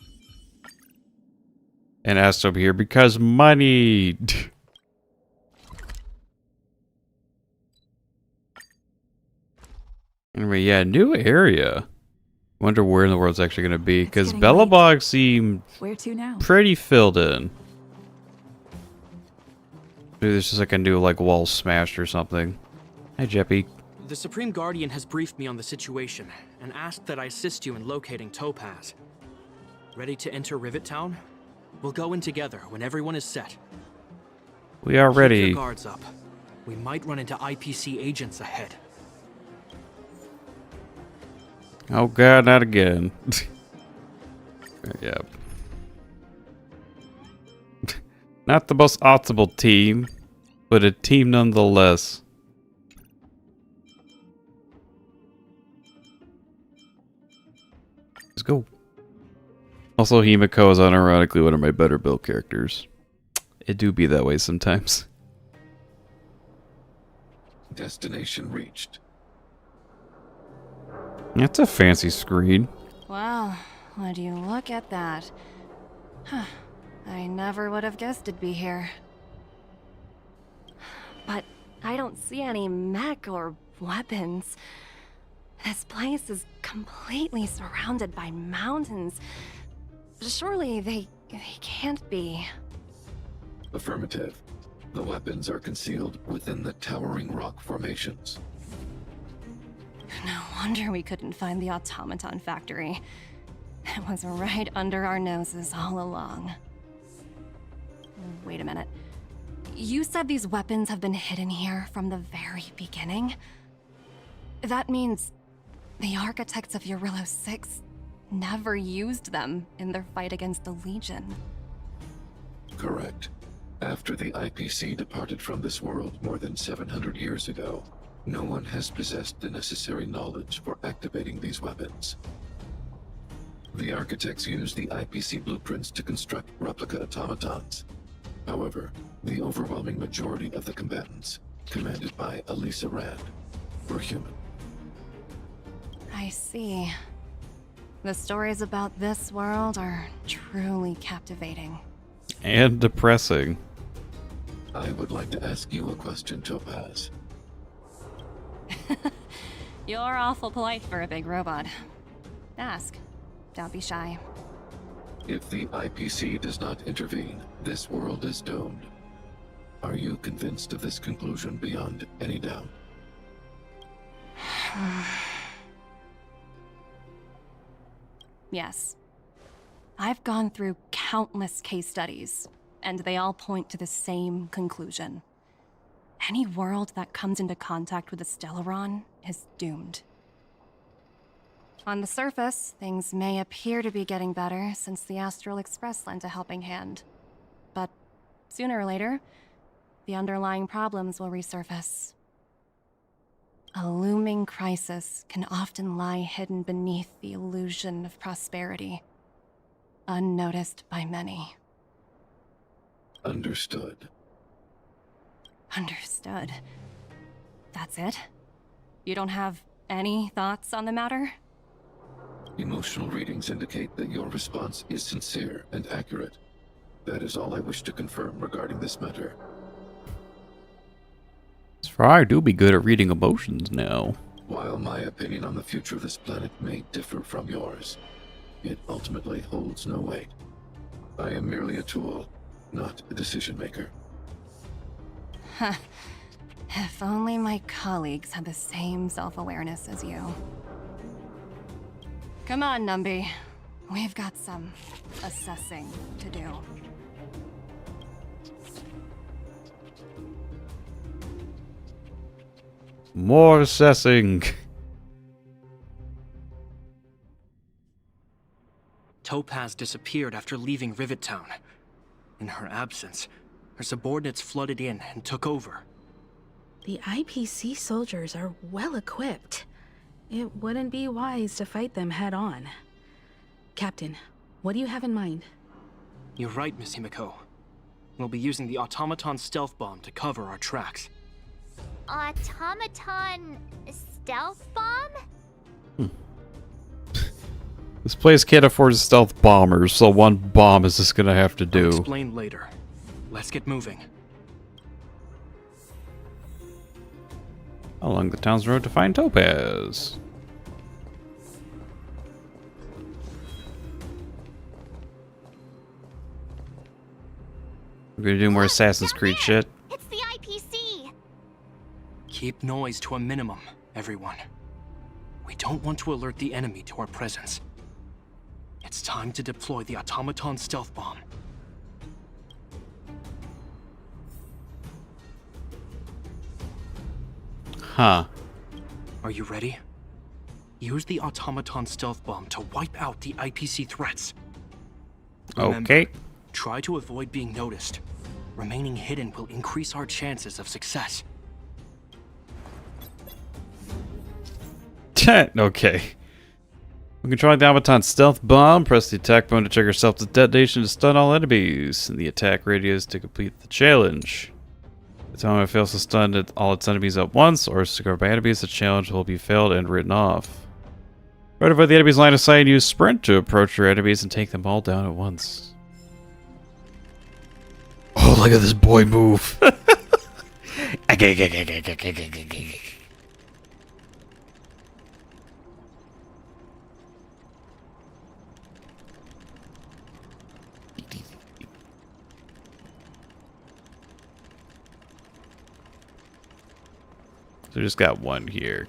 [SPEAKER 1] And ask over here because money. Anyway, yeah, new area. Wonder where in the world it's actually going to be because Belobog seemed
[SPEAKER 20] Where to now?
[SPEAKER 1] pretty filled in. Maybe there's just like a new wall smashed or something. Hi, Jeppy.
[SPEAKER 10] The Supreme Guardian has briefed me on the situation and asked that I assist you in locating Topaz. Ready to enter Rivet Town? We'll go in together when everyone is set.
[SPEAKER 1] We are
[SPEAKER 10] Keep
[SPEAKER 1] ready.
[SPEAKER 10] your guards up. We might run into IPC agents ahead.
[SPEAKER 1] Oh god, not again. Yep. Not the most optimal team, but a team nonetheless. Let's go. Also, Himiko is unironically one of my better build characters. It do be that way sometimes.
[SPEAKER 14] Destination reached.
[SPEAKER 1] That's a fancy screen.
[SPEAKER 6] Wow, would you look at that? Huh. I never would have guessed it'd be here. But I don't see any mech or weapons. This place is completely surrounded by mountains. Surely they can't be.
[SPEAKER 14] Affirmative. The weapons are concealed within the towering rock formations.
[SPEAKER 6] No wonder we couldn't find the automaton factory. It was right under our noses all along. Wait a minute. You said these weapons have been hidden here from the very beginning? That means the architects of Jarilo-VI never used them in their fight against the Legion.
[SPEAKER 14] Correct. After the IPC departed from this world more than 700 years ago, no one has possessed the necessary knowledge for activating these weapons. The architects used the IPC blueprints to construct replica automatons. However, the overwhelming majority of the combatants, commanded by Elisa Rand, were human.
[SPEAKER 6] I see. The stories about this world are truly captivating.
[SPEAKER 1] And depressing.
[SPEAKER 14] I would like to ask you a question, Topaz.
[SPEAKER 6] You're awful polite for a big robot. Ask. Don't be shy.
[SPEAKER 14] If the IPC does not intervene, this world is doomed. Are you convinced of this conclusion beyond any doubt?
[SPEAKER 6] Yes. I've gone through countless case studies, and they all point to the same conclusion. Any world that comes into contact with a Stellaron is doomed. On the surface, things may appear to be getting better since the Astral Express lent a helping hand. But sooner or later, the underlying problems will resurface. A looming crisis can often lie hidden beneath the illusion of prosperity, unnoticed by many.
[SPEAKER 14] Understood.
[SPEAKER 6] Understood. That's it? You don't have any thoughts on the matter?
[SPEAKER 14] Emotional readings indicate that your response is sincere and accurate. That is all I wish to confirm regarding this matter.
[SPEAKER 1] As far I do be good at reading emotions now.
[SPEAKER 14] While my opinion on the future of this planet may differ from yours, it ultimately holds no weight. I am merely a tool, not a decision maker.
[SPEAKER 6] Huh. If only my colleagues had the same self-awareness as you. Come on, Numby. We've got some assessing to do.
[SPEAKER 1] More assessing.
[SPEAKER 10] Topaz disappeared after leaving Rivet Town. In her absence, her subordinates flooded in and took over.
[SPEAKER 5] The IPC soldiers are well equipped. It wouldn't be wise to fight them head on. Captain, what do you have in mind?
[SPEAKER 10] You're right, Miss Himiko. We'll be using the automaton stealth bomb to cover our tracks.
[SPEAKER 3] Automaton stealth bomb?
[SPEAKER 1] This place can't afford stealth bombers, so one bomb is just gonna have to do.
[SPEAKER 10] I'll explain later. Let's get moving.
[SPEAKER 1] Along the town's road to find Topaz. We're gonna do more Assassin's Creed shit.
[SPEAKER 3] It's the IPC!
[SPEAKER 10] Keep noise to a minimum, everyone. We don't want to alert the enemy to our presence. It's It's time to deploy the automaton stealth bomb.
[SPEAKER 1] Huh.
[SPEAKER 10] Are you ready? Use the automaton stealth bomb to wipe out the IPC threats. Remember,
[SPEAKER 1] Okay.
[SPEAKER 10] try to avoid being noticed. Remaining hidden will increase our chances of success.
[SPEAKER 1] Okay. We control the automaton stealth bomb. Press the attack button to trigger self-detonation to stun all enemies. And the attack radius to complete the challenge. The time it fails to stun all its enemies at once or is discovered by enemies, the challenge will be failed and written off. Right over the enemy's line of sight, use sprint to approach your enemies and take them all down at once. Oh, look at this boy move. So just got one here.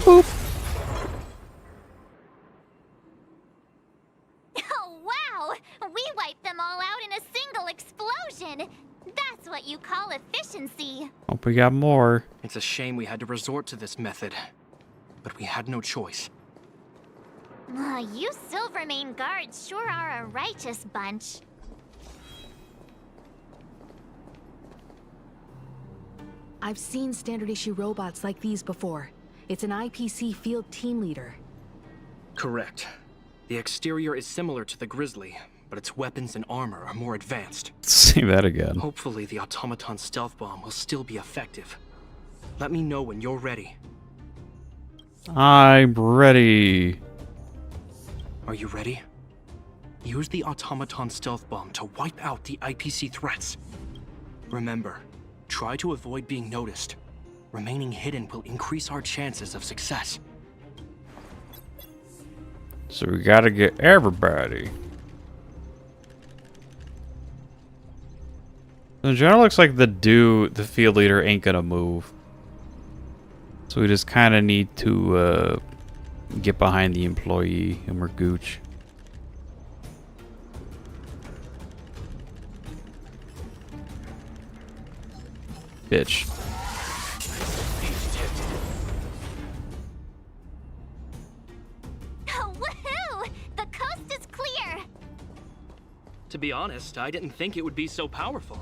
[SPEAKER 1] Boop.
[SPEAKER 3] Oh, wow! We wiped them all out in a single explosion! That's what you call efficiency.
[SPEAKER 1] Hope we got more.
[SPEAKER 10] It's a shame we had to resort to this method, but we had no choice.
[SPEAKER 3] You Silvermane guards sure are a righteous bunch.
[SPEAKER 5] I've seen standard issue robots like these before. It's an IPC field team leader.
[SPEAKER 10] Correct. The exterior is similar to the Grizzly, but its weapons and armor are more advanced.
[SPEAKER 1] Say that again.
[SPEAKER 10] Hopefully the automaton stealth bomb will still be effective. Let me know when you're ready.
[SPEAKER 1] I'm ready.
[SPEAKER 10] Are you ready? Use the automaton stealth bomb to wipe out the IPC threats. Remember, try to avoid being noticed. Remaining hidden will increase our chances of success.
[SPEAKER 1] So we gotta get everybody. In general, looks like the field leader ain't gonna move. So we just kind of need to get behind the employee and we're gooch. Bitch.
[SPEAKER 3] Oh, woohoo! The coast is clear!
[SPEAKER 10] To be honest, I didn't think it would be so powerful.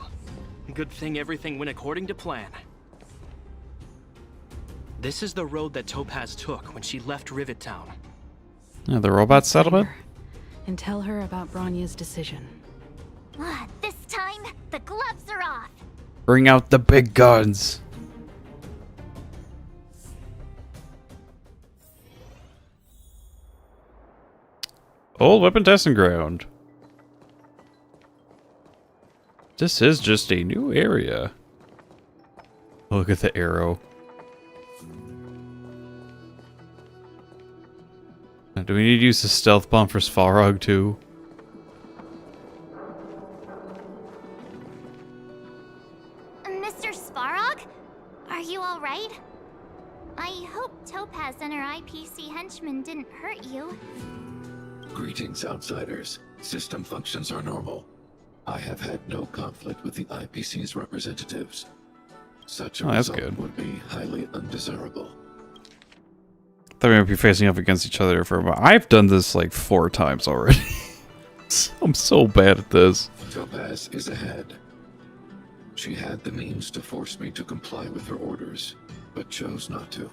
[SPEAKER 10] Good thing everything went according to plan. This is the road that Topaz took when she left Rivet Town.
[SPEAKER 1] The robot settlement?
[SPEAKER 5] And tell her about Bronya's decision.
[SPEAKER 3] This time, the gloves are off.
[SPEAKER 1] Bring out the big guns. Old weapon testing ground. This is just a new area. Look at the arrow. Now, do we need to use the stealth bomb for Svarog too?
[SPEAKER 3] Mr. Svarog? Are you alright? I hope Topaz and her IPC henchmen didn't hurt you.
[SPEAKER 14] Greetings, outsiders. System functions are normal. I have had no conflict with the IPC's representatives. Such a result
[SPEAKER 1] good.
[SPEAKER 14] would be highly undesirable.
[SPEAKER 1] Thought we might be facing off against each other for a while. I've done this like 4 times already. I'm so bad at this.
[SPEAKER 14] Topaz is ahead. She had the means to force me to comply with her orders, but chose not to.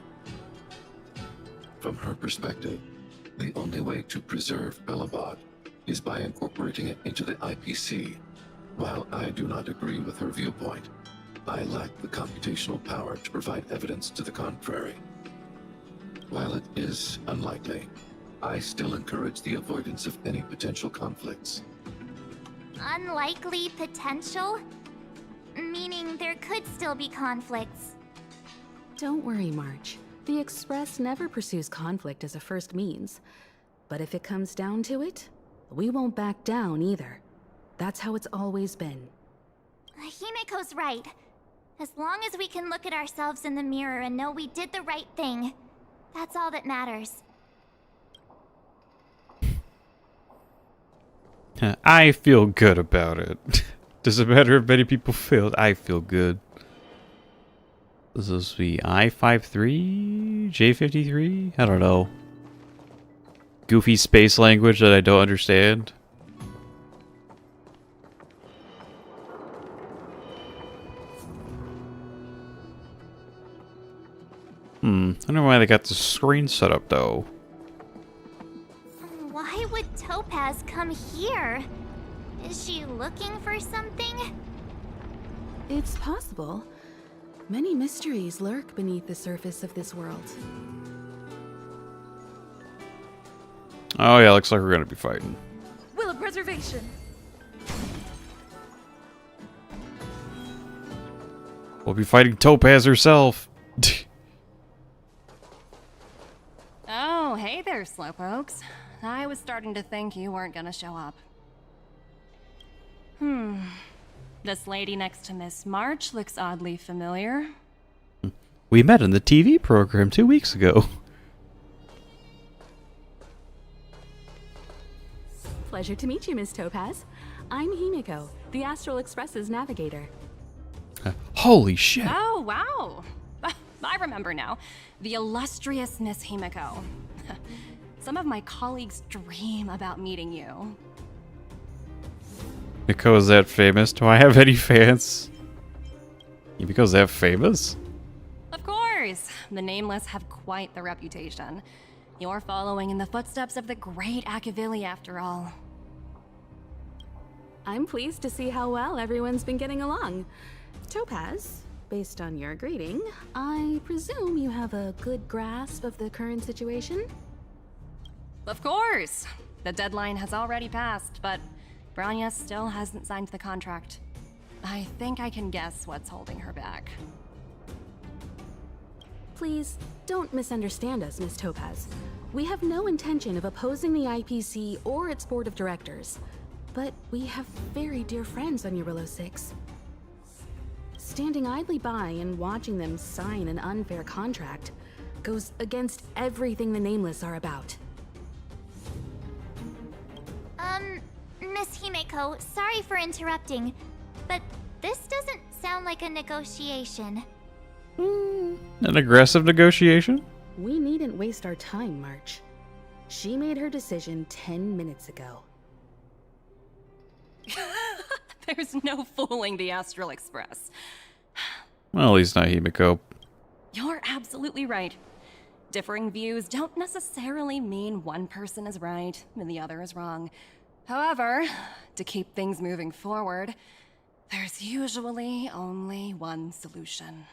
[SPEAKER 14] From her perspective, the only way to preserve belobog is by incorporating it into the IPC. While I do not agree with her viewpoint, I lack the computational power to provide evidence to the contrary. While it is unlikely, I still encourage the avoidance of any potential conflicts.
[SPEAKER 3] Unlikely potential? Meaning there could still be conflicts.
[SPEAKER 5] Don't worry, March. The Express never pursues conflict as a first means. But if it comes down to it, we won't back down either. That's how it's always been.
[SPEAKER 3] Himeko's right. As long as we can look at ourselves in the mirror and know we did the right thing, that's all that matters.
[SPEAKER 1] I feel good about it. Doesn't matter if many people failed, I feel good. This is the I-53? J-53? I don't know. Goofy space language that I don't understand. I don't know why they got the screen set up though.
[SPEAKER 3] Why would Topaz come here? Is she looking for something?
[SPEAKER 5] It's possible. Many mysteries lurk beneath the surface of this world.
[SPEAKER 1] Oh yeah, looks like we're gonna be fighting.
[SPEAKER 12] Will of preservation.
[SPEAKER 1] We'll be fighting Topaz herself.
[SPEAKER 6] Oh, hey there, slowpokes. I was starting to think you weren't gonna show up. This lady next to Miss March looks oddly familiar.
[SPEAKER 1] We met in the TV program 2 weeks ago.
[SPEAKER 5] Pleasure to meet you, Miss Topaz. I'm Himiko, the Astral Express's navigator.
[SPEAKER 1] Holy shit.
[SPEAKER 6] Oh, wow. I remember now. The illustrious Miss Himiko. Some of my colleagues dream about meeting you.
[SPEAKER 1] Himiko is that famous? Do I have any fans? Himiko's that famous?
[SPEAKER 6] Of course. The Nameless have quite the reputation. You're following in the footsteps of the great Akavili, after all.
[SPEAKER 5] I'm pleased to see how well everyone's been getting along. Topaz, based on your greeting, I presume you have a good grasp of the current situation?
[SPEAKER 6] Of course. The deadline has already passed, but Bronya still hasn't signed the contract. I think I can guess what's holding her back.
[SPEAKER 5] Please, don't misunderstand us, Miss Topaz. We have no intention of opposing the IPC or its board of directors, but we have very dear friends on Jarilo-VI. Standing idly by and watching them sign an unfair contract goes against everything the Nameless are about.
[SPEAKER 3] Miss Himiko, sorry for interrupting, but this doesn't sound like a negotiation.
[SPEAKER 1] An aggressive negotiation?
[SPEAKER 5] We needn't waste our time, March. She made her decision 10 minutes ago.
[SPEAKER 6] There's no fooling the Astral Express.
[SPEAKER 1] Well, at least not Himiko.
[SPEAKER 6] You're absolutely right. Differing views don't necessarily mean one person is right and the other is wrong. However, to keep things moving forward, there's usually only one solution.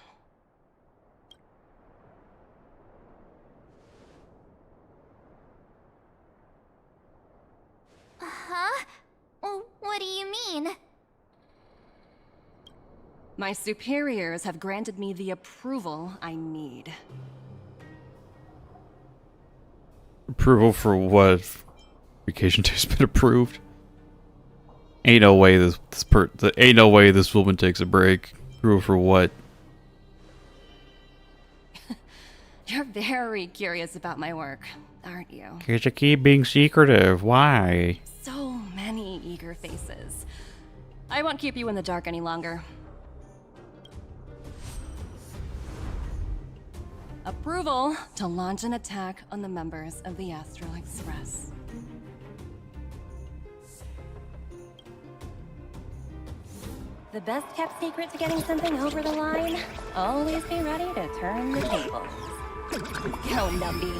[SPEAKER 3] Huh? What do you mean?
[SPEAKER 6] My superiors have granted me the approval I need.
[SPEAKER 1] Approval for what? Vacation day's been approved. Ain't no way ain't no way this woman takes a break. Approval for what?
[SPEAKER 6] You're very curious about my work, aren't you?
[SPEAKER 1] Cause you keep being secretive. Why?
[SPEAKER 6] So many eager faces. I won't keep you in the dark any longer. Approval to launch an attack on the members of the Astral Express. The best kept secret to getting something over the line? Always be ready to turn the tables. Go, numby.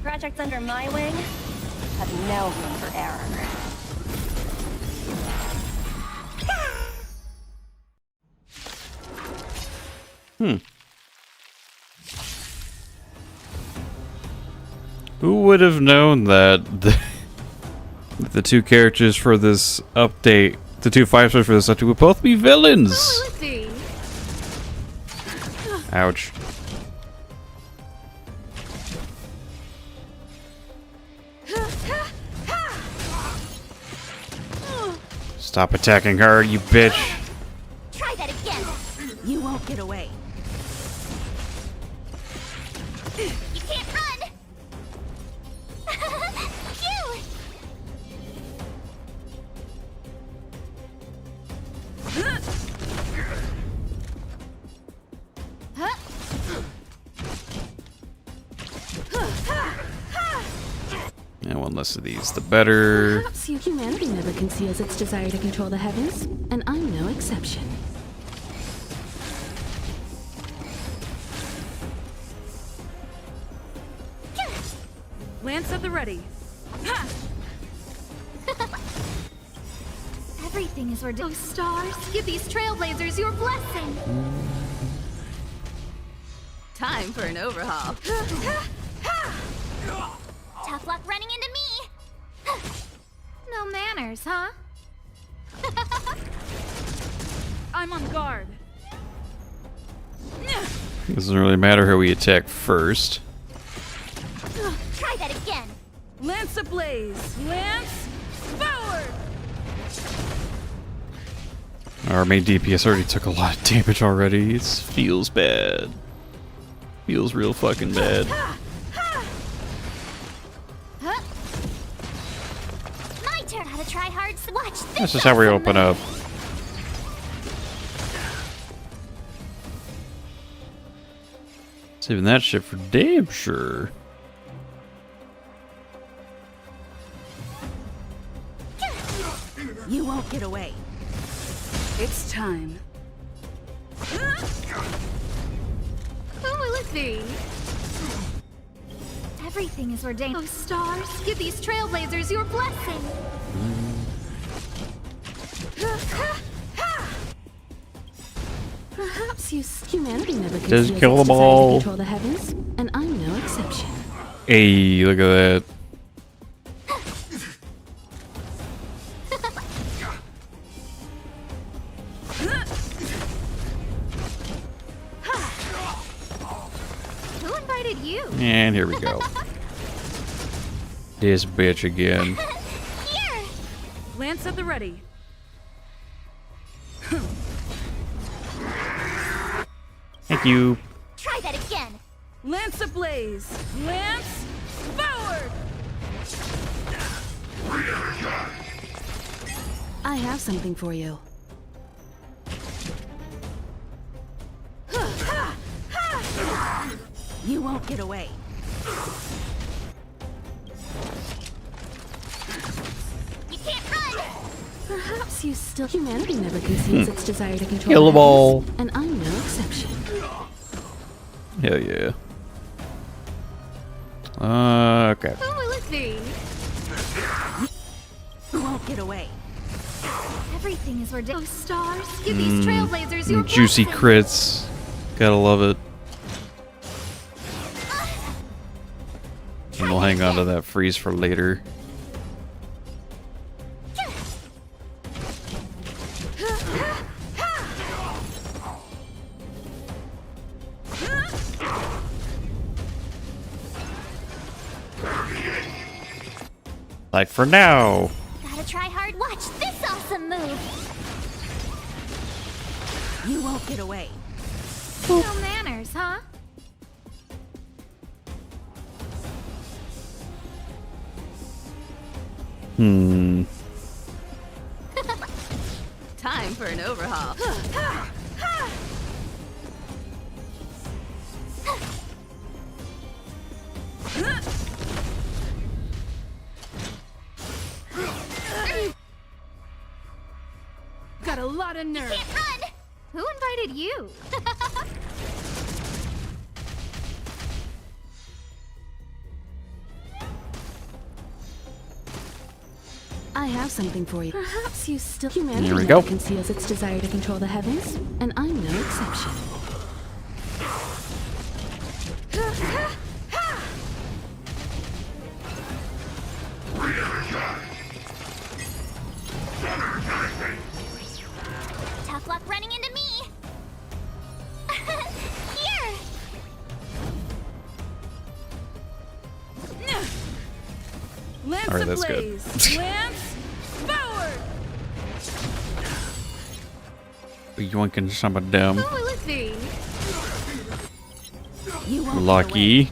[SPEAKER 6] Projects under my wing have no room for error.
[SPEAKER 1] Who would have known that the two characters for this update, the two 5-stars for this update, would both be villains? Ouch. Stop attacking her, you bitch.
[SPEAKER 3] Try that again.
[SPEAKER 12] You won't get away.
[SPEAKER 3] You can't run! Phew!
[SPEAKER 1] And one less of these, the better.
[SPEAKER 5] Perhaps humanity never conceals its desire to control the heavens, and I'm no exception.
[SPEAKER 12] Lance at the ready. Ha!
[SPEAKER 2] Everything is ordained. Oh, stars, give these trailblazers your blessing.
[SPEAKER 5] Time for an overhaul.
[SPEAKER 3] Tough luck running into me!
[SPEAKER 2] No manners, huh?
[SPEAKER 12] I'm on guard.
[SPEAKER 1] It doesn't really matter who we attack first.
[SPEAKER 3] Try that again!
[SPEAKER 12] Lance ablaze! Lance forward!
[SPEAKER 1] Our main DPS already took a lot of damage already. It feels bad. Feels real fucking bad.
[SPEAKER 3] My turn! Gotta try hard. Watch this!
[SPEAKER 1] This is how we open up. Saving that shit for damn sure.
[SPEAKER 12] You won't get away. It's time.
[SPEAKER 2] Who will it be? Everything is ordained. Oh, stars, give these trailblazers your blessing.
[SPEAKER 5] Perhaps humanity never
[SPEAKER 1] Just
[SPEAKER 5] conceals
[SPEAKER 1] kill
[SPEAKER 5] its
[SPEAKER 1] them
[SPEAKER 5] desire
[SPEAKER 1] all.
[SPEAKER 5] to control the heavens, and I'm no exception.
[SPEAKER 1] Hey, look at that.
[SPEAKER 2] Who invited you?
[SPEAKER 1] And here we go. This bitch again.
[SPEAKER 3] Here!
[SPEAKER 12] Lance at the ready.
[SPEAKER 1] Thank you.
[SPEAKER 3] Try that again!
[SPEAKER 12] Lance ablaze! Lance forward!
[SPEAKER 5] I have something for you.
[SPEAKER 12] You won't get away.
[SPEAKER 3] You can't run!
[SPEAKER 5] Perhaps humanity never conceals its desire to control
[SPEAKER 1] Kill
[SPEAKER 5] the
[SPEAKER 1] them all.
[SPEAKER 5] heavens, and I'm no exception.
[SPEAKER 1] Hell yeah. Okay.
[SPEAKER 2] Who will it be?
[SPEAKER 12] You won't get away.
[SPEAKER 2] Everything is ordained. Oh, stars, give these trailblazers your
[SPEAKER 1] Juicy
[SPEAKER 2] blessing.
[SPEAKER 1] crits. Gotta love it. And we'll hang on to that freeze for later. Like for now.
[SPEAKER 3] Gotta try hard. Watch this awesome move!
[SPEAKER 12] You won't get away.
[SPEAKER 2] No manners, huh?
[SPEAKER 5] Time for an overhaul.
[SPEAKER 12] Got a lot of nerve.
[SPEAKER 3] Can't run!
[SPEAKER 2] Who invited you?
[SPEAKER 5] I have something for you. Perhaps humanity
[SPEAKER 1] Here we
[SPEAKER 5] never
[SPEAKER 1] go.
[SPEAKER 5] conceals its desire to control the heavens, and I'm no exception.
[SPEAKER 3] Tough luck running into me! Here!
[SPEAKER 12] Lance
[SPEAKER 1] Alright, that's good.
[SPEAKER 12] ablaze! Lance forward!
[SPEAKER 1] Yoinking some of them.
[SPEAKER 2] Who will it
[SPEAKER 12] You won't
[SPEAKER 1] Lucky.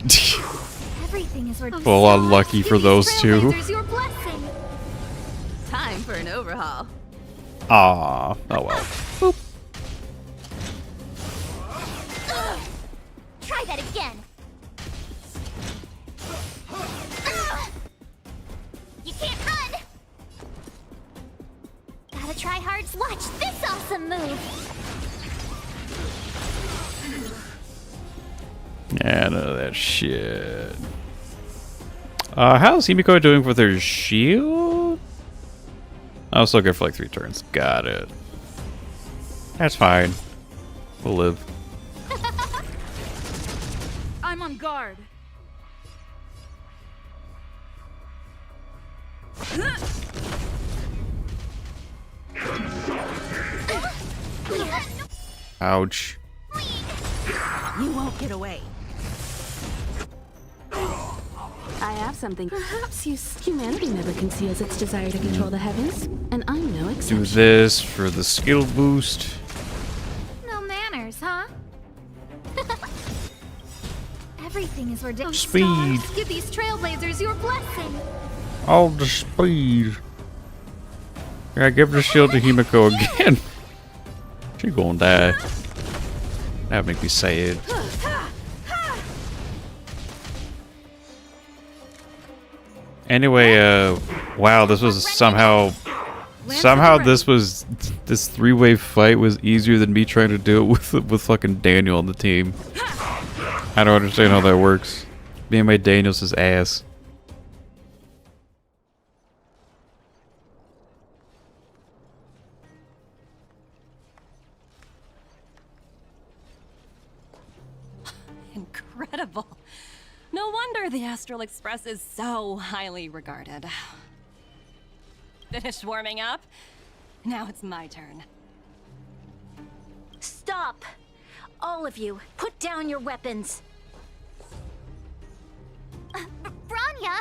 [SPEAKER 2] Everything is worth
[SPEAKER 1] Full on lucky for those two.
[SPEAKER 2] trailblazers your blessing.
[SPEAKER 5] Time for an overhaul.
[SPEAKER 1] Ah, oh well. Boop.
[SPEAKER 3] Try that again. You can't run. Gotta try hard. Watch this awesome move.
[SPEAKER 1] Yeah, none of that shit. How's Himiko doing with her shield? Oh, still good for like 3 turns. Got it. That's fine. We'll live.
[SPEAKER 12] I'm on guard.
[SPEAKER 1] Ouch.
[SPEAKER 12] You won't get away.
[SPEAKER 5] I have something. Perhaps humanity never conceals its desire to control the heavens, and I'm no exception.
[SPEAKER 1] Do this for the skill boost.
[SPEAKER 2] No manners, huh? Everything is ridiculous.
[SPEAKER 1] Speed.
[SPEAKER 2] Give these trailblazers your blessing.
[SPEAKER 1] All the speed. Yeah, give the shield to Himiko again. She gonna die. That make me sad. Anyway, wow, this was somehow this 3-way fight was easier than me trying to do it with fucking Daniel on the team. I don't understand how that works. Me and my Daniel's his ass.
[SPEAKER 6] Incredible. No wonder the Astral Express is so highly regarded. Finished warming up? Now it's my turn.
[SPEAKER 11] Stop! All of you, put down your weapons.
[SPEAKER 3] Bronya!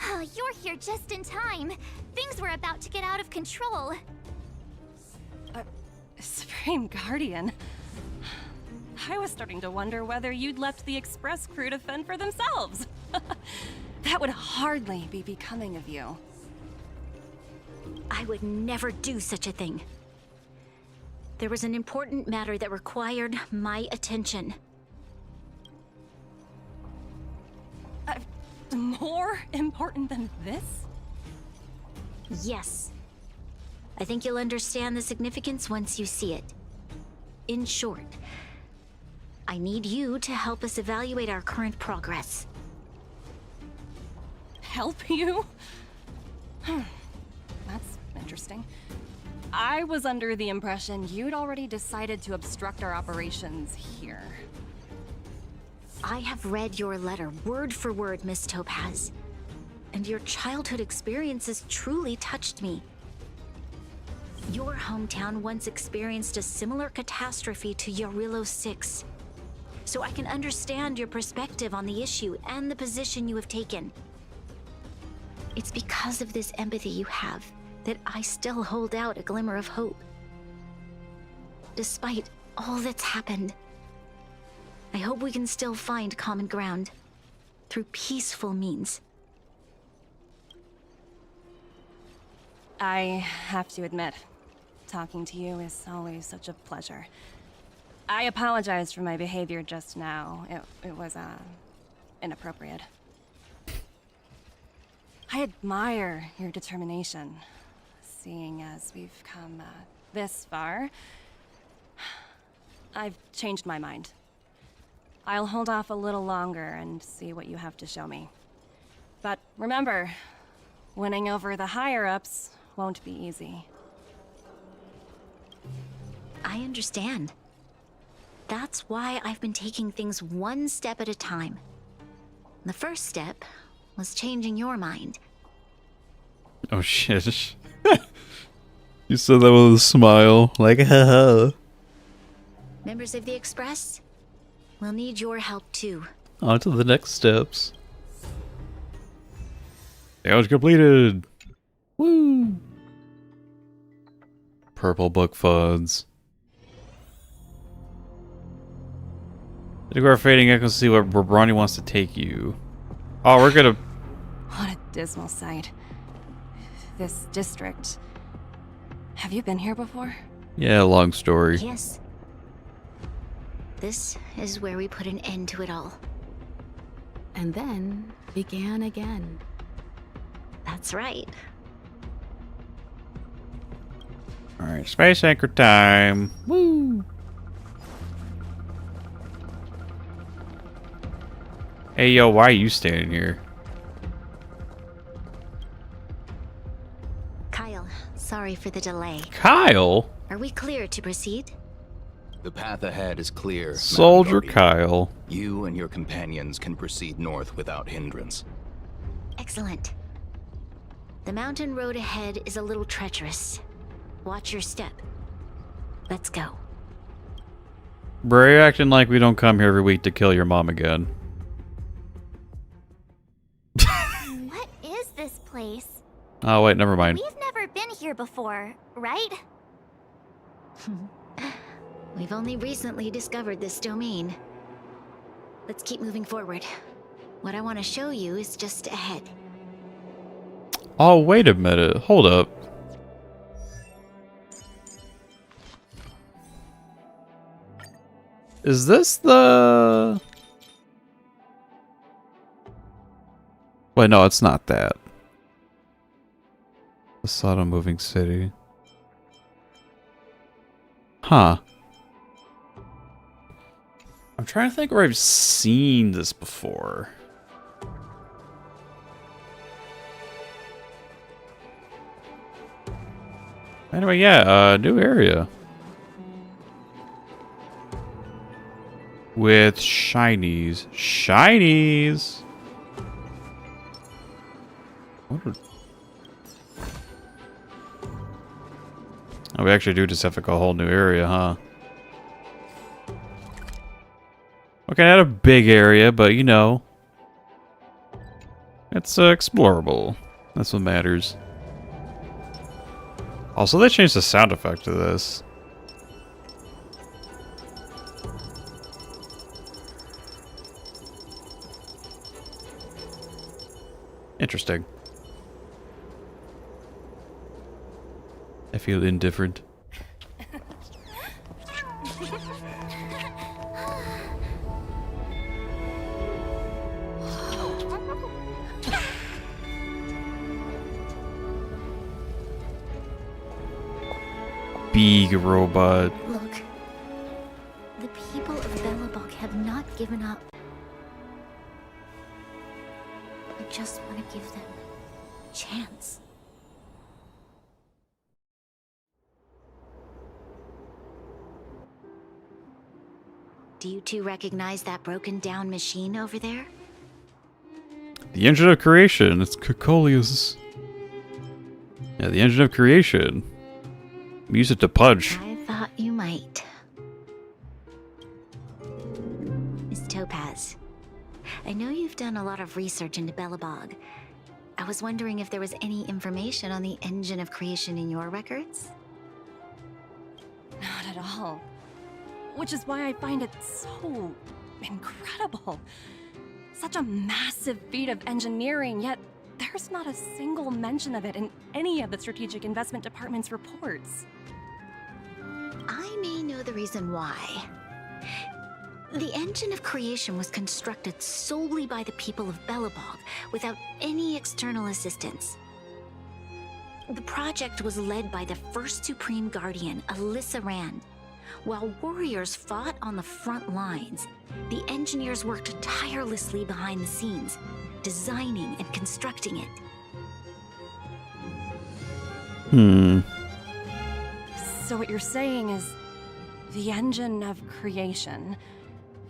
[SPEAKER 3] Oh, you're here just in time. Things were about to get out of control.
[SPEAKER 6] Supreme Guardian. I was starting to wonder whether you'd left the Express crew to fend for themselves. That would hardly be becoming of you.
[SPEAKER 11] I would never do such a thing. There was an important matter that required my attention.
[SPEAKER 6] More important than this?
[SPEAKER 11] Yes. I think you'll understand the significance once you see it. In short, I need you to help us evaluate our current progress.
[SPEAKER 6] Help you? That's interesting. I was under the impression you'd already decided to obstruct our operations here.
[SPEAKER 11] I have read your letter word for word, Miss Topaz. And your childhood experiences truly touched me. Your hometown once experienced a similar catastrophe to Jarilo-VI. So I can understand your perspective on the issue and the position you have taken. It's because of this empathy you have that I still hold out a glimmer of hope. Despite all that's happened, I hope we can still find common ground through peaceful means.
[SPEAKER 6] I have to admit, talking to you is always such a pleasure. I apologize for my behavior just now. It was, inappropriate. I admire your determination, seeing as we've come, this far. I've changed my mind. I'll hold off a little longer and see what you have to show me. But remember, winning over the higher-ups won't be easy.
[SPEAKER 11] I understand. That's why I've been taking things one step at a time. The first step was changing your mind.
[SPEAKER 1] Oh shit. You said that with a smile, like haha.
[SPEAKER 11] Members of the Express, we'll need your help too.
[SPEAKER 1] On to the next steps. Challenge completed. Woo! Purple book funds. To go our fading echoes to see where Bronya wants to take you. Oh, we're gonna...
[SPEAKER 6] What a dismal sight. This district. Have you been here before?
[SPEAKER 1] Yeah, long story.
[SPEAKER 11] Yes. This is where we put an end to it all.
[SPEAKER 5] And then began again.
[SPEAKER 11] That's right.
[SPEAKER 1] Alright, space anchor time. Woo! Hey, yo, why are you standing here?
[SPEAKER 11] Kyle, sorry for the delay.
[SPEAKER 1] Kyle?
[SPEAKER 11] Are we clear to proceed?
[SPEAKER 20] The path ahead is clear,
[SPEAKER 1] Soldier
[SPEAKER 20] Mountain Guardian.
[SPEAKER 1] Kyle.
[SPEAKER 20] You and your companions can proceed north without hindrance.
[SPEAKER 11] Excellent. The mountain road ahead is a little treacherous. Watch your step. Let's go.
[SPEAKER 1] Bro, you're acting like we don't come here every week to kill your mom again.
[SPEAKER 3] What is this place?
[SPEAKER 1] Oh, wait, never mind.
[SPEAKER 3] We've never been here before, right?
[SPEAKER 11] We've only recently discovered this domain. Let's keep moving forward. What I want to show you is just ahead.
[SPEAKER 1] Oh, wait a minute. Hold up. Is this the... Wait, no, it's not that. The Sodom moving city. Huh. I'm trying to think where I've seen this before. Anyway, yeah, new area. With shinies. Shinies! What are... Oh, we actually do just have to go a whole new area, huh? Okay, not a big area, but you know. It's explorable. That's what matters. Also, they changed the sound effect to this. Interesting. I feel indifferent. Big robot.
[SPEAKER 11] Look. The people of Belobog have not given up. I just want to give them a chance. Do you two recognize that broken down machine over there?
[SPEAKER 1] The engine of creation. It's Cocolius. Yeah, the engine of creation. We use it to punch.
[SPEAKER 11] I thought you might. Miss Topaz, I know you've done a lot of research into Belobog. I was wondering if there was any information on the engine of creation in your records?
[SPEAKER 6] Not at all. Which is why I find it so incredible. Such a massive feat of engineering, yet there's not a single mention of it in any of the Strategic Investment Department's reports.
[SPEAKER 11] I may know the reason why. The engine of creation was constructed solely by the people of Belobog, without any external assistance. The project was led by the first Supreme Guardian, Alyssa Rand. While warriors fought on the front lines, the engineers worked tirelessly behind the scenes, designing and constructing it.
[SPEAKER 6] So what you're saying is the engine of creation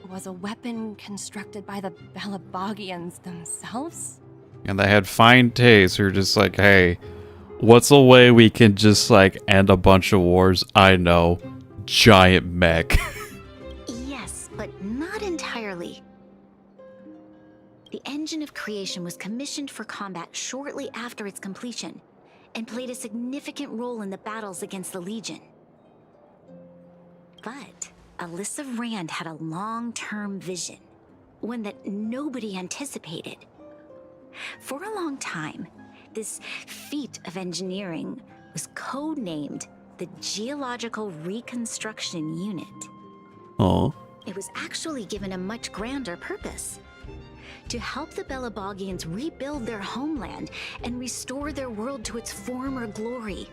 [SPEAKER 6] was a weapon constructed by the Belobogians themselves?
[SPEAKER 1] And they had fine taste. They're just like, hey, what's a way we can just like end a bunch of wars? I know. Giant mech.
[SPEAKER 11] Yes, but not entirely. The engine of creation was commissioned for combat shortly after its completion, and played a significant role in the battles against the Legion. But Alyssa Rand had a long-term vision, one that nobody anticipated. For a long time, this feat of engineering was codenamed the Geological Reconstruction Unit.
[SPEAKER 1] Oh.
[SPEAKER 11] It was actually given a much grander purpose: to help the Belobogians rebuild their homeland and restore their world to its former glory,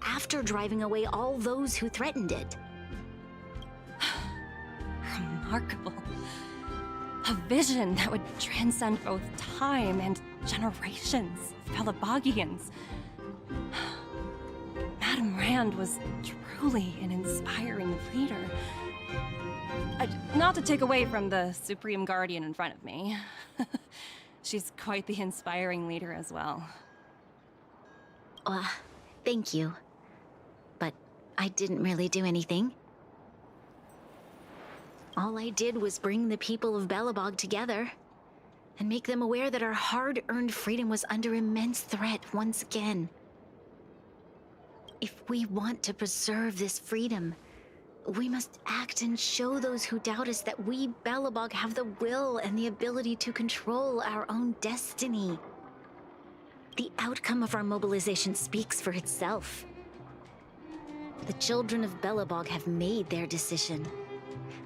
[SPEAKER 11] after driving away all those who threatened it.
[SPEAKER 6] Remarkable. A vision that would transcend both time and generations of Belobogians. Madame Rand was truly an inspiring leader. Not to take away from the Supreme Guardian in front of me. She's quite the inspiring leader as well.
[SPEAKER 11] Thank you. But I didn't really do anything. All I did was bring the people of Belobog together and make them aware that our hard-earned freedom was under immense threat once again. If we want to preserve this freedom, we must act and show those who doubt us that we Belobog have the will and the ability to control our own destiny. The outcome of our mobilization speaks for itself. The children of Belobog have made their decision.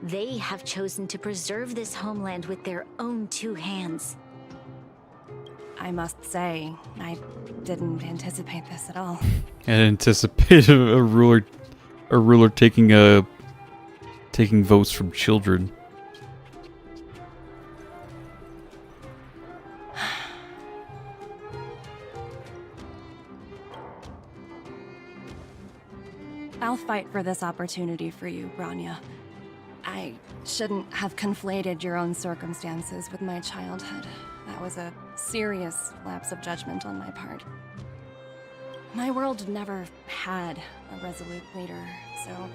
[SPEAKER 11] They have chosen to preserve this homeland with their own two hands.
[SPEAKER 6] I must say, I didn't anticipate this at all.
[SPEAKER 1] I anticipated a ruler taking votes from children.
[SPEAKER 6] I'll fight for this opportunity for you, Bronya. I shouldn't have conflated your own circumstances with my childhood. That was a serious lapse of judgment on my part. My world never had a resolute leader, so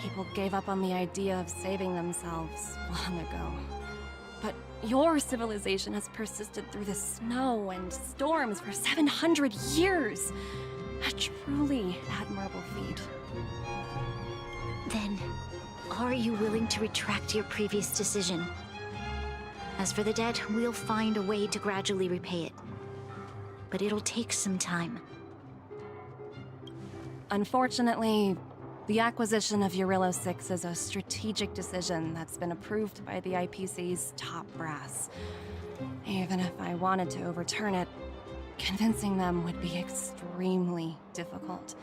[SPEAKER 6] people gave up on the idea of saving themselves long ago. But your civilization has persisted through the snow and storms for 700 years. A truly admirable feat.
[SPEAKER 11] Then, are you willing to retract your previous decision? As for the debt, we'll find a way to gradually repay it. But it'll take some time.
[SPEAKER 6] Unfortunately, the acquisition of Jarilo-VI is a strategic decision that's been approved by the IPC's top brass. Even if I wanted to overturn it, convincing them would be extremely difficult.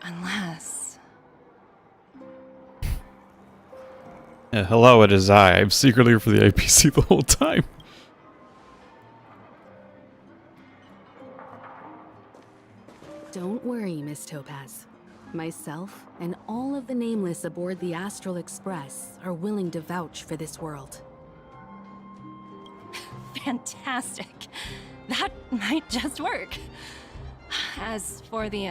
[SPEAKER 6] Unless...
[SPEAKER 1] Hello, it is I. I'm secretly here for the IPC the whole time.
[SPEAKER 5] Don't worry, Miss Topaz. Myself and all of the Nameless aboard the Astral Express are willing to vouch for this world.
[SPEAKER 6] Fantastic. That might just work. As for the,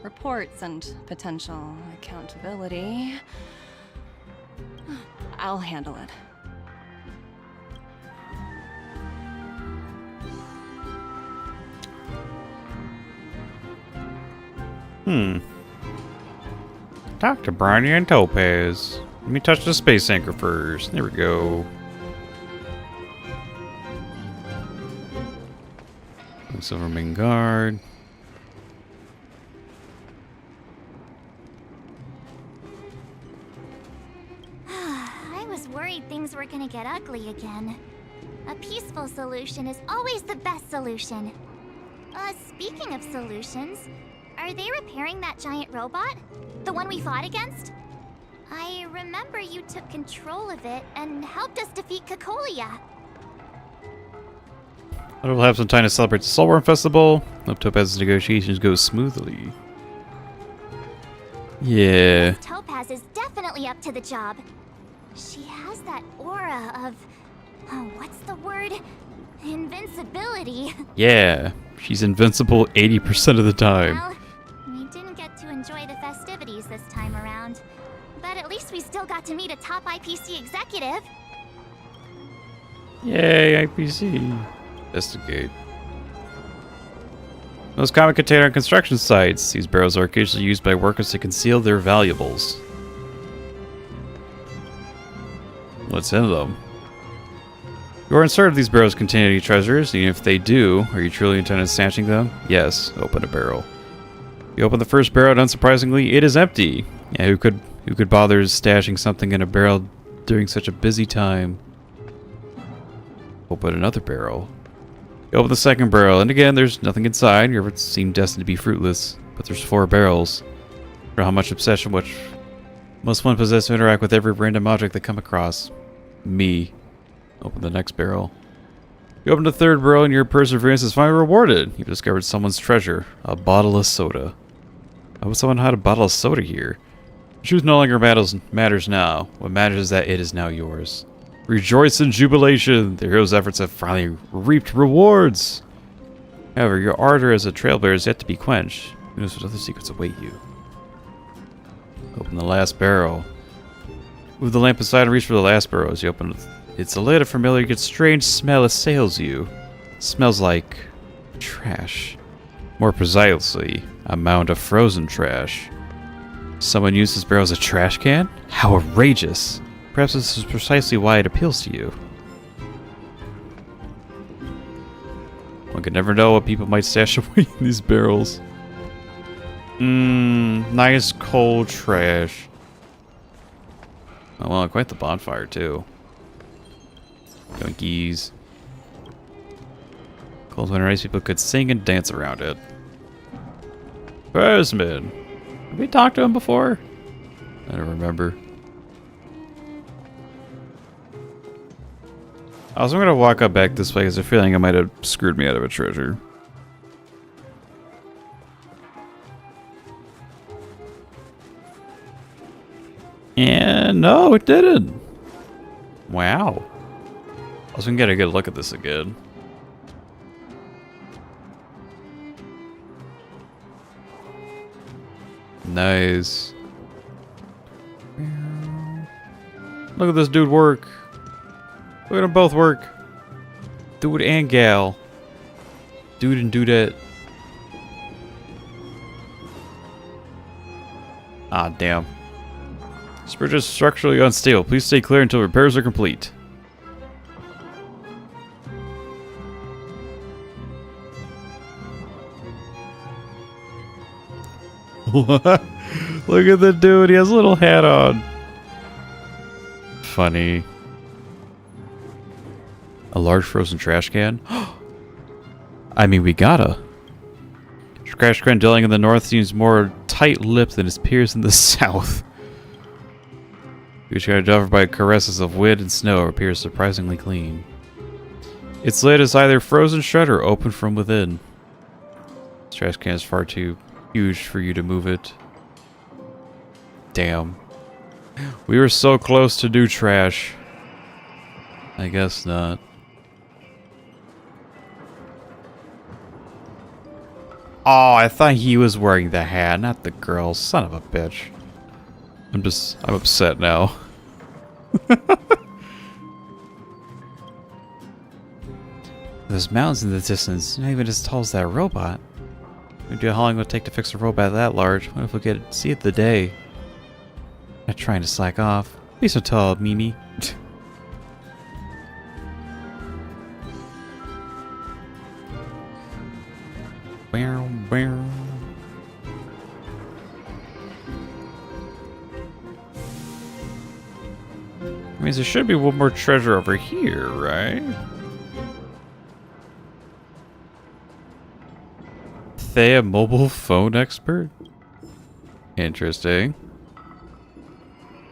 [SPEAKER 6] reports and potential accountability, I'll handle it.
[SPEAKER 1] Talk to Bronya and Topaz. Let me touch the space anchor first. There we go. Silvermane Guard.
[SPEAKER 3] I was worried things were gonna get ugly again. A peaceful solution is always the best solution. Speaking of solutions, are they repairing that giant robot? The one we fought against? I remember you took control of it and helped us defeat Cocolia.
[SPEAKER 1] I will have some time to celebrate the Solwarm Festival. Hope Topaz's negotiations go smoothly. Yeah.
[SPEAKER 3] Topaz is definitely up to the job. She has that aura of... what's the word? Invincibility.
[SPEAKER 1] Yeah. She's invincible 80% of the time.
[SPEAKER 3] Well, we didn't get to enjoy the festivities this time around. But at least we still got to meet a top IPC executive.
[SPEAKER 1] Yay, IPC. Investigate. Most common container on construction sites. These barrels are occasionally used by workers to conceal their valuables. What's in them? You are uncertain if these barrels contain any treasures, and if they do, are you truly intent on snatching them? Yes, open a barrel. You open the first barrel, and unsurprisingly, it is empty. Yeah, who could bother stashing something in a barrel during such a busy time? Open another barrel. You open the second barrel, and again, there's nothing inside. Your efforts seem destined to be fruitless. But there's 4 barrels. For how much obsession which must one possess to interact with every random object they come across? Me. Open the next barrel. You open the third barrel, and your perseverance is finally rewarded. You've discovered someone's treasure, a bottle of soda. How would someone hide a bottle of soda here? The truth no longer matters now. What matters is that it is now yours. Rejoice in jubilation! The hero's efforts have finally reaped rewards! However, your ardor as a trailblazer is yet to be quenched. Who knows what other secrets await you? Open the last barrel. Move the lamp aside and reach for the last barrel. As you open its lid, a familiar yet strange smell assails you. It smells like trash. More precisely, a mound of frozen trash. Someone used this barrel as a trash can? How outrageous! Perhaps this is precisely why it appeals to you. One could never know what people might stash away in these barrels. Nice cold trash. Oh well, quite the bonfire too. Donkeys. Cold winter ice, people could sing and dance around it. Bergsman. Have we talked to him before? I don't remember. Also, I'm gonna walk up back this way because I'm feeling I might have screwed me out of a treasure. And no, it didn't. Wow. Also, we can get a good look at this again. Nice. Look at this dude work. Look at them both work. Dude and gal. Dude and dudette. Ah, damn. This bridge is structurally unstable. Please stay clear until repairs are complete. What? Look at the dude. He has a little hat on. Funny. A large frozen trash can? I mean, we gotta. Trash can dwelling in the north seems more tight-lipped than his peers in the south. Which got covered by caresses of wind and snow appears surprisingly clean. Its lid is either frozen shut or open from within. This trash can is far too huge for you to move it. Damn. We were so close to new trash. I guess not. Oh, I thought he was wearing the hat, not the girl. Son of a bitch. I'm upset now. There's mountains in the distance, not even as tall as that robot. Maybe how long it would take to fix a robot that large? What if we could see it the day? Not trying to slack off. Be so tall, Mimi. Bow, bow. I mean, there should be one more treasure over here, right? Thea, mobile phone expert? Interesting.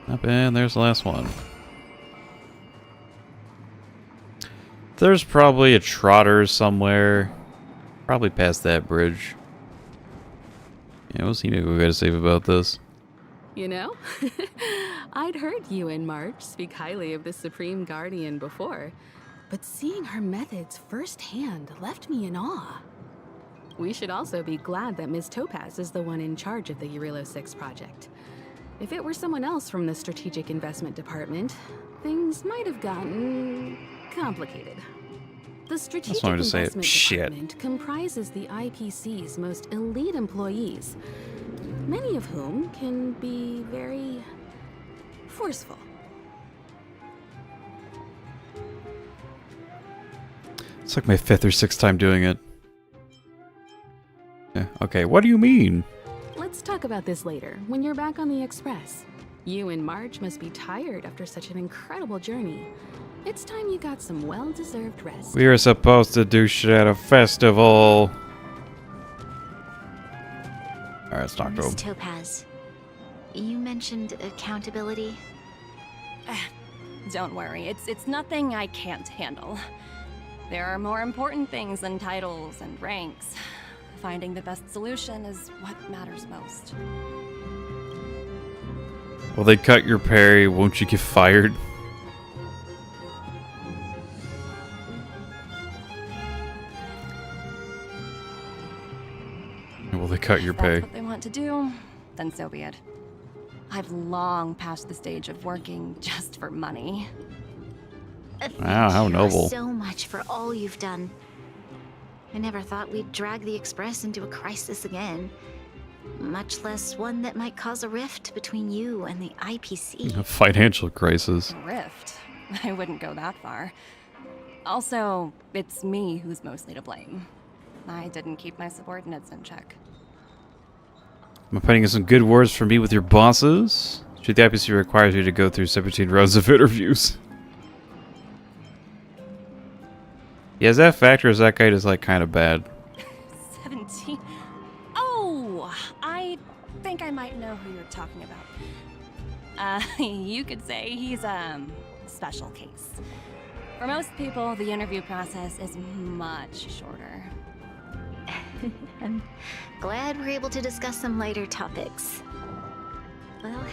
[SPEAKER 1] Up and there's the last one. There's probably a trotter somewhere. Probably past that bridge. Yeah, we'll see what we gotta save about this.
[SPEAKER 5] You know, I'd heard you and March speak highly of the Supreme Guardian before, but seeing her methods firsthand left me in awe. We should also be glad that Ms. Topaz is the one in charge of the Jarilo-VI project. If it were someone else from the Strategic Investment Department, things might have gotten complicated. The Strategic
[SPEAKER 1] That's why I just say it.
[SPEAKER 5] Investment
[SPEAKER 1] Shit.
[SPEAKER 5] Department comprises the IPC's most elite employees, many of whom can be very forceful.
[SPEAKER 1] It's like my 5th or 6th time doing it. Yeah, okay, what do you mean?
[SPEAKER 5] Let's talk about this later, when you're back on the Express. You and March must be tired after such an incredible journey. It's time you got some well-deserved rest.
[SPEAKER 1] We were supposed to do shit at a festival. Alright, let's talk to him.
[SPEAKER 11] Miss Topaz, you mentioned accountability.
[SPEAKER 6] Don't worry, it's nothing I can't handle. There are more important things than titles and ranks. Finding the best solution is what matters most.
[SPEAKER 1] Will they cut your pay? Won't you get fired? Will they cut your
[SPEAKER 6] If that's
[SPEAKER 1] pay?
[SPEAKER 6] what they want to do, then so be it. I've long passed the stage of working just for money.
[SPEAKER 1] Wow, how
[SPEAKER 11] Thank you
[SPEAKER 1] noble.
[SPEAKER 11] so much for all you've done. I never thought we'd drag the Express into a crisis again. Much less one that might cause a rift between you and the IPC.
[SPEAKER 1] A financial crisis.
[SPEAKER 6] Rift? I wouldn't go that far. Also, it's me who's mostly to blame. I didn't keep my subordinates in check.
[SPEAKER 1] Am I putting in some good words for me with your bosses? Should the IPC requires you to go through 17 rounds of interviews? Yeah, is that factor or is that guy just like kind of bad?
[SPEAKER 6] 17? Oh, I think I might know who you're talking about. You could say he's a special case. For most people, the interview process is much shorter.
[SPEAKER 11] I'm glad we're able to discuss some lighter topics. Well,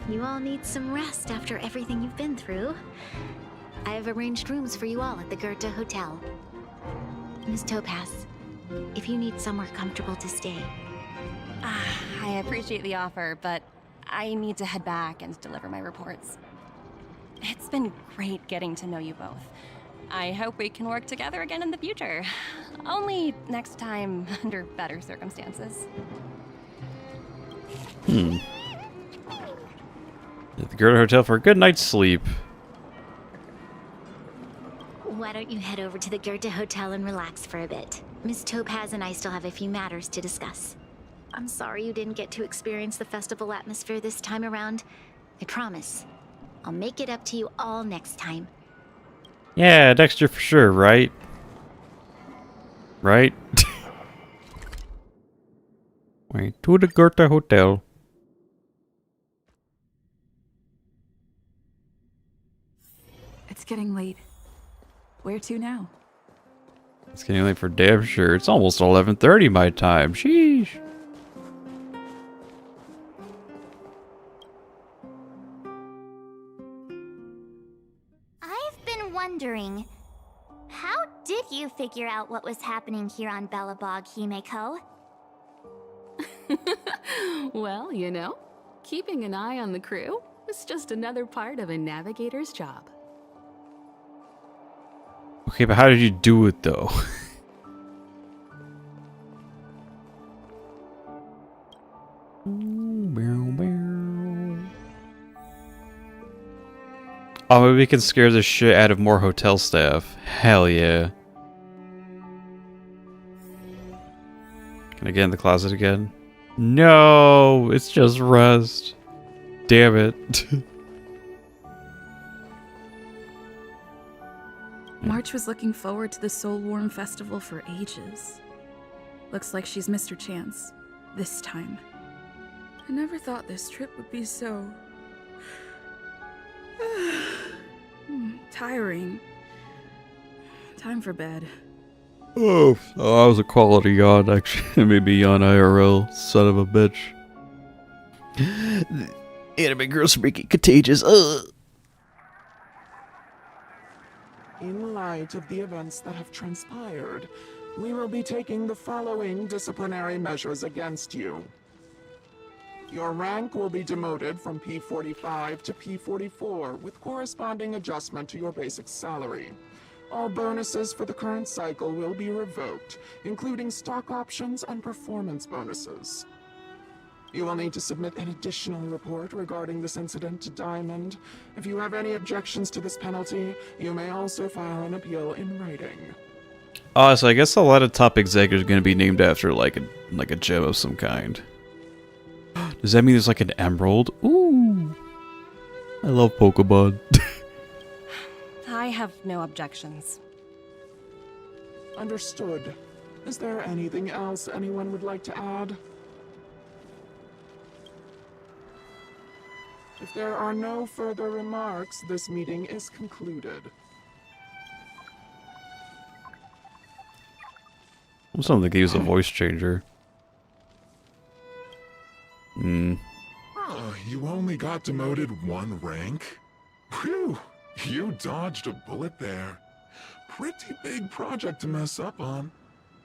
[SPEAKER 11] you all need some rest after everything you've been through. I've arranged rooms for you all at the Goethe Hotel. Miss Topaz, if you need somewhere comfortable to stay.
[SPEAKER 6] I appreciate the offer, but I need to head back and deliver my reports. It's been great getting to know you both. I hope we can work together again in the future. Only next time under better circumstances.
[SPEAKER 1] At the Goethe Hotel for a good night's sleep.
[SPEAKER 11] Why don't you head over to the Goethe Hotel and relax for a bit? Miss Topaz and I still have a few matters to discuss. I'm sorry you didn't get to experience the festival atmosphere this time around. I promise. I'll make it up to you all next time.
[SPEAKER 1] Yeah, Dexter for sure, right? Right? Wait, to the Goethe Hotel.
[SPEAKER 21] It's getting late. Where to now?
[SPEAKER 1] It's getting late for damn sure. It's almost 11:30 my time. Sheesh.
[SPEAKER 3] I've been wondering, how did you figure out what was happening here on Belobog, Himeko?
[SPEAKER 5] Well, you know, keeping an eye on the crew is just another part of a navigator's job.
[SPEAKER 1] Okay, but how did you do it though? Oh, maybe we can scare the shit out of more hotel staff. Hell yeah. Can I get in the closet again? No, it's just rust. Damn it.
[SPEAKER 12] March was looking forward to the Solwarm Festival for ages. Looks like she's missed her chance. This time. I never thought this trip would be so... tiring. Time for bed.
[SPEAKER 1] Oh, that was a quality yawn, actually. Maybe yawn IRL, son of a bitch. The anime girls are making contagious.
[SPEAKER 22] In light of the events that have transpired, we will be taking the following disciplinary measures against you. Your rank will be demoted from P45 to P44 with corresponding adjustment to your basic salary. All bonuses for the current cycle will be revoked, including stock options and performance bonuses. You will need to submit an additional report regarding this incident to Diamond. If you have any objections to this penalty, you may also file an appeal in writing.
[SPEAKER 1] So I guess a lot of top executives are going to be named after like a gem of some kind. Does that mean there's like an emerald? Ooh. I love Pokemon.
[SPEAKER 6] I have no objections.
[SPEAKER 22] Understood. Is there anything else anyone would like to add? If there are no further remarks, this meeting is concluded.
[SPEAKER 1] I don't think he was a voice changer.
[SPEAKER 7] Oh, you only got demoted 1 rank? Whew, you dodged a bullet there. Pretty big project to mess up on.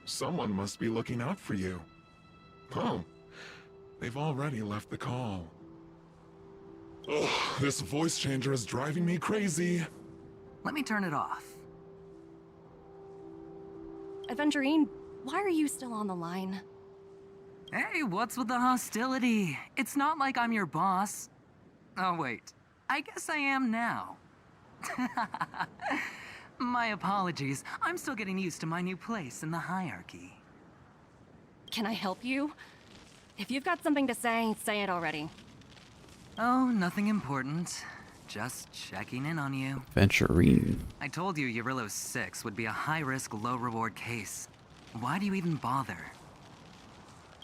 [SPEAKER 7] Someone must be looking out for you. Oh, they've already left the call. Ugh, this voice changer is driving me crazy.
[SPEAKER 9] Let me turn it off.
[SPEAKER 6] Aventurine, why are you still on the line?
[SPEAKER 9] Hey, what's with the hostility? It's not like I'm your boss. Oh, wait. I guess I am now. My apologies. I'm still getting used to my new place in the hierarchy.
[SPEAKER 6] Can I help you? If you've got something to say it already.
[SPEAKER 9] Oh, nothing important. Just checking in on you.
[SPEAKER 1] Aventurine.
[SPEAKER 9] I told you Jarilo-VI would be a high-risk, low-reward case. Why do you even bother?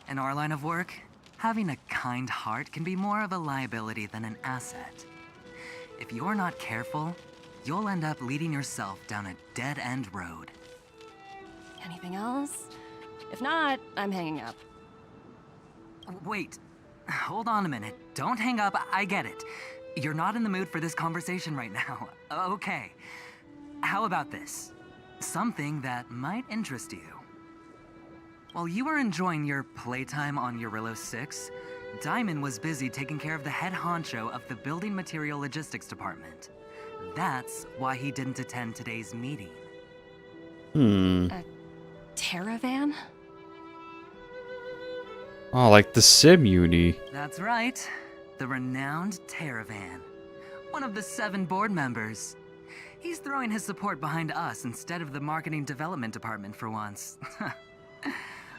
[SPEAKER 9] In our line of work, having a kind heart can be more of a liability than an asset. If you're not careful, you'll end up leading yourself down a dead-end road.
[SPEAKER 6] Anything else? If not, I'm hanging up.
[SPEAKER 9] Wait, hold on a minute. Don't hang up, I get it. You're not in the mood for this conversation right now. Okay. How about this? Something that might interest you. While you were enjoying your playtime on Jarilo-VI, Diamond was busy taking care of the head honcho of the Building Material Logistics Department. That's why he didn't attend today's meeting.
[SPEAKER 6] A Terravan?
[SPEAKER 1] Oh, like the Sim Uni.
[SPEAKER 9] That's right. The renowned Terravan. One of the 7 board members. He's throwing his support behind us instead of the Marketing Development Department for once.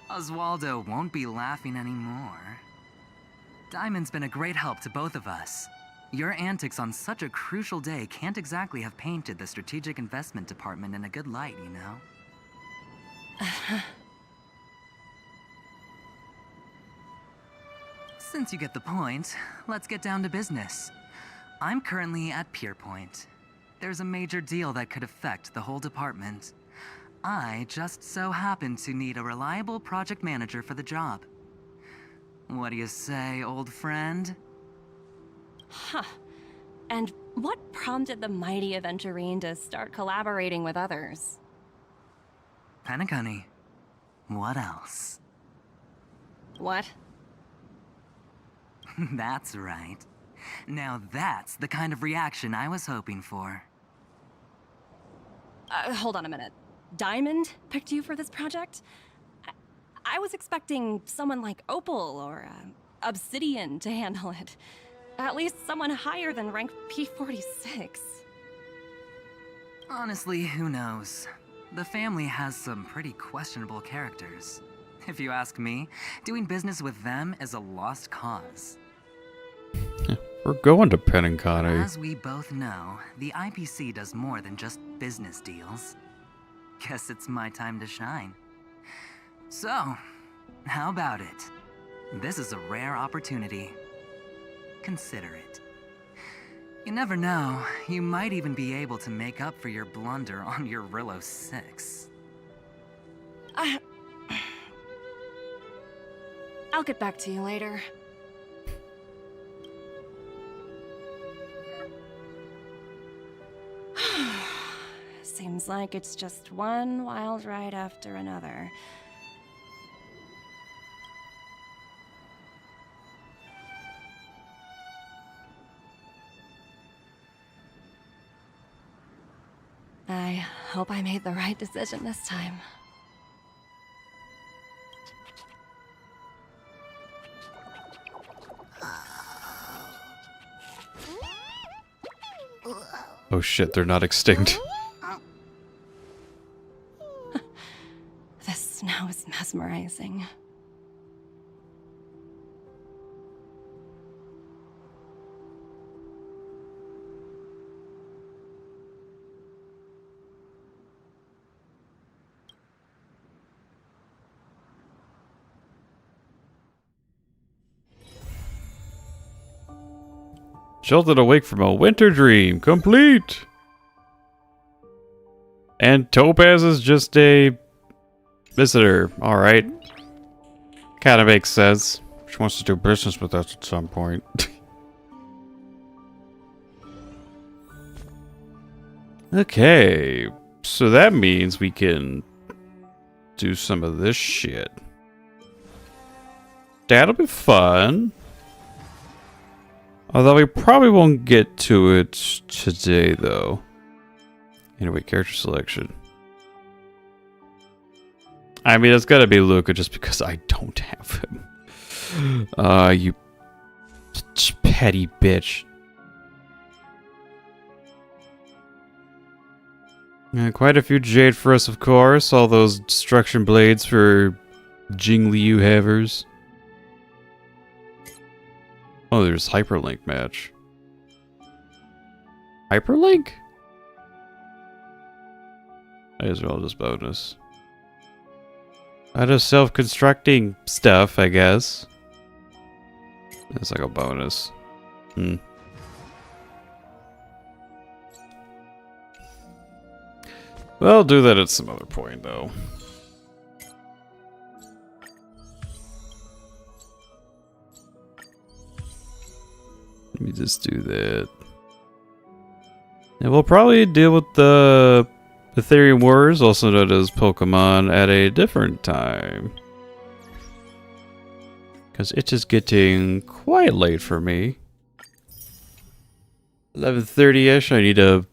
[SPEAKER 9] Oswaldo won't be laughing anymore. Diamond's been a great help to both of us. Your antics on such a crucial day can't exactly have painted the Strategic Investment Department in a good light, you know? Since you get the point, let's get down to business. I'm currently at Pierpoint. There's a major deal that could affect the whole department. I just so happen to need a reliable project manager for the job. What do you say, old friend?
[SPEAKER 6] Huh. And what prompted the mighty Aventurine to start collaborating with others?
[SPEAKER 9] Penacony. What else?
[SPEAKER 6] What?
[SPEAKER 9] That's right. Now that's the kind of reaction I was hoping for.
[SPEAKER 6] Hold on a minute. Diamond picked you for this project? I was expecting someone like Opal or Obsidian to handle it. At least someone higher than rank P46.
[SPEAKER 9] Honestly, who knows? The family has some pretty questionable characters. If you ask me, doing business with them is a lost cause.
[SPEAKER 1] We're going to Penacony.
[SPEAKER 9] As we both know, the IPC does more than just business deals. Guess it's my time to shine. So, how about it? This is a rare opportunity. Consider it. You never know, you might even be able to make up for your blunder on your Jarilo-VI.
[SPEAKER 6] I'll get back to you later. Seems like it's just one wild ride after another. I hope I made the right decision this time.
[SPEAKER 1] Oh shit, they're not extinct.
[SPEAKER 6] This snow is mesmerizing.
[SPEAKER 1] Jolted awake from a winter dream. Complete! And Topaz is just a visitor. Alright. Kinda makes sense. She wants to do business with us at some point. Okay. So that means we can do some of this shit. That'll be fun. Although we probably won't get to it today, though. Anyway, character selection. I mean, it's gotta be Luca just because I don't have him. You petty bitch. Quite a few jade for us, of course. All those destruction blades for jingliu havers. Oh, there's hyperlink match. Hyperlink? Might as well just bonus. Out of self-constructing stuff, I guess. It's like a bonus. Well, I'll do that at some other point, though. Let me just do that. And we'll probably deal with the Ethereum Wars, also known as Pokemon, at a different time. Because it is getting quite late for me. 11:30-ish, I need to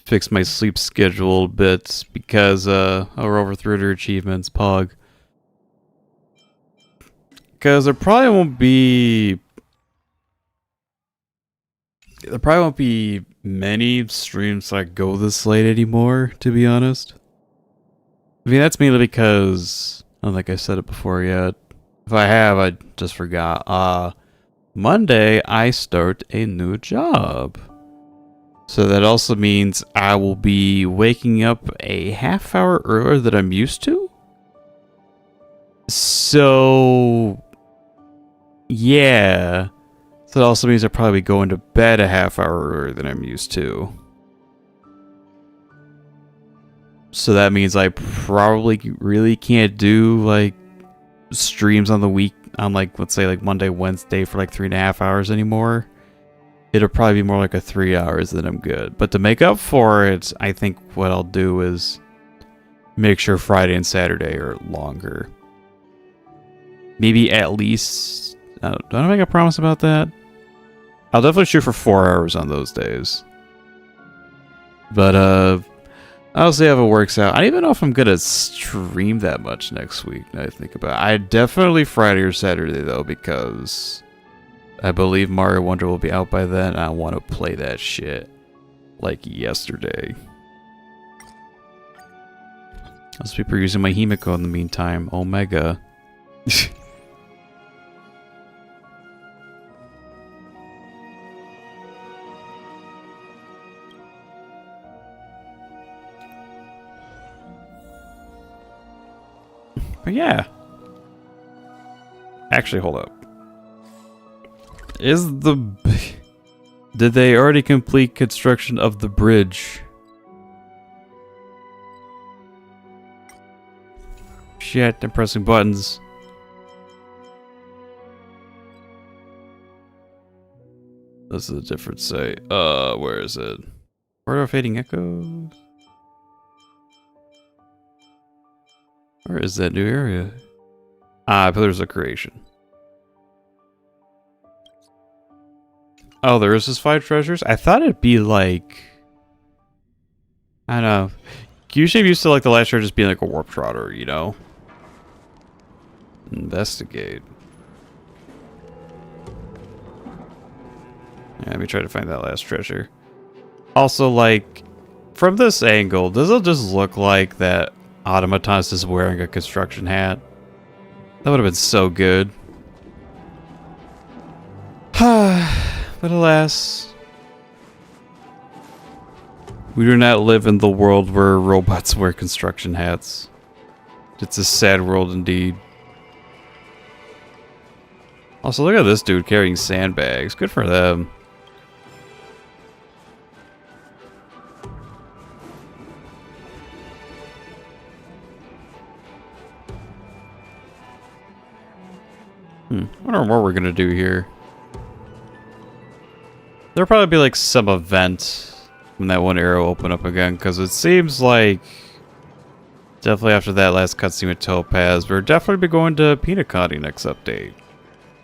[SPEAKER 1] fix my sleep schedule a bit because we're over 300 achievements, Pog. Because there probably won't be many streams that go this late anymore, to be honest. I mean, that's mainly because, I don't think I said it before yet. If I have, I just forgot. Monday, I start a new job. So that also means I will be waking up a half hour earlier than I'm used to. So, yeah. So that also means I'll probably be going to bed a half hour earlier than I'm used to. So that means I probably really can't do, like, streams on the week, on, like, let's say, like, Monday, Wednesday for, like, 3.5 hours anymore. It'll probably be more like a 3 hours, then I'm good. But to make up for it, I think what I'll do is make sure Friday and Saturday are longer. Maybe at least... don't I make a promise about that? I'll definitely shoot for 4 hours on those days. But, I'll see how it works out. I don't even know if I'm gonna stream that much next week, now I think about it. I definitely Friday or Saturday, though, because I believe Mario Wonder will be out by then, and I want to play that shit like yesterday. I'll just be using my Himiko in the meantime. Omega. But yeah. Actually, hold up. Did they already complete construction of the bridge? Shit, I'm pressing buttons. This is a different site. Where is it? Where are Fading Echoes? Where is that new area? Pillars of Creation. Oh, there is this 5 treasures? I thought it'd be like... I know. Usually I'm used to like the last year just being like a warp trotter, you know? Investigate. Yeah, let me try to find that last treasure. Also, like, from this angle, does it just look like that automaton is just wearing a construction hat? That would have been so good. But alas, we do not live in the world where robots wear construction hats. It's a sad world indeed. Also, look at this dude carrying sandbags. Good for them. I wonder what we're gonna do here. There'll probably be like some event when that one arrow open up again, because it seems like definitely after that last cutscene with Topaz, we're definitely be going to Peanut County next update.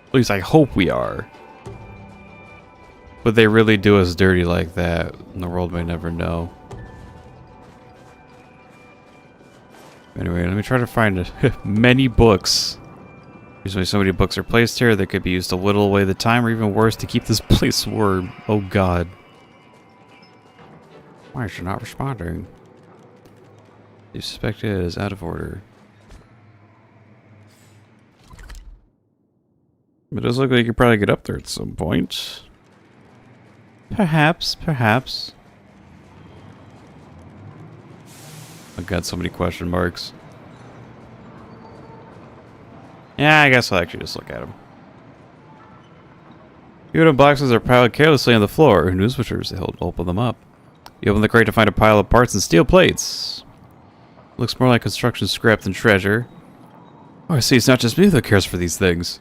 [SPEAKER 1] At least I hope we are. But they really do us dirty like that, and the world may never know. Anyway, let me try to find many books. Usually so many books are placed here that could be used to whittle away the time, or even worse, to keep this place warm. Oh god. Why is she not responding? You suspect it is out of order. It does look like you could probably get up there at some point. Perhaps, perhaps. I've got so many question marks. Yeah, I guess I'll actually just look at them. Wooden boxes are piled carelessly on the floor. Who knows which they hold? Open them up. You open the crate to find a pile of parts and steel plates. Looks more like construction scrap than treasure. Oh, I see. It's not just me that cares for these things.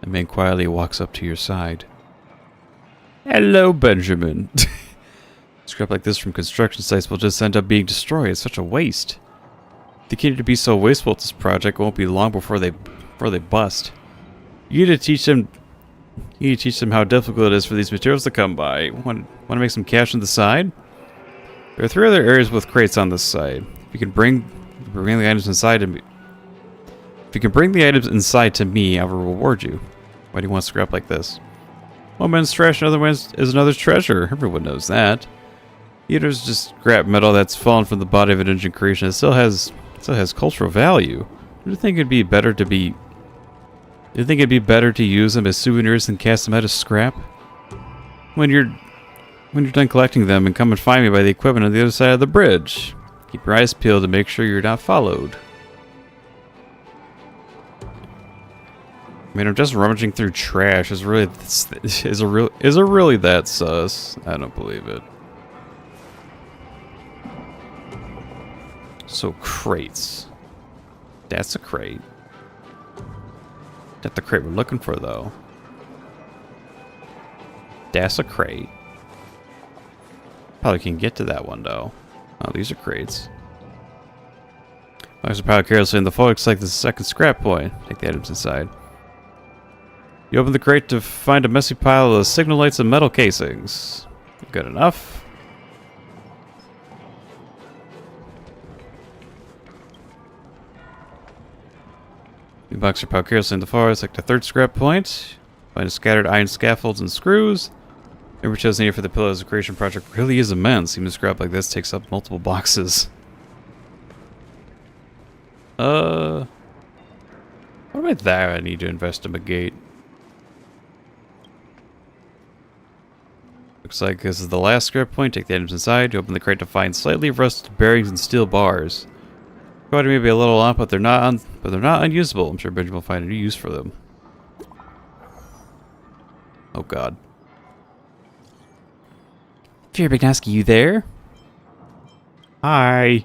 [SPEAKER 1] The man quietly walks up to your side. Hello, Benjamin. Scrap like this from construction sites will just end up being destroyed. It's such a waste. They continue to be so wasteful at this project. It won't be long before they bust. You need to teach them. You need to teach them how difficult it is for these materials to come by. Want to make some cash on the side? There are 3 other areas with crates on this side. If you can bring the items inside to me. If you can bring the items inside to me, I will reward you. Why do you want scrap like this? One man's trash, another man's is another's treasure. Everyone knows that. Eaters just scrap metal that's fallen from the body of an engine creation. It still has cultural value. Do you think it'd be better to be? Do you think it'd be better to use them as souvenirs than cast them out as scrap? When you're done collecting them, and come and find me by the equipment on the other side of the bridge. Keep your eyes peeled to make sure you're not followed. I mean, I'm just rummaging through trash. Is it really that sus? I don't believe it. So crates. That's a crate. That's the crate we're looking for, though. That's a crate. Probably can get to that one, though. Oh, these are crates. Boxes are piled carelessly in the floor. Looks like this is a second scrap point. Take the items inside. You open the crate to find a messy pile of signal lights and metal casings. Good enough. The boxes are piled carelessly in the floor. It's like the third scrap point. Find scattered iron scaffolds and screws. The materials needed for the Pillars of Creation project really is immense. Even a scrap like this takes up multiple boxes. What about that I need to investigate? Looks like this is the last scrap point. Take the items inside. You open the crate to find slightly rusted bearings and steel bars. Quality may be a little off, but they're not unusable. I'm sure Benjamin will find a new use for them. Oh god. Firo McNosky, you there? Hi.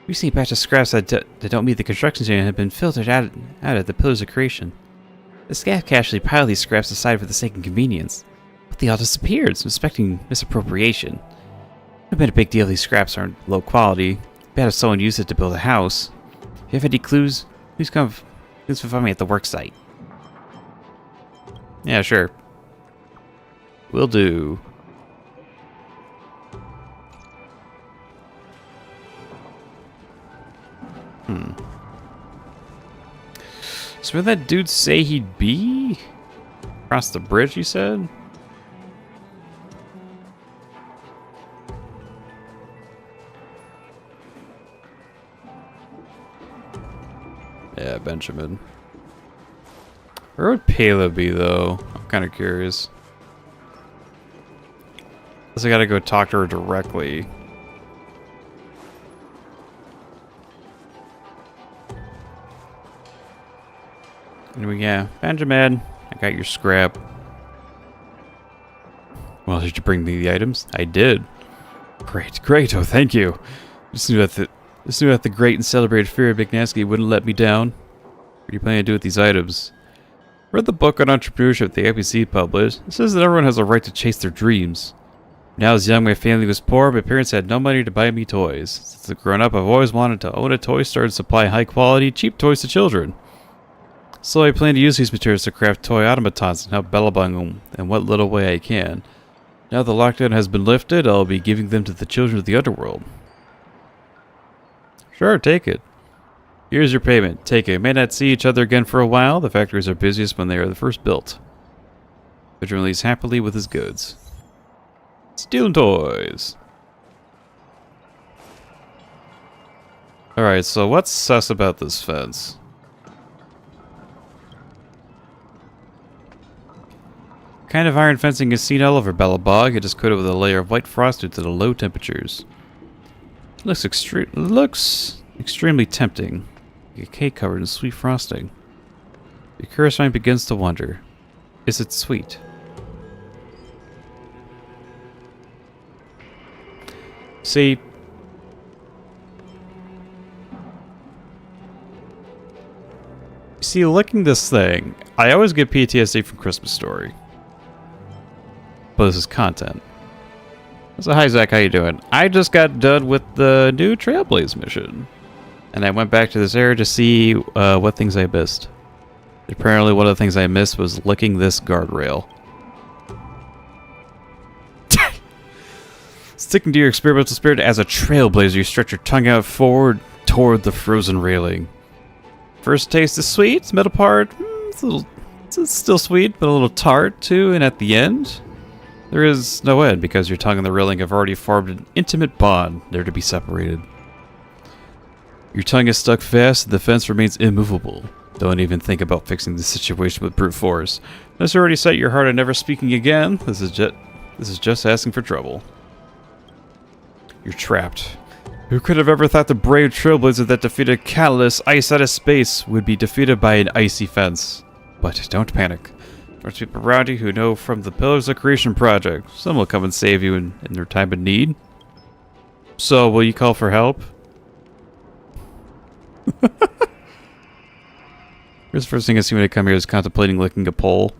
[SPEAKER 1] We see a batch of scraps that don't meet the construction standard have been filtered out of the Pillars of Creation. The staff casually piled these scraps aside for the sake of convenience, but they all disappeared, suspecting misappropriation. It would have been a big deal if these scraps aren't low quality. Bad if someone used it to build a house. If you have any clues, please find me at the work site. Yeah, sure. Will do. So where that dude say he'd be? Across the bridge, he said? Yeah, Benjamin. Where would Pela be, though? I'm kind of curious. Guess I gotta go talk to her directly. Anyway, yeah, Benjamin, I got your scrap. Well, did you bring me the items? I did. Great, great. Oh, thank you. Just knew that the great and celebrated Firo McNosky wouldn't let me down. What are you planning to do with these items? Read the book on entrepreneurship the IPC published. It says that everyone has a right to chase their dreams. When I was young, my family was poor. My parents had no money to buy me toys. Since a grown-up, I've always wanted to own a toy store and supply high-quality, cheap toys to children. So I plan to use these materials to craft toy automatons and help belobog them in what little way I can. Now the lockdown has been lifted, I'll be giving them to the children of the underworld. Sure, take it. Here's your payment. Take it. May not see each other again for a while. The factories are busiest when they are the first built. Benjamin leaves happily with his goods. Stealing toys. Alright, so what's sus about this fence? Kind of iron fencing is seen all over Belobog. It is coated with a layer of white frost due to the low temperatures. It looks extremely tempting. A cake covered in sweet frosting. Your curious mind begins to wonder, is it sweet? See, looking this thing, I always get PTSD from Christmas Story. But this is content. So hi Zach, how you doing? I just got done with the new Trailblaze mission. And I went back to this area to see what things I missed. Apparently one of the things I missed was licking this guardrail. Sticking to your experimental spirit as a trailblazer, you stretch your tongue out forward toward the frozen railing. First taste is sweet, middle part, it's still sweet, but a little tart too, and at the end, there is no end because your tongue and the railing have already formed an intimate bond, there to be separated. Your tongue is stuck fast, and the fence remains immovable. Don't even think about fixing the situation with brute force. Unless you already set your heart on never speaking again, this is just asking for trouble. You're trapped. Who could have ever thought the brave trailblazer that defeated Catalyst ice out of space would be defeated by an icy fence? But don't panic. There's people around you who know from the Pillars of Creation project. Some will come and save you in their time of need. So, will you call for help? Here's the first thing I see when I come here is contemplating licking a pole.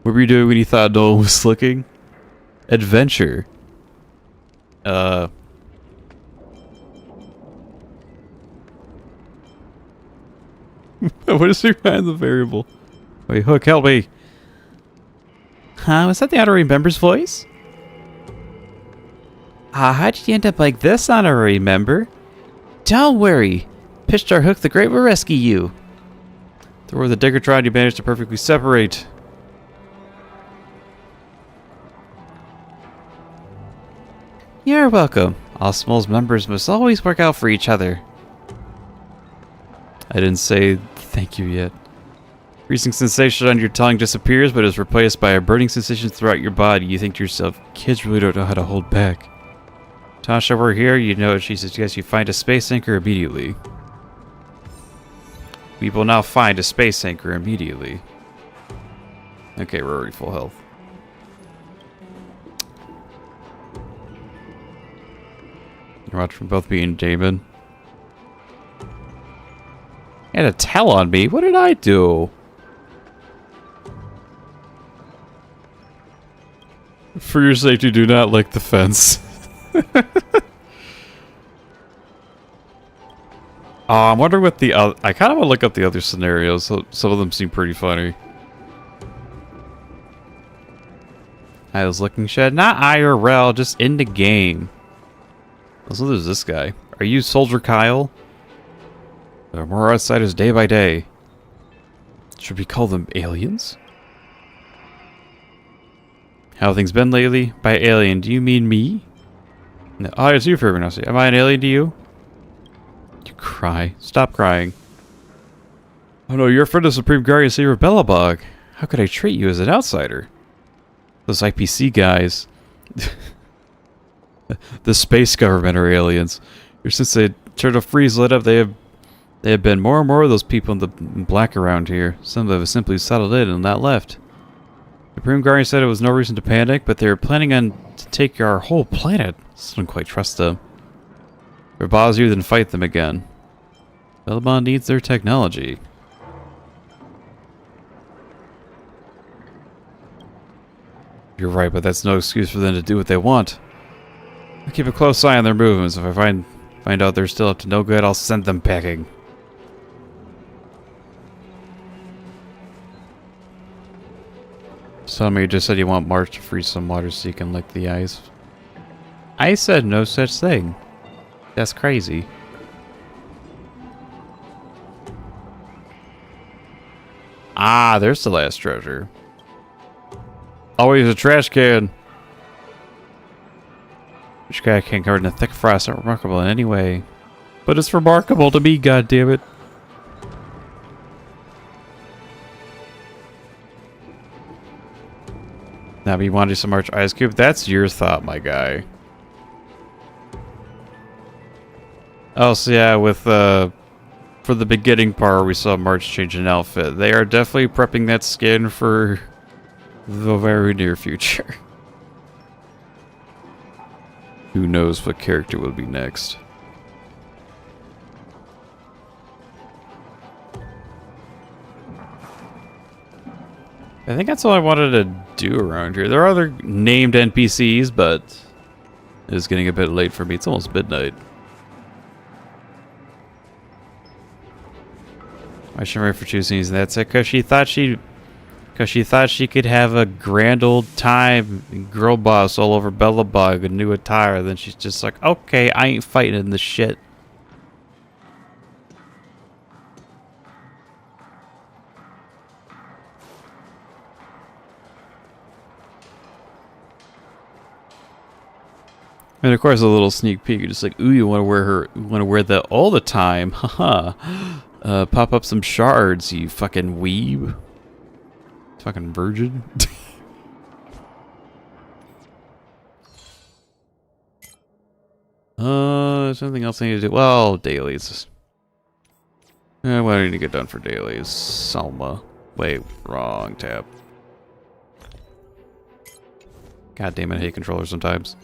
[SPEAKER 1] What were you doing when you thought no one was looking? Adventure. What is behind the variable? Wait, Hook, help me. Was that the honorary member's voice? How did you end up like this, honorary member? Don't worry. Pishtar Hook the Great will rescue you. The word the Diggertron you managed to perfectly separate. You're welcome. All Small's members must always work out for each other. I didn't say thank you yet. Freezing sensation on your tongue disappears, but is replaced by a burning sensation throughout your body. You think to yourself, kids really don't know how to hold back. Tasha, we're here. You know she suggests you find a space anchor immediately. We will now find a space anchor immediately. Okay, we're already full health. Watch from both me and Damon. You had a tell on me. What did I do? For your safety, do not lick the fence. I'm wondering what the other... I kind of want to look up the other scenarios. Some of them seem pretty funny. I was looking shed, not IRL, just in the game. Also, there's this guy. Are you Soldier Kyle? There are more outsiders day by day. Should we call them aliens? How have things been lately? By alien, do you mean me? No. Oh, it's you, Firo, McNosky. Am I an alien to you? You cry. Stop crying. Oh no, you're a friend of Supreme Guardian Savior Belobog. How could I treat you as an outsider? Those IPC guys. The space government are aliens. Ever since the Turtle Freeze lit up, they have been more and more of those people in the black around here. Some of them have simply settled in and not left. The Supreme Guardian said it was no reason to panic, but they were planning on to take our whole planet. Still don't quite trust them. If it bothers you, then fight them again. Belobog needs their technology. You're right, but that's no excuse for them to do what they want. I keep a close eye on their movements. If I find out they're still up to no good, I'll send them packing. Somebody just said you want March to freeze some water so you can lick the ice. I said no such thing. That's crazy. Ah, there's the last treasure. Always a trash can. Which guy can't covered in a thick frost? Not remarkable in any way. But it's remarkable to me, goddammit. Now, you wanted some March Ice Cube? That's your thought, my guy. Oh, so yeah, with, for the beginning part, we saw March change an outfit. They are definitely prepping that skin for the very near future. Who knows what character will be next. I think that's all I wanted to do around here. There are other named NPCs, but it's getting a bit late for me. It's almost midnight. Why should I wait for choosing? That's it, because she thought she could have a grand old time, girl boss all over Belobog, a new attire. Then she's just like, okay, I ain't fighting in this shit. And of course, a little sneak peek. You're just like, ooh, you want to wear that all the time, haha. Pop up some shards, you fucking weeb. Fucking virgin. Something else I need to do. Well, dailies. What do I need to get done for dailies? Selma. Wait, wrong tab. God damn it, I hate controllers sometimes.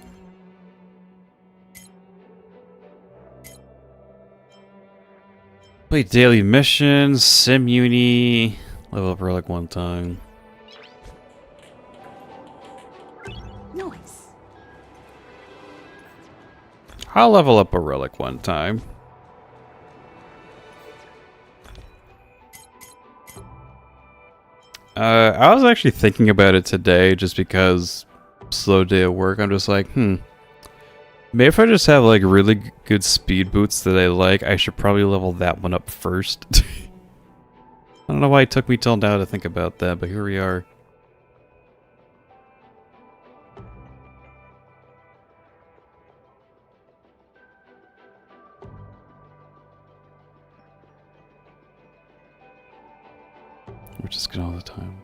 [SPEAKER 1] Play daily missions, sim uni, level up relic one time.
[SPEAKER 5] Nice.
[SPEAKER 1] I'll level up a relic one time. I was actually thinking about it today just because slow day at work. I'm just like, maybe if I just have like really good speed boots that I like, I should probably level that one up first. I don't know why it took me till now to think about that, but here we are. We're just getting all the time.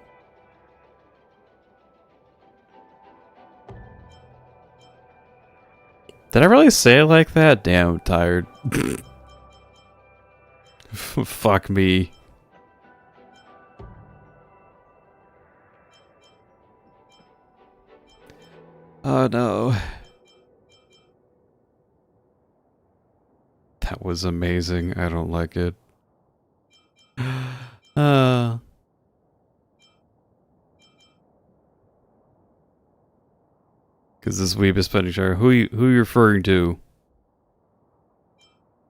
[SPEAKER 1] Did I really say it like that? Damn, I'm tired. Fuck me. Oh no. That was amazing. I don't like it. Because this weeb is spending share. Who you referring to?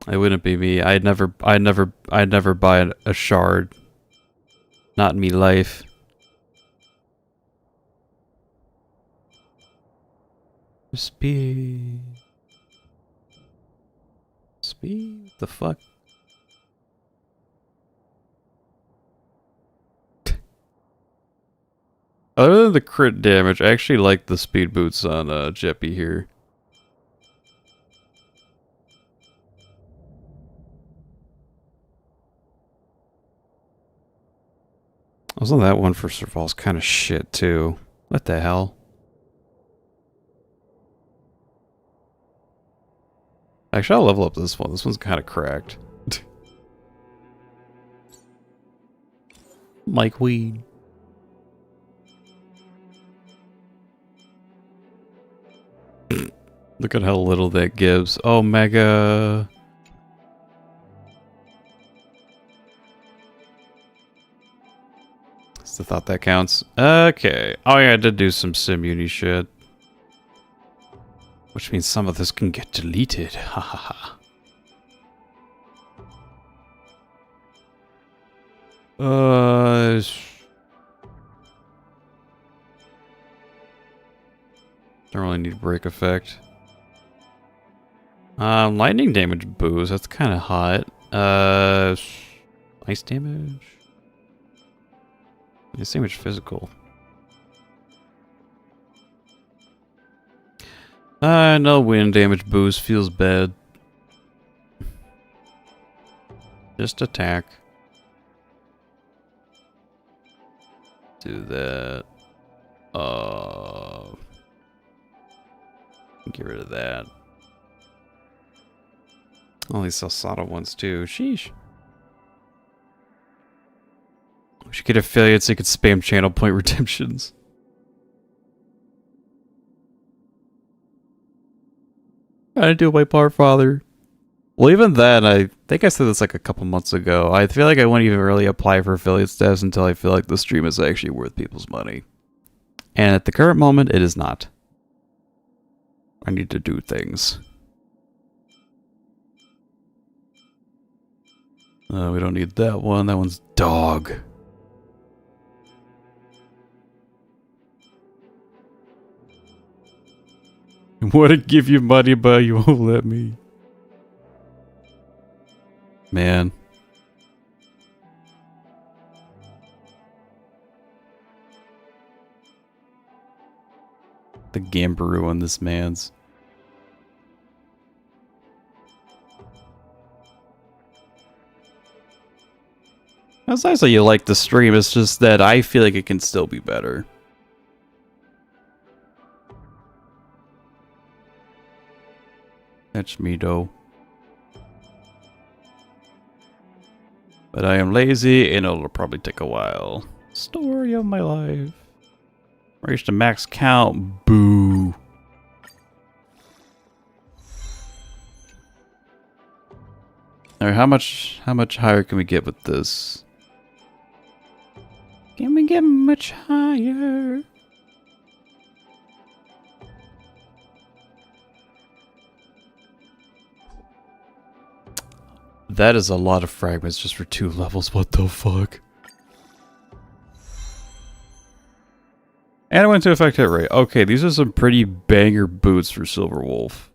[SPEAKER 1] It wouldn't be me. I'd never buy a shard. Not in me life. Speed. Speed? The fuck? Other than the crit damage, I actually like the speed boots on Jeppy here. Also, that one for Serval's kind of shit too. What the hell? Actually, I'll level up this one. This one's kind of cracked. Like weed. Look at how little that gives. Oh, mega. Still thought that counts. Okay. Oh yeah, I did do some SimUni shit. Which means some of this can get deleted. Ha ha ha. Don't really need break effect. Lightning damage boost. That's kind of hot. Ice damage. Ice damage physical. No wind damage boost. Feels bad. Just attack. Do that. Get rid of that. All these Salsada ones too. Sheesh. We should get affiliates so you could spam channel point redemptions. I do my part, father. Well, even then, I think I said this like a couple months ago. I feel like I wouldn't even really apply for affiliate status until I feel like the stream is actually worth people's money. And at the current moment, it is not. I need to do things. We don't need that one. That one's dog. I want to give you money, but you won't let me. Man. The Gambaroo on this man's. It's nice that you like the stream, it's just that I feel like it can still be better. That's me though. But I am lazy and it'll probably take a while. Story of my life. Reach the max count. Boo. Alright, how much higher can we get with this? Can we get much higher? That is a lot of fragments just for 2 levels. What the fuck? And it went to effect hit rate. Okay, these are some pretty banger boots for Silver Wolf.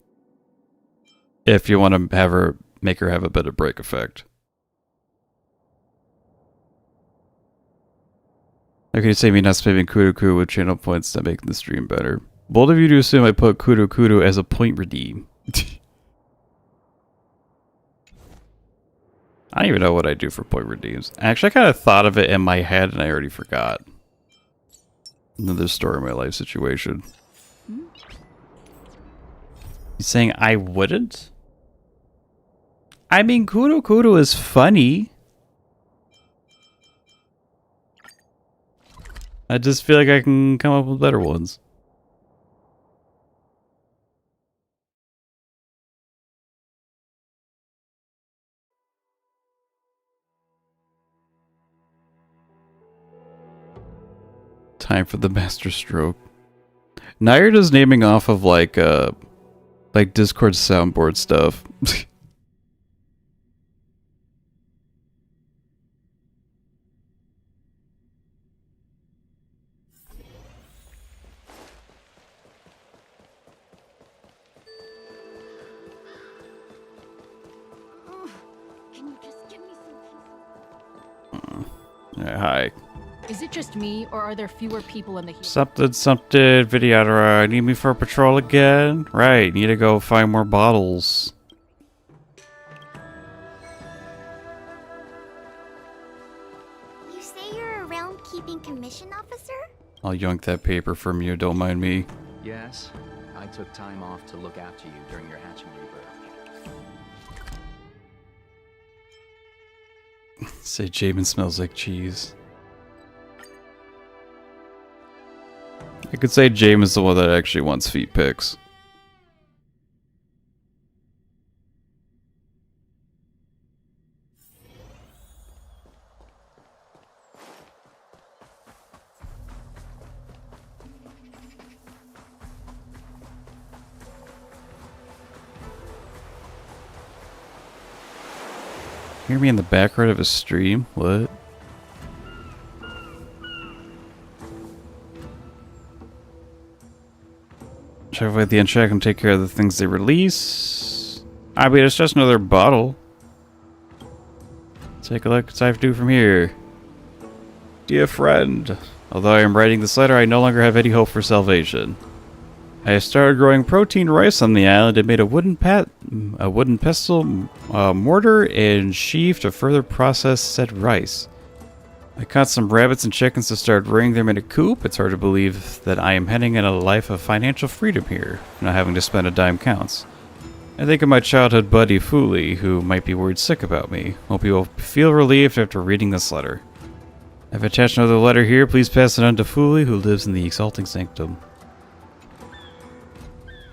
[SPEAKER 1] If you want to have her, make her have a bit of break effect. How can you say me not spamming Kudo with channel points to make the stream better? Bold of you to assume I put Kudo as a point redeem. I don't even know what I do for point redeems. Actually, I kind of thought of it in my head and I already forgot. Another story of my life situation. You saying I wouldn't? I mean, Kudo is funny. I just feel like I can come up with better ones. Time for the master stroke. Now you're just naming off of like Discord soundboard stuff. Hi.
[SPEAKER 4] Is it just me, or are there fewer people in the
[SPEAKER 1] Something, Videodora. Need me for a patrol again? Right, need to go find more bottles.
[SPEAKER 3] You say you're a realm-keeping commission officer?
[SPEAKER 1] I'll yoink that paper from you, don't mind me.
[SPEAKER 16] Yes, I took time off to look after you during your hatching rebirth.
[SPEAKER 1] Say Jamin smells like cheese. I could say Jamin is the one that actually wants feet pics. Hear me in the background of a stream? What? Check out the uncheck and take care of the things they release. I mean, it's just another bottle. Take a look what I have to do from here. Dear friend, although I am writing this letter, I no longer have any hope for salvation. I have started growing protein rice on the island and made a wooden pestle, mortar, and sheaf to further process said rice. I caught some rabbits and chickens to start rearing them in a coop. It's hard to believe that I am heading in a life of financial freedom here, not having to spend a dime counts. I think of my childhood buddy Fuli, who might be worried sick about me. Hope you will feel relieved after reading this letter. I've attached another letter here. Please pass it on to Fuli, who lives in the Exalting Sanctum.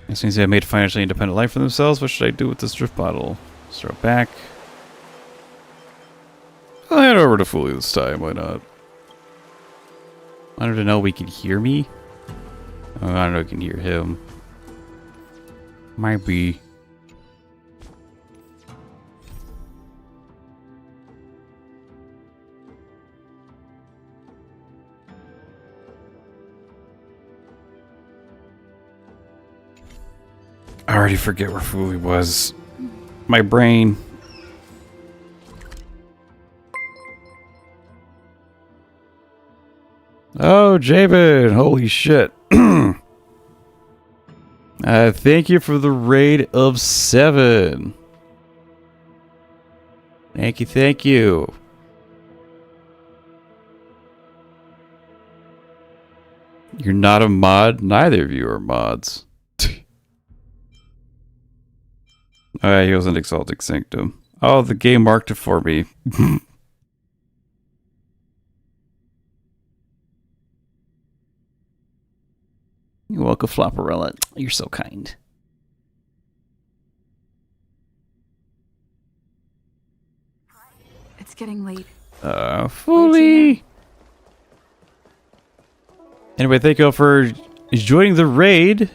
[SPEAKER 1] As soon as they have made a financially independent life for themselves, what should I do with this drift bottle? Just throw it back. I'll head over to Fuli this time, why not? I wanted to know we can hear me. Oh, I don't know if we can hear him. Might be. I already forget where Fuli was. My brain. Oh, Javen! Holy shit. Thank you for the raid of 7. Thank you, thank you. You're not a mod? Neither of you are mods. Alright, he was an Exalting Sanctum. Oh, the game marked it for me. You're welcome, Flopperella. You're so kind.
[SPEAKER 21] It's getting late.
[SPEAKER 1] Fully. Anyway, thank you all for joining the raid.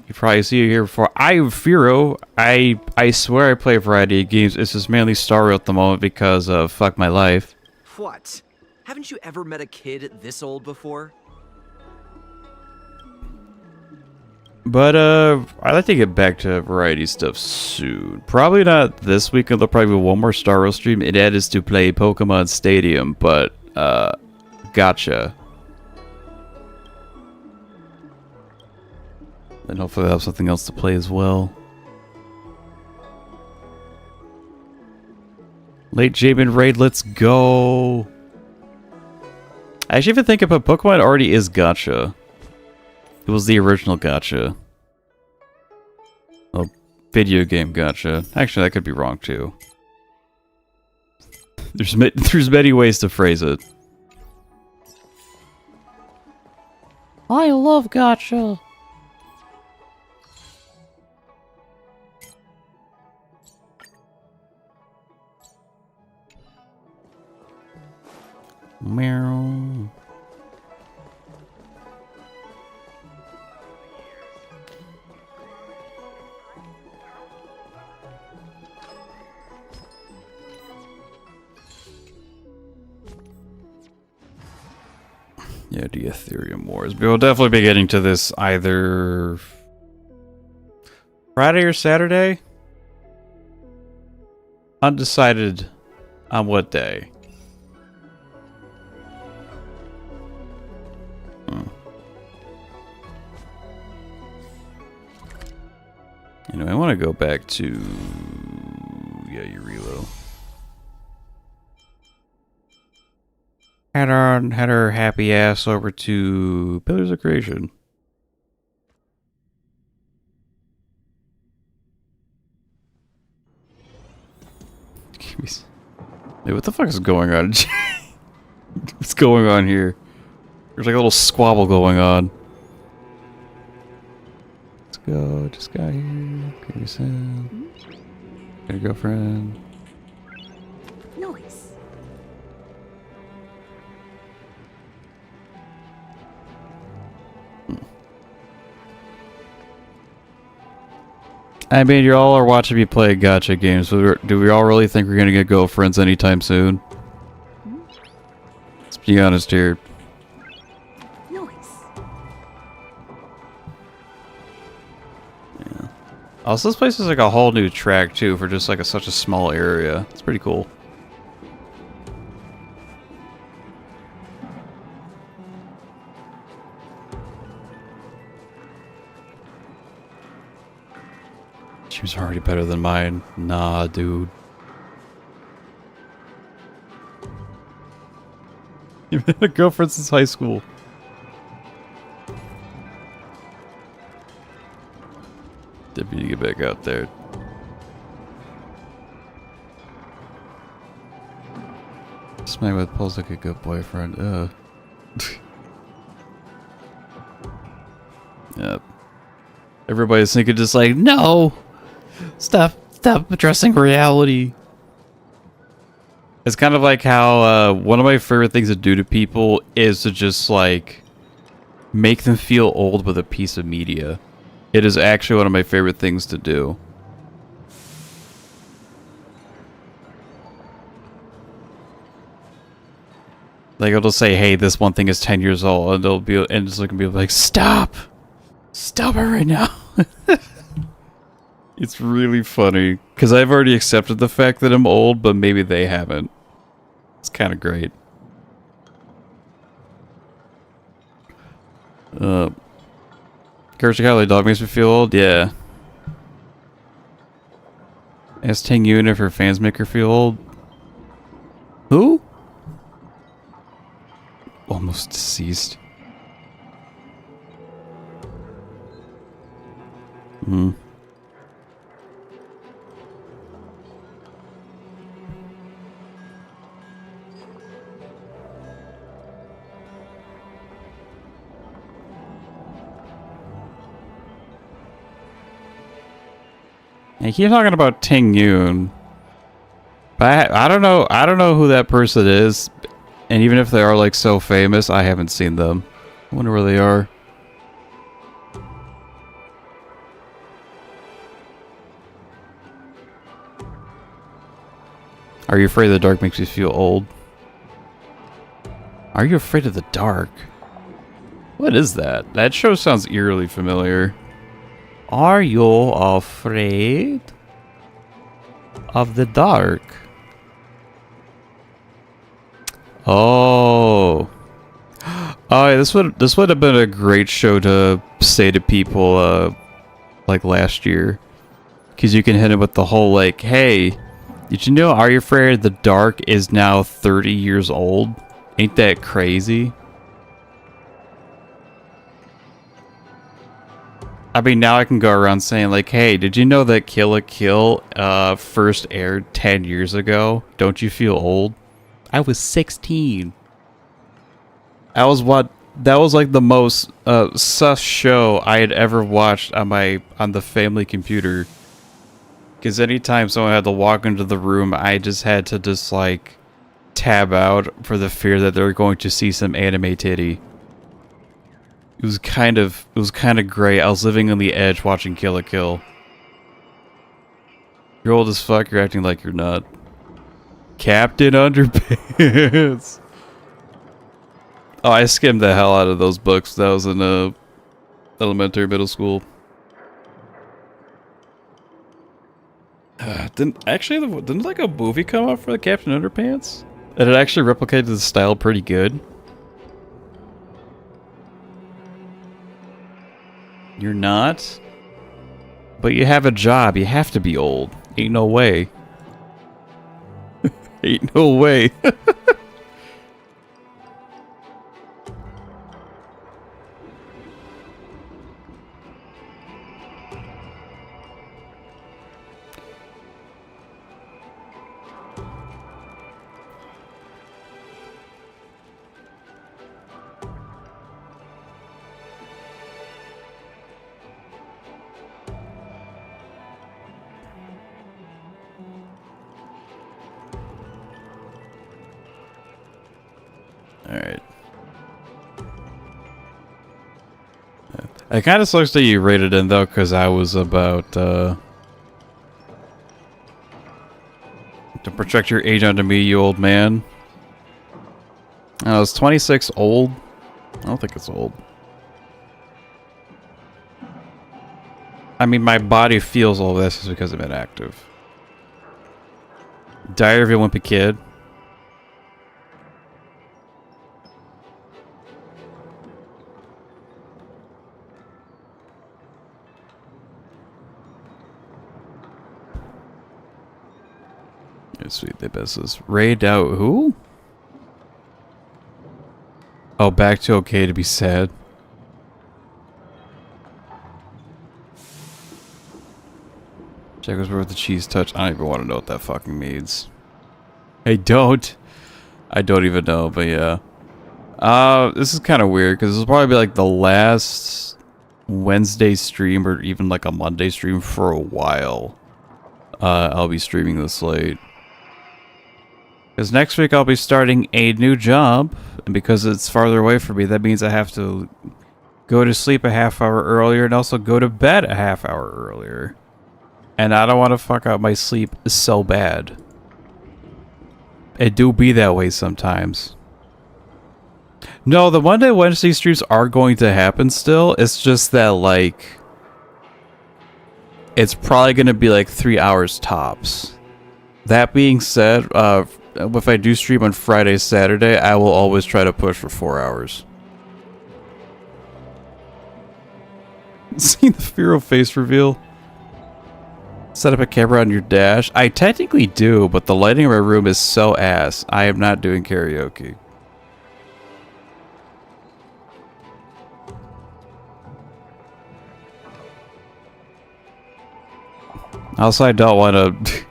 [SPEAKER 1] You probably see it here before. I'm Firo. I swear I play a variety of games. It's just mainly Star Rail at the moment because of fuck my life.
[SPEAKER 23] What? Haven't you ever met a kid this old before?
[SPEAKER 1] But I'd like to get back to variety stuff soon. Probably not this weekend. There'll probably be one more Star Rail stream, and that is to play Pokemon Stadium. But gotcha. And hopefully I'll have something else to play as well. Late Jamin raid, let's go. I actually even think about Pokemon already is gacha. It was the original gacha. Oh, video game gacha. Actually, that could be wrong too. There's many ways to phrase it. I love gacha. Meow. Yeah, the Ethereum Wars. We'll definitely be getting to this either Friday or Saturday. Undecided on what day. You know, I want to go back to Jarilo. Head her happy ass over to Pillars of Creation. Hey, what the fuck is going on? What's going on here? There's like a little squabble going on. Let's go. Just got here. Can you send? Got a girlfriend.
[SPEAKER 11] Nice.
[SPEAKER 1] I mean, you all are watching me play gacha games, so do we all really think we're gonna get girlfriends anytime soon? Let's be honest here. Yeah. Also, this place is like a whole new track too for just like such a small area. It's pretty cool. She was already better than mine. Nah, dude. You've been a girlfriend since high school. Deputy, get back out there. This man with pulls like a good boyfriend. Yep. Everybody's thinking just like, no! Stop addressing reality. It's kind of like how one of my favorite things to do to people is to just like make them feel old with a piece of media. It is actually one of my favorite things to do. Like I'll just say, hey, this one thing is 10 years old, and they'll be and just look at me like, stop it right now. It's really funny, because I've already accepted the fact that I'm old, but maybe they haven't. It's kind of great. Courage Cowley Dog makes me feel old? Yeah. Ask Ting Yun if her fans make her feel old. Who? Almost deceased. Hmm. I keep talking about Ting Yun, but I don't know who that person is, and even if they are like so famous, I haven't seen them. I wonder where they are. Are you afraid the dark makes you feel old? Are you afraid of the dark? What is that? That show sounds eerily familiar. Are you afraid of the dark? Oh. Oh, this would have been a great show to say to people like last year. Because you can hit them with the whole like, hey, did you know Are You Afraid the Dark is now 30 years old? Ain't that crazy? I mean, now I can go around saying like, hey, did you know that Kill la Kill first aired 10 years ago? Don't you feel old? I was 16. That was like the most sus show I had ever watched on the family computer. Because anytime someone had to walk into the room, I just had to just like tab out for the fear that they were going to see some anime titty. It was kind of great. I was living on the edge watching Kill la Kill. You're old as fuck, you're acting like you're not. Captain Underpants. Oh, I skimmed the hell out of those books. That was in elementary, middle school. Didn't like a movie come out for the Captain Underpants? And it actually replicated the style pretty good. You're not? But you have a job. You have to be old. Ain't no way. Ain't no way. Alright. It kind of sucks that you rated in though, because I was about to project your age onto me, you old man. I was 26 old. I don't think it's old. I mean, my body feels all this is because I'm inactive. Diary of a Wimpy Kid. Sweet, they besses. Raid out who? Oh, back to okay to be sad. Check was worth the cheese touch. I don't even want to know what that fucking means. I don't even know, but yeah. This is kind of weird because this will probably be like the last Wednesday stream or even like a Monday stream for a while. I'll be streaming this late. Because next week I'll be starting a new job, and because it's farther away from me, that means I have to go to sleep a half hour earlier and also go to bed a half hour earlier. And I don't want to fuck up my sleep so bad. It do be that way sometimes. No, the Monday, Wednesday streams are going to happen still. It's just that, like, it's probably going to be like 3 hours tops. That being said, if I do stream on Friday, Saturday, I will always try to push for 4 hours. Seen the Firo face reveal? Set up a camera on your dash? I technically do, but the lighting in my room is so ass. I am not doing karaoke. Also, I don't want to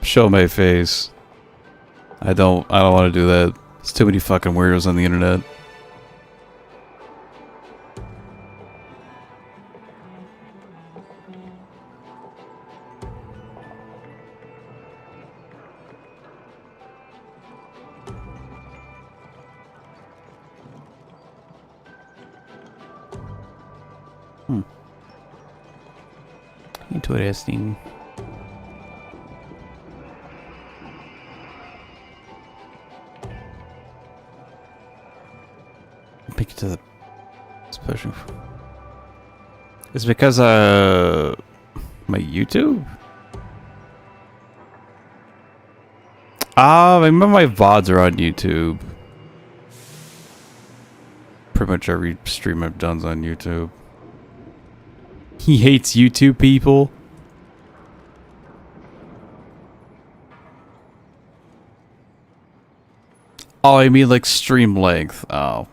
[SPEAKER 1] show my face. I don't want to do that. There's too many fucking weirdos on the internet. Interesting. Pick it to the special. It's because my YouTube. I remember my VODs are on YouTube. Pretty much every stream I've done's on YouTube. He hates YouTube people. Oh, I mean like stream length. Oh.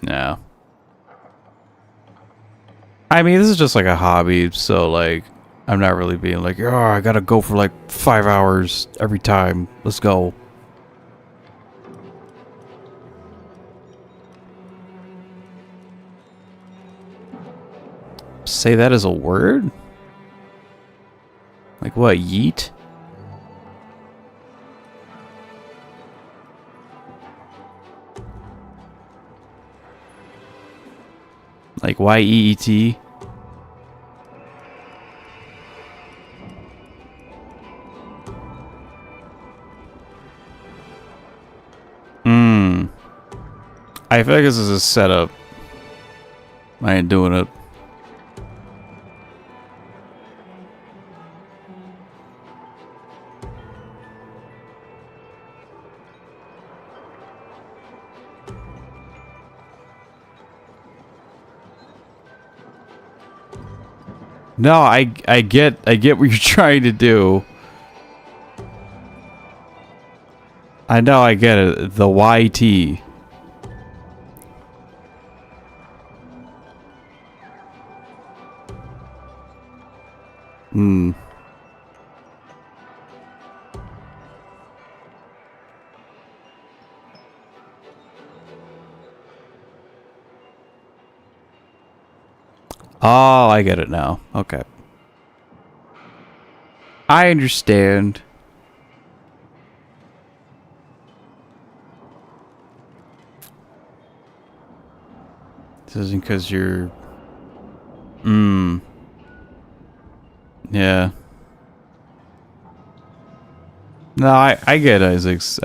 [SPEAKER 1] No. I mean, this is just like a hobby, so like, I'm not really being like, oh, I gotta go for like 5 hours every time. Let's go. Say that as a word? Like what, yeet? Like Y-E-E-T? I feel like this is a setup. I ain't doing it. No, I get what you're trying to do. I know, I get it. The YT. Hmm. Oh, I get it now. Okay. I understand. This isn't because you're... Yeah. No, I get Isaac's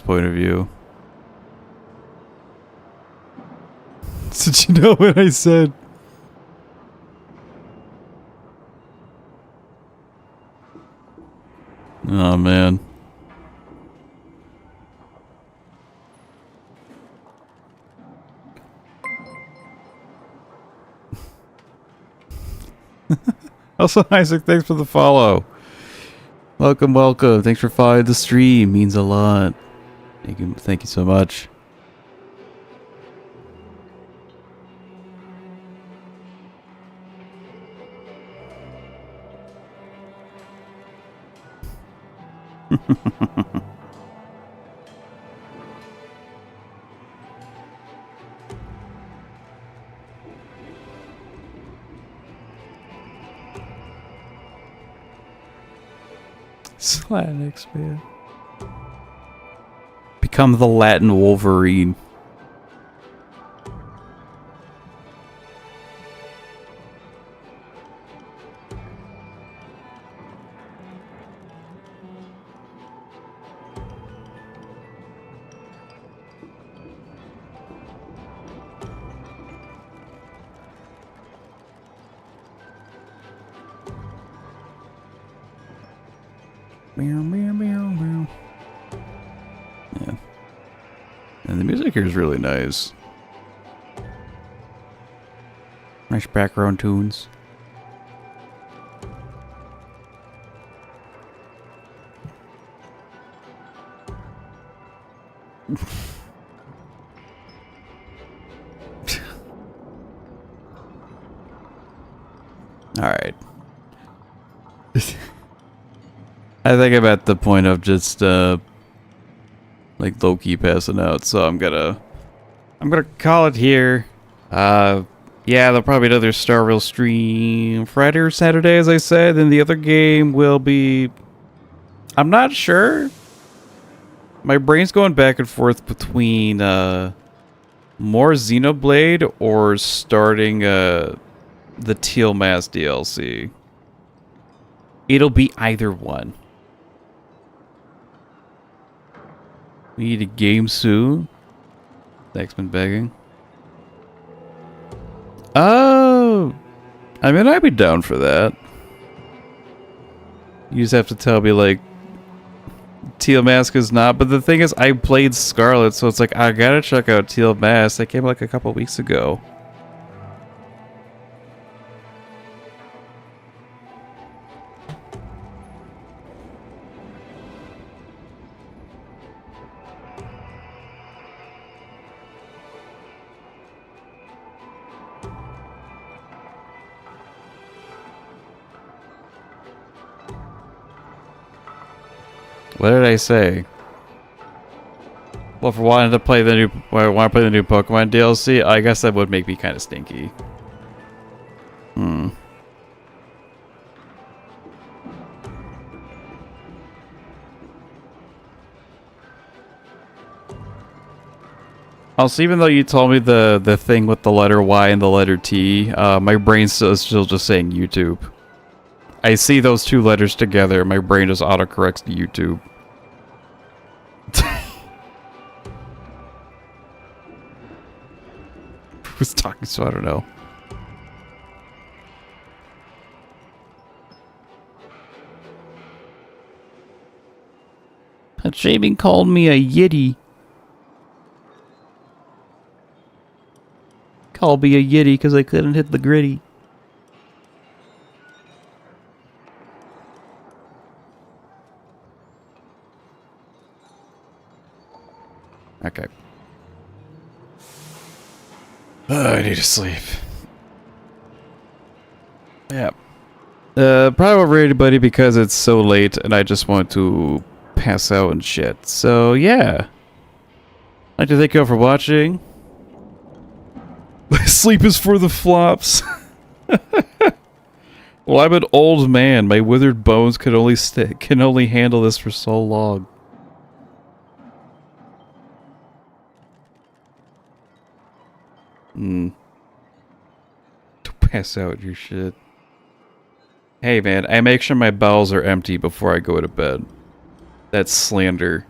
[SPEAKER 1] point of view. Did you know what I said? Oh man. Also, Isaac, thanks for the follow. Welcome, welcome. Thanks for following the stream. Means a lot. Thank you so much. Slanex, man. Become the Latin Wolverine. Meow, meow, meow, meow. Yeah. And the music here is really nice. Nice background tunes. All right. I think I'm at the point of just like low-key passing out, so I'm gonna call it here. Yeah, there'll probably be another Star Rail stream Friday or Saturday, as I said, and the other game will be, I'm not sure. My brain's going back and forth between more Xenoblade or starting the Teal Mass DLC. It'll be either one. We need a game soon. Thanks, been begging. Oh, I mean, I'd be down for that. You just have to tell me, like, Teal Mask is not. But the thing is, I played Scarlet, so it's like, I gotta check out Teal Mask. That came like a couple weeks ago. What did I say? Well, for wanting to play the new, Pokemon DLC, I guess that would make me kind of stinky. Also, even though you told me the thing with the letter Y and the letter T, my brain's still just saying YouTube. I see those two letters together, my brain just autocorrects to YouTube. Who's talking, so I don't know. Shaming called me a yiddy. Called me a yiddy because I couldn't hit the gritty. Okay. I need to sleep. Yeah. Probably won't read anybody because it's so late and I just want to pass out and shit. So, yeah. I'd like to thank you all for watching. Sleep is for the flops. Well, I'm an old man. My withered bones can only handle this for so long. To pass out your shit. Hey man, I make sure my bowels are empty before I go to bed. That's slander.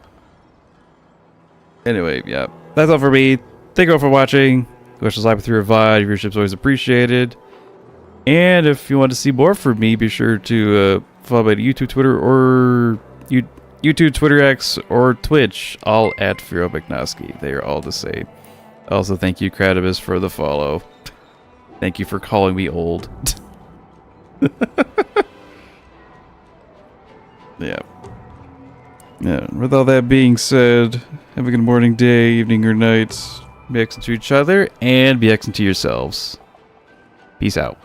[SPEAKER 1] Anyway, yeah. That's all for me. Thank you all for watching. Questions live with your VOD. Viewership's always appreciated. And if you want to see more from me, be sure to follow me on YouTube, Twitter, or YouTube, Twitter X, or Twitch. All at Firo McNosky. They are all the same. Also, thank you, Cradibus, for the follow. Thank you for calling me old. Yeah. Yeah. With all that being said, have a good morning, day, evening, or night. Be excellent to each other, and be excellent to yourselves. Peace out.